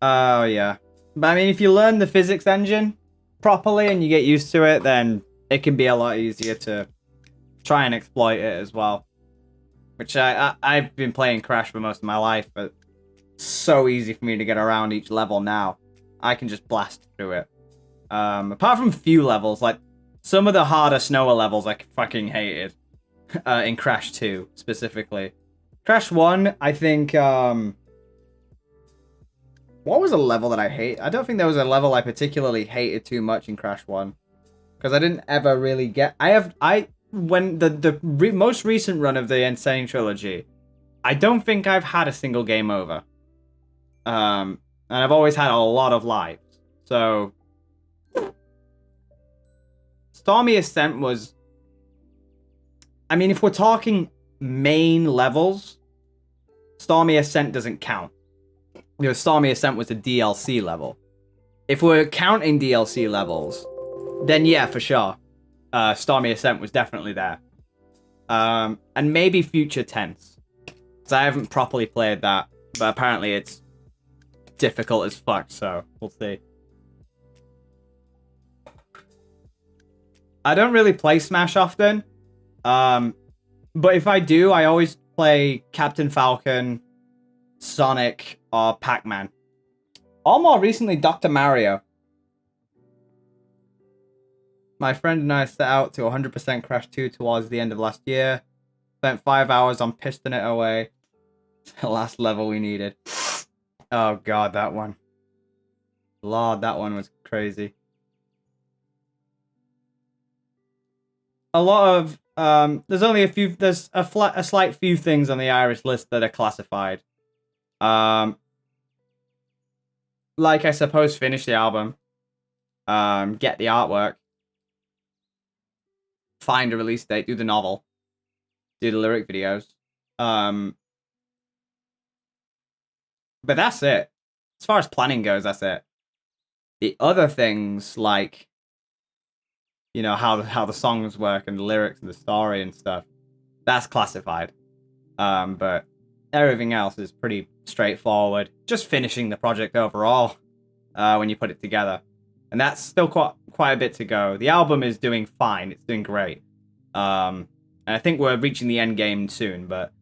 Oh yeah, but I mean, if you learn the physics engine properly and you get used to it, then it can be a lot easier to try and exploit it as well. Which I've been playing Crash for most of my life, but it's so easy for me to get around each level now. I can just blast through it. Apart from few levels, like some of the harder, snower levels I fucking hated. In Crash 2, specifically. Crash 1, I think, what was a level that I hate? I don't think there was a level I particularly hated too much in Crash 1. Because I didn't ever really get... When the most recent run of the Insane Trilogy, I don't think I've had a single game over. And I've always had a lot of lives. So... Stormy Ascent was... I mean, if we're talking main levels, Stormy Ascent doesn't count. Because Stormy Ascent was a DLC level. If we're counting DLC levels, then yeah, for sure. Stormy Ascent was definitely there. And maybe Future Tense. Because I haven't properly played that, but apparently it's difficult as fuck, so we'll see. I don't really play Smash often. But if I do, I always play Captain Falcon, Sonic, or Pac-Man. Or more recently, Dr. Mario. My friend and I set out to 100% Crash 2 towards the end of last year. Spent 5 hours on piston it away. The last level we needed. Oh god, that one. Lord, that one was crazy. A lot of there's only a few. There's a slight few things on the Irish list that are classified. Like I suppose finish the album, get the artwork, find a release date, do the novel, do the lyric videos. But that's it. As far as planning goes, that's it. The other things like, you know, how the songs work and the lyrics and the story and stuff, that's classified. But everything else is pretty straightforward. Just finishing the project overall when you put it together. And that's still quite a bit to go. The album is doing fine. It's doing great. And I think we're reaching the end game soon. But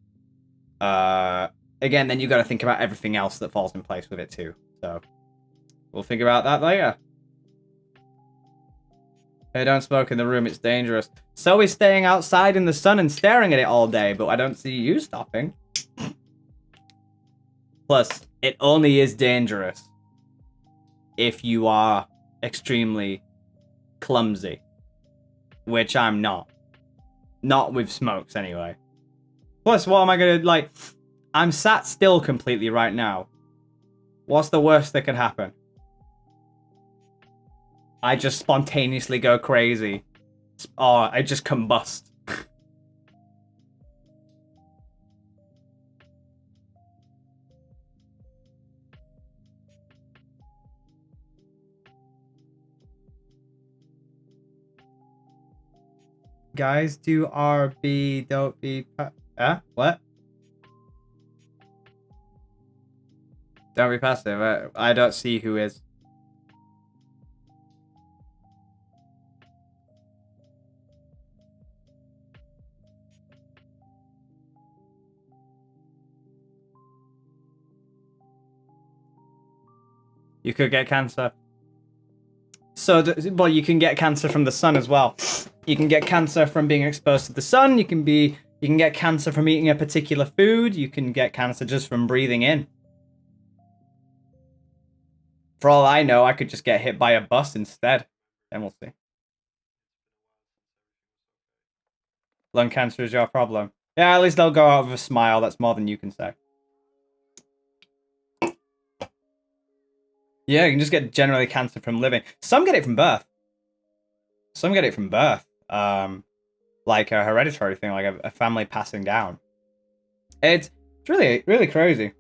again, then you got to think about everything else that falls in place with it too. So we'll figure out that later. Hey, don't smoke in the room, it's dangerous. So is staying outside in the sun and staring at it all day, but I don't see you stopping. Plus, it only is dangerous if you are extremely clumsy. Which I'm not. Not with smokes, anyway. Plus, what am I gonna, like... I'm sat still completely right now. What's the worst that could happen? I just spontaneously go crazy. Or I just combust. Guys, do RB, don't be... What? Don't be passive. I don't see who is. You could get cancer. So, well, you can get cancer from the sun as well. You can get cancer from being exposed to the sun. You can get cancer from eating a particular food. You can get cancer just from breathing in. For all I know, I could just get hit by a bus instead. Then we'll see. Lung cancer is your problem. Yeah, at least they'll go out with a smile. That's more than you can say. Yeah, you can just get generally cancer from living. Some get it from birth. Some get it from birth. Like a hereditary thing, like a family passing down. It's really, really crazy.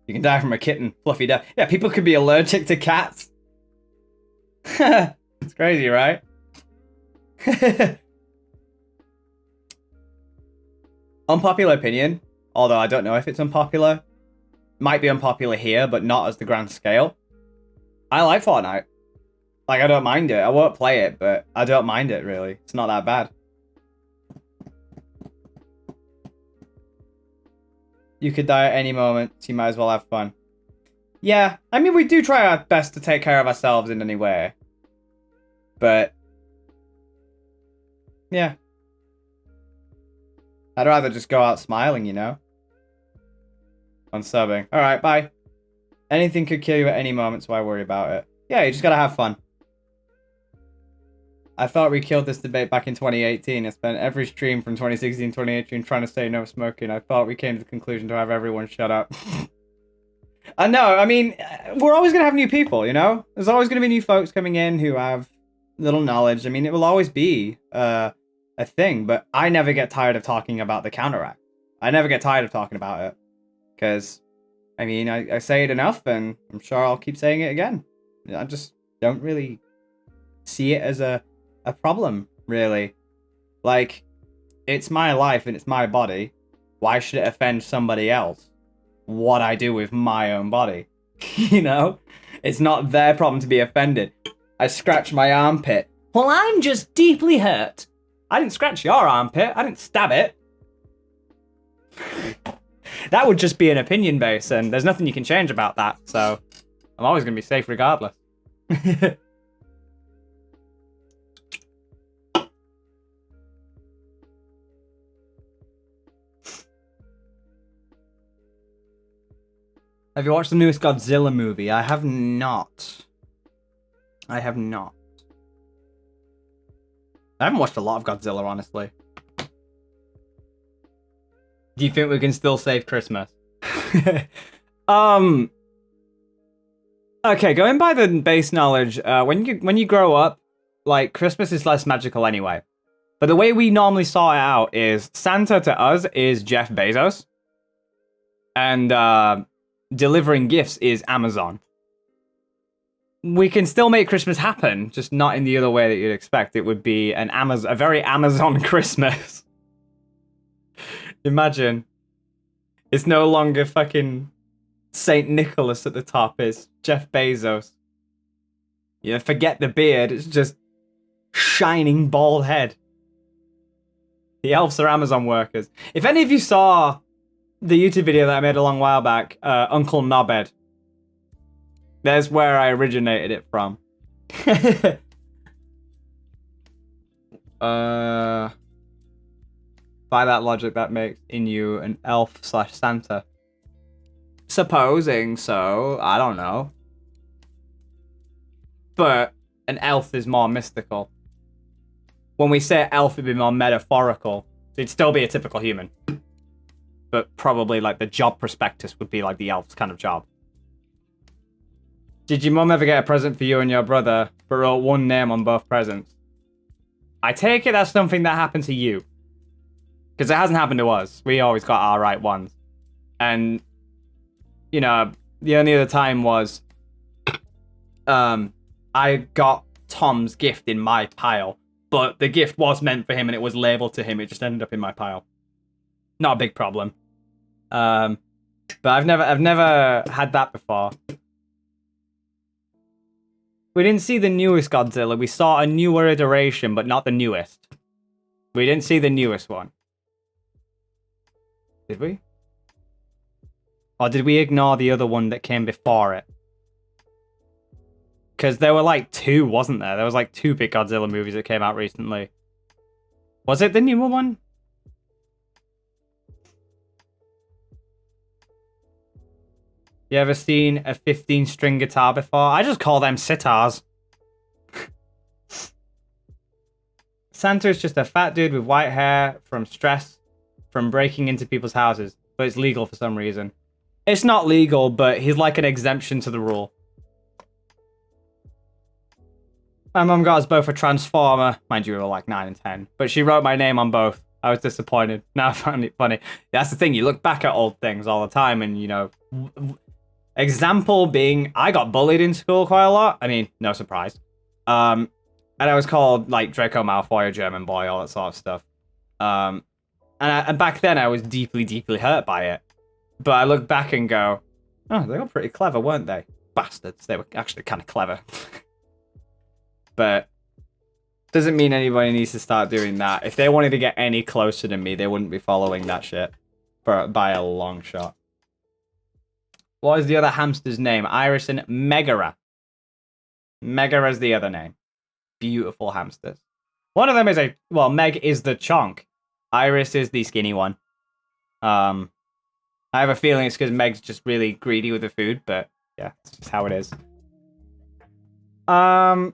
You can die from a kitten, fluffy death. Yeah, people could be allergic to cats. It's crazy, right? Unpopular opinion, although I don't know if it's unpopular. Might be unpopular here, but not as the grand scale. I like Fortnite. Like, I don't mind it. I won't play it, but I don't mind it, really. It's not that bad. You could die at any moment, so you might as well have fun. Yeah, I mean, we do try our best to take care of ourselves in any way. But yeah. I'd rather just go out smiling, you know? Unsubbing. Alright, bye. Anything could kill you at any moment, so why worry about it? Yeah, you just gotta have fun. I thought we killed this debate back in 2018. I spent every stream from 2016 2018 trying to say no smoking. I thought we came to the conclusion to have everyone shut up. I know, I mean, we're always going to have new people, you know? There's always going to be new folks coming in who have little knowledge. I mean, it will always be a thing, but I never get tired of talking about the counteract. I never get tired of talking about it. Because, I mean, I say it enough, and I'm sure I'll keep saying it again. I just don't really see it as a problem, really. Like, it's my life and it's my body. Why should it offend somebody else? What I do with my own body. You know? It's not their problem to be offended. I scratched my armpit. Well, I'm just deeply hurt. I didn't scratch your armpit. I didn't stab it. That would just be an opinion base, and there's nothing you can change about that, so I'm always going to be safe regardless. Have you watched the newest Godzilla movie? I have not. I haven't watched a lot of Godzilla, honestly. Do you think we can still save Christmas? Okay, going by the base knowledge, when you grow up, like, Christmas is less magical anyway. But the way we normally sort it out is Santa to us is Jeff Bezos. And delivering gifts is Amazon. We can still make Christmas happen, just not in the other way that you'd expect. It would be a very Amazon Christmas. Imagine. It's no longer fucking Saint Nicholas at the top. It's Jeff Bezos. Yeah, forget the beard. It's just shining bald head. The elves are Amazon workers. If any of you saw the YouTube video that I made a long while back, Uncle Knobhead. There's where I originated it from. By that logic, that makes in you an elf/Santa. Supposing so, I don't know. But an elf is more mystical. When we say elf, it'd be more metaphorical. So it'd still be a typical human. But probably, like, the job prospectus would be like the elf's kind of job. Did your mum ever get a present for you and your brother, but wrote one name on both presents? I take it that's something that happened to you. Because it hasn't happened to us. We always got our right ones. And, you know, the only other time was... I got Tom's gift in my pile. But the gift was meant for him and it was labeled to him. It just ended up in my pile. Not a big problem. But I've never had that before. We didn't see the newest Godzilla. We saw a newer iteration, but not the newest. We didn't see the newest one. Did we? Or did we ignore the other one that came before it? Because there were like two, wasn't there? There was like two big Godzilla movies that came out recently. Was it the newer one? You ever seen a 15-string guitar before? I just call them sitars. Santa is just a fat dude with white hair from stress from breaking into people's houses, but it's legal for some reason. It's not legal, but he's like an exemption to the rule. My mum got us both a Transformer. Mind you, we were like 9 and 10. But she wrote my name on both. I was disappointed. Now I found it funny. That's the thing. You look back at old things all the time and, you know... Example being, I got bullied in school quite a lot. I mean, no surprise. And I was called, like, Draco Malfoy, a German boy, all that sort of stuff. And back then, I was deeply, deeply hurt by it. But I look back and go, oh, they were pretty clever, weren't they? Bastards. They were actually kind of clever. But doesn't mean anybody needs to start doing that. If they wanted to get any closer to me, they wouldn't be following that shit by a long shot. What is the other hamster's name? Iris and Megara. Megara's the other name. Beautiful hamsters. One of them is Meg is the chonk. Iris is the skinny one. I have a feeling it's because Meg's just really greedy with the food, but yeah, it's just how it is. Other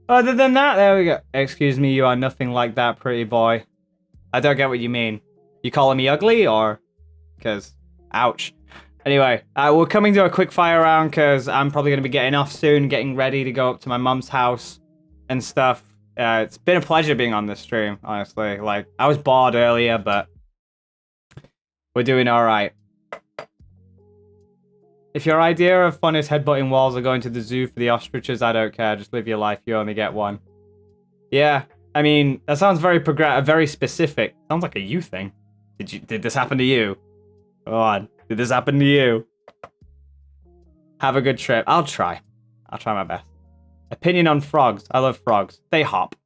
than that, there we go. Excuse me, you are nothing like that, pretty boy. I don't get what you mean. You calling me ugly, or... Because, ouch. Anyway, we're coming to a quick fire round because I'm probably going to be getting off soon, getting ready to go up to my mum's house and stuff. It's been a pleasure being on this stream, honestly. Like, I was bored earlier, but we're doing all right. If your idea of fun is headbutting walls or going to the zoo for the ostriches, I don't care. Just live your life. You only get one. Yeah, I mean, that sounds very specific. Sounds like a you thing. Did this happen to you? Go on. Did this happen to you? Have a good trip. I'll try my best. Opinion on frogs. I love frogs. They hop.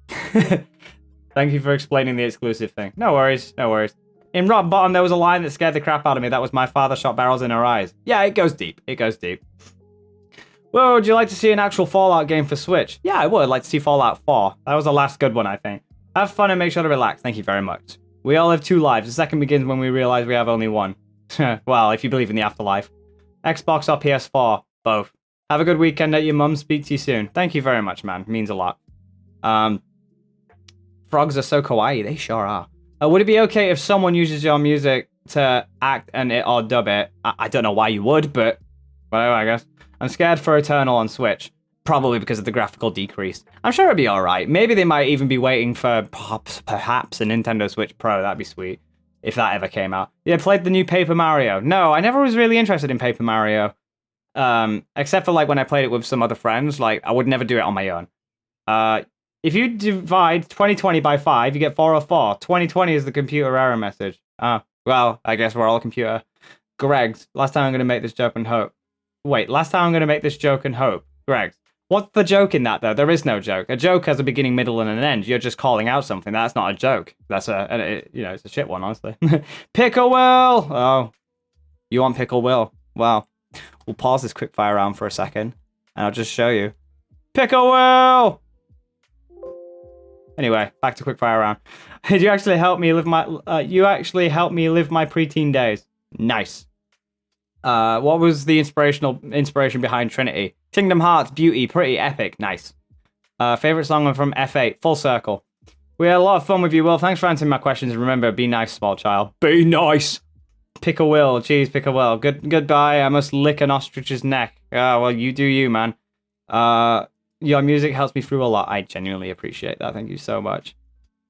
Thank you for explaining the exclusive thing. No worries. No worries. In Rock Bottom, there was a line that scared the crap out of me. That was my father shot barrels in her eyes. Yeah, it goes deep. It goes deep. Well, would you like to see an actual Fallout game for Switch? Yeah, I would like to see Fallout 4. That was the last good one, I think. Have fun and make sure to relax. Thank you very much. We all have 2 lives. The second begins when we realize we have only one. Well, if you believe in the afterlife. Xbox or PS4? Both. Have a good weekend at your mum. Speak to you soon. Thank you very much, man. Means a lot. Frogs are so kawaii. They sure are. Would it be okay if someone uses your music to act and it or dub it? I don't know why you would, but whatever, I guess. I'm scared for Eternal on Switch. Probably because of the graphical decrease. I'm sure it'd be alright. Maybe they might even be waiting for perhaps a Nintendo Switch Pro. That'd be sweet. If that ever came out. Yeah, played the new Paper Mario. No, I never was really interested in Paper Mario. Except for like when I played it with some other friends. Like, I would never do it on my own. If you divide 2020 by 5, you get 404. 2020 is the computer error message. Well, I guess we're all computer. Greg's, last time I'm going to make this joke and hope. Wait, last time I'm going to make this joke and hope. Greg's, what's the joke in that, though? There is no joke. A joke has a beginning, middle, and an end. You're just calling out something. That's not a joke. That's it's a shit one, honestly. Pickle Will! Oh, you want Pickle Will? Well, we'll pause this quick fire round for a second, and I'll just show you. Pickle Will! Anyway, back to quickfire round. Did you actually help me live my? You actually helped me live my preteen days. Nice. What was the inspiration behind Trinity? Kingdom Hearts, beauty, pretty epic, nice. Favorite song from F8, Full Circle. We had a lot of fun with you, Will. Thanks for answering my questions. Remember, be nice, small child. Be nice. Pickle Will, cheese, Pickle Will. Goodbye. I must lick an ostrich's neck. Well, you do you, man. Your music helps me through a lot. I genuinely appreciate that. Thank you so much.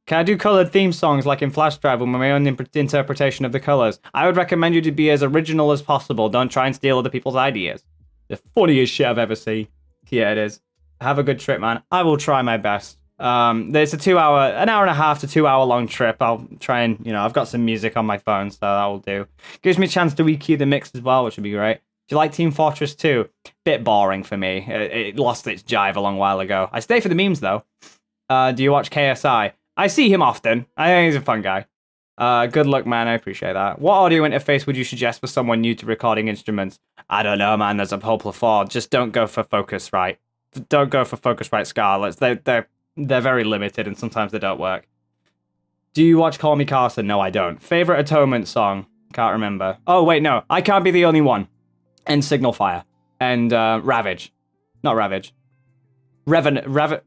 Can I do colored theme songs like in Flash Drive with my own interpretation of the colors? I would recommend you to be as original as possible. Don't try and steal other people's ideas. The funniest shit I've ever seen. Yeah, it is. Have a good trip, man. I will try my best. There's an hour and a half to 2 hour long trip. I'll try and, I've got some music on my phone, so that will do. Gives me a chance to EQ the mix as well, which would be great. Do you like Team Fortress 2? Bit boring for me. It lost its jive a long while ago. I stay for the memes, though. Do you watch KSI? I see him often. I think he's a fun guy. Good luck, man. I appreciate that. What audio interface would you suggest for someone new to recording instruments? I don't know, man. There's a whole plethora. Just don't go for Focusrite. Don't go for Focusrite Scarlets. They're very limited, and sometimes they don't work. Do you watch Call Me Carson? No, I don't. Favorite Atonement song? Can't remember. Oh, wait, no. I can't be the only one. And Signal Fire. And Ravage. Not Ravage. Revenants?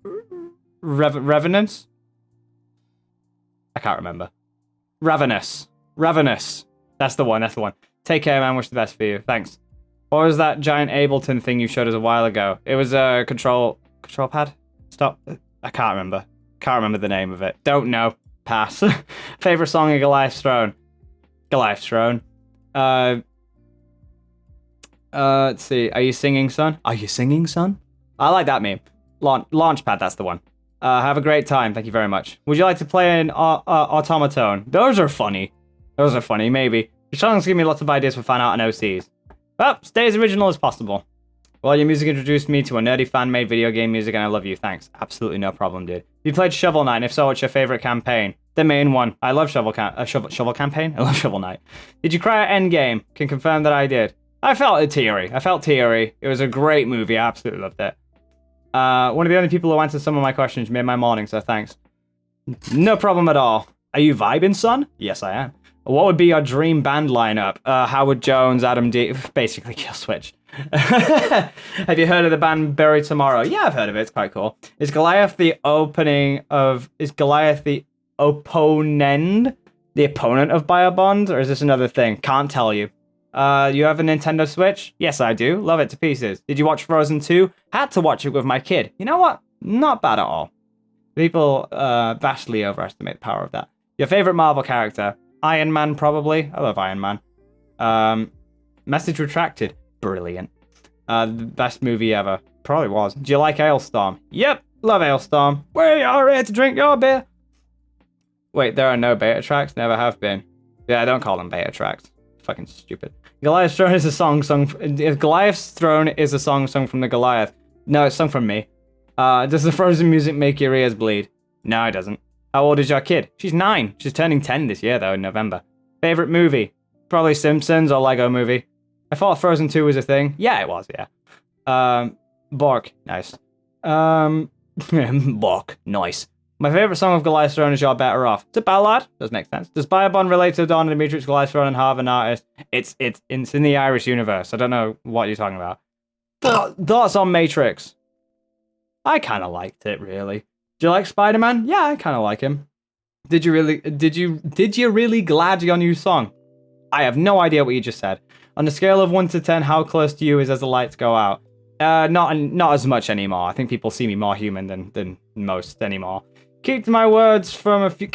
I can't remember. Ravenous. That's the one. Take care, man. Wish the best for you. Thanks. What was that giant Ableton thing you showed us a while ago? It was a control pad? Stop. I can't remember. Can't remember the name of it. Don't know. Pass. Favorite song of Goliath's Throne? Let's see. Are you singing, son? I like that meme. Launchpad, that's the one. Have a great time. Thank you very much. Would you like to play an automaton? Those are funny, maybe. Your songs give me lots of ideas for fan art and OCs. Well, stay as original as possible. Well, your music introduced me to a nerdy fan-made video game music, and I love you. Thanks. Absolutely no problem, dude. You played Shovel Knight, and if so, what's your favorite campaign? The main one. I love Shovel Campaign. I love Shovel Knight. Did you cry at Endgame? Can confirm that I did. I felt teary. It was a great movie. I absolutely loved it. One of the only people who answered some of my questions made my morning, so thanks. No problem at all. Are you vibing, son? Yes, I am. What would be your dream band lineup? Howard Jones, Adam D. Basically, Kill Switch. Have you heard of the band Bury Tomorrow? Yeah, I've heard of it. It's quite cool. Is Goliath the opponent of Biobond, or is this another thing? Can't tell you. You have a Nintendo Switch? Yes, I do. Love it to pieces. Did you watch Frozen 2? Had to watch it with my kid. You know what? Not bad at all. People vastly overestimate the power of that. Your favorite Marvel character? Iron Man, probably. I love Iron Man. Message retracted. Brilliant. The best movie ever. Probably was. Do you like Ailstorm? Yep. Love Ailstorm. We are here to drink your beer. Wait, there are no beta tracks? Never have been. Yeah, I don't call them beta tracks. Fucking stupid. Goliath's Throne is a song sung... If Goliath's Throne is a song sung from the Goliath. No, it's sung from me. Does the Frozen music make your ears bleed? No, it doesn't. How old is your kid? She's 9. She's turning 10 this year, though, in November. Favorite movie? Probably Simpsons or Lego Movie. I thought Frozen 2 was a thing. Yeah, it was, yeah. Bork. Nice. Bork. Nice. My favorite song of Goliath's Throne is You're Better Off. It's a ballad. Does make sense. Does Biobond relate to Dawn and Demetrius, Goliath's Throne, and Harvard Artist? It's in the Irish universe. I don't know what you're talking about. Thoughts on Matrix? I kind of liked it, really. Do you like Spider-Man? Yeah, I kind of like him. Did you really glad your new song? I have no idea what you just said. On a scale of 1 to 10, how close to you is as the lights go out? Not as much anymore. I think people see me more human than most anymore. Keep to my words from a few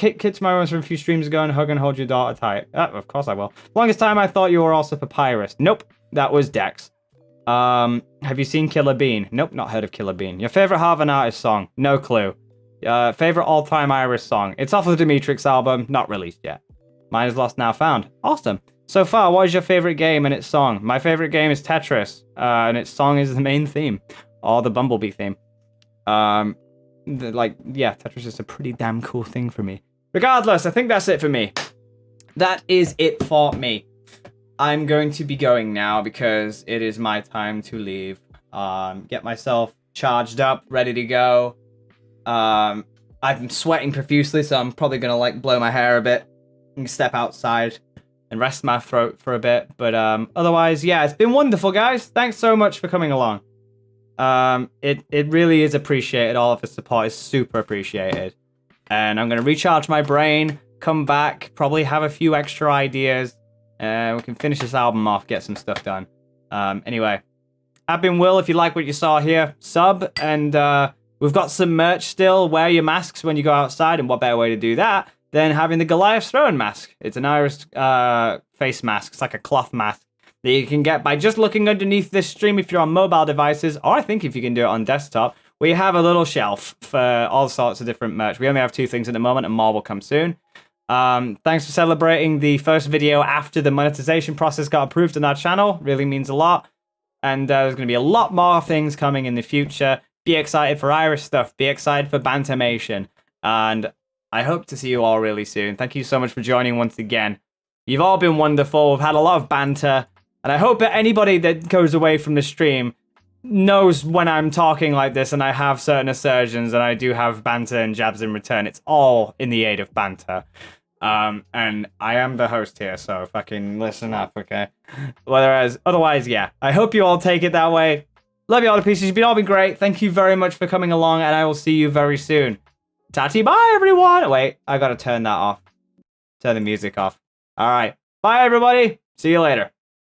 streams ago and hug and hold your daughter tight. Of course I will. Longest time I thought you were also Papyrus. Nope, that was Dex. Have you seen Killer Bean? Nope, not heard of Killer Bean. Your favorite Harvard Artist song? No clue. Favorite all-time Irish song? It's off of the Demetrix album, not released yet. Mine is Lost Now Found. Awesome. So far, what is your favorite game and its song? My favorite game is Tetris, and its song is the main theme, or the Bumblebee theme. Tetris is a pretty damn cool thing for me. Regardless, I think that's it for me. That is it for me. I'm going to be going now because it is my time to leave. Get myself charged up, ready to go. I'm sweating profusely, so I'm probably gonna blow my hair a bit and step outside and rest my throat for a bit. But otherwise, yeah, it's been wonderful, guys. Thanks so much for coming along. It really is appreciated. All of the support is super appreciated. And I'm gonna recharge my brain, come back, probably have a few extra ideas, and we can finish this album off, get some stuff done. Anyway, I've been Will. If you like what you saw here, sub, and we've got some merch still. Wear your masks when you go outside, and what better way to do that than having the Goliath's Throne mask? It's an Irish face mask. It's like a cloth mask that you can get by just looking underneath this stream if you're on mobile devices, or I think if you can do it on desktop. We have a little shelf for all sorts of different merch. We only have 2 things at the moment, and more will come soon. Thanks for celebrating the first video after the monetization process got approved on our channel. Really means a lot. And there's going to be a lot more things coming in the future. Be excited for Irish stuff. Be excited for Bantermation. And I hope to see you all really soon. Thank you so much for joining once again. You've all been wonderful. We've had a lot of banter. And I hope that anybody that goes away from the stream knows when I'm talking like this and I have certain assertions and I do have banter and jabs in return. It's all in the aid of banter. And I am the host here, so fucking listen up, okay? Whereas, otherwise, yeah. I hope you all take it that way. Love you all to pieces. You've all been great. Thank you very much for coming along, and I will see you very soon. Tatty, bye, everyone. Wait, I gotta turn that off. Turn the music off. All right. Bye, everybody. See you later.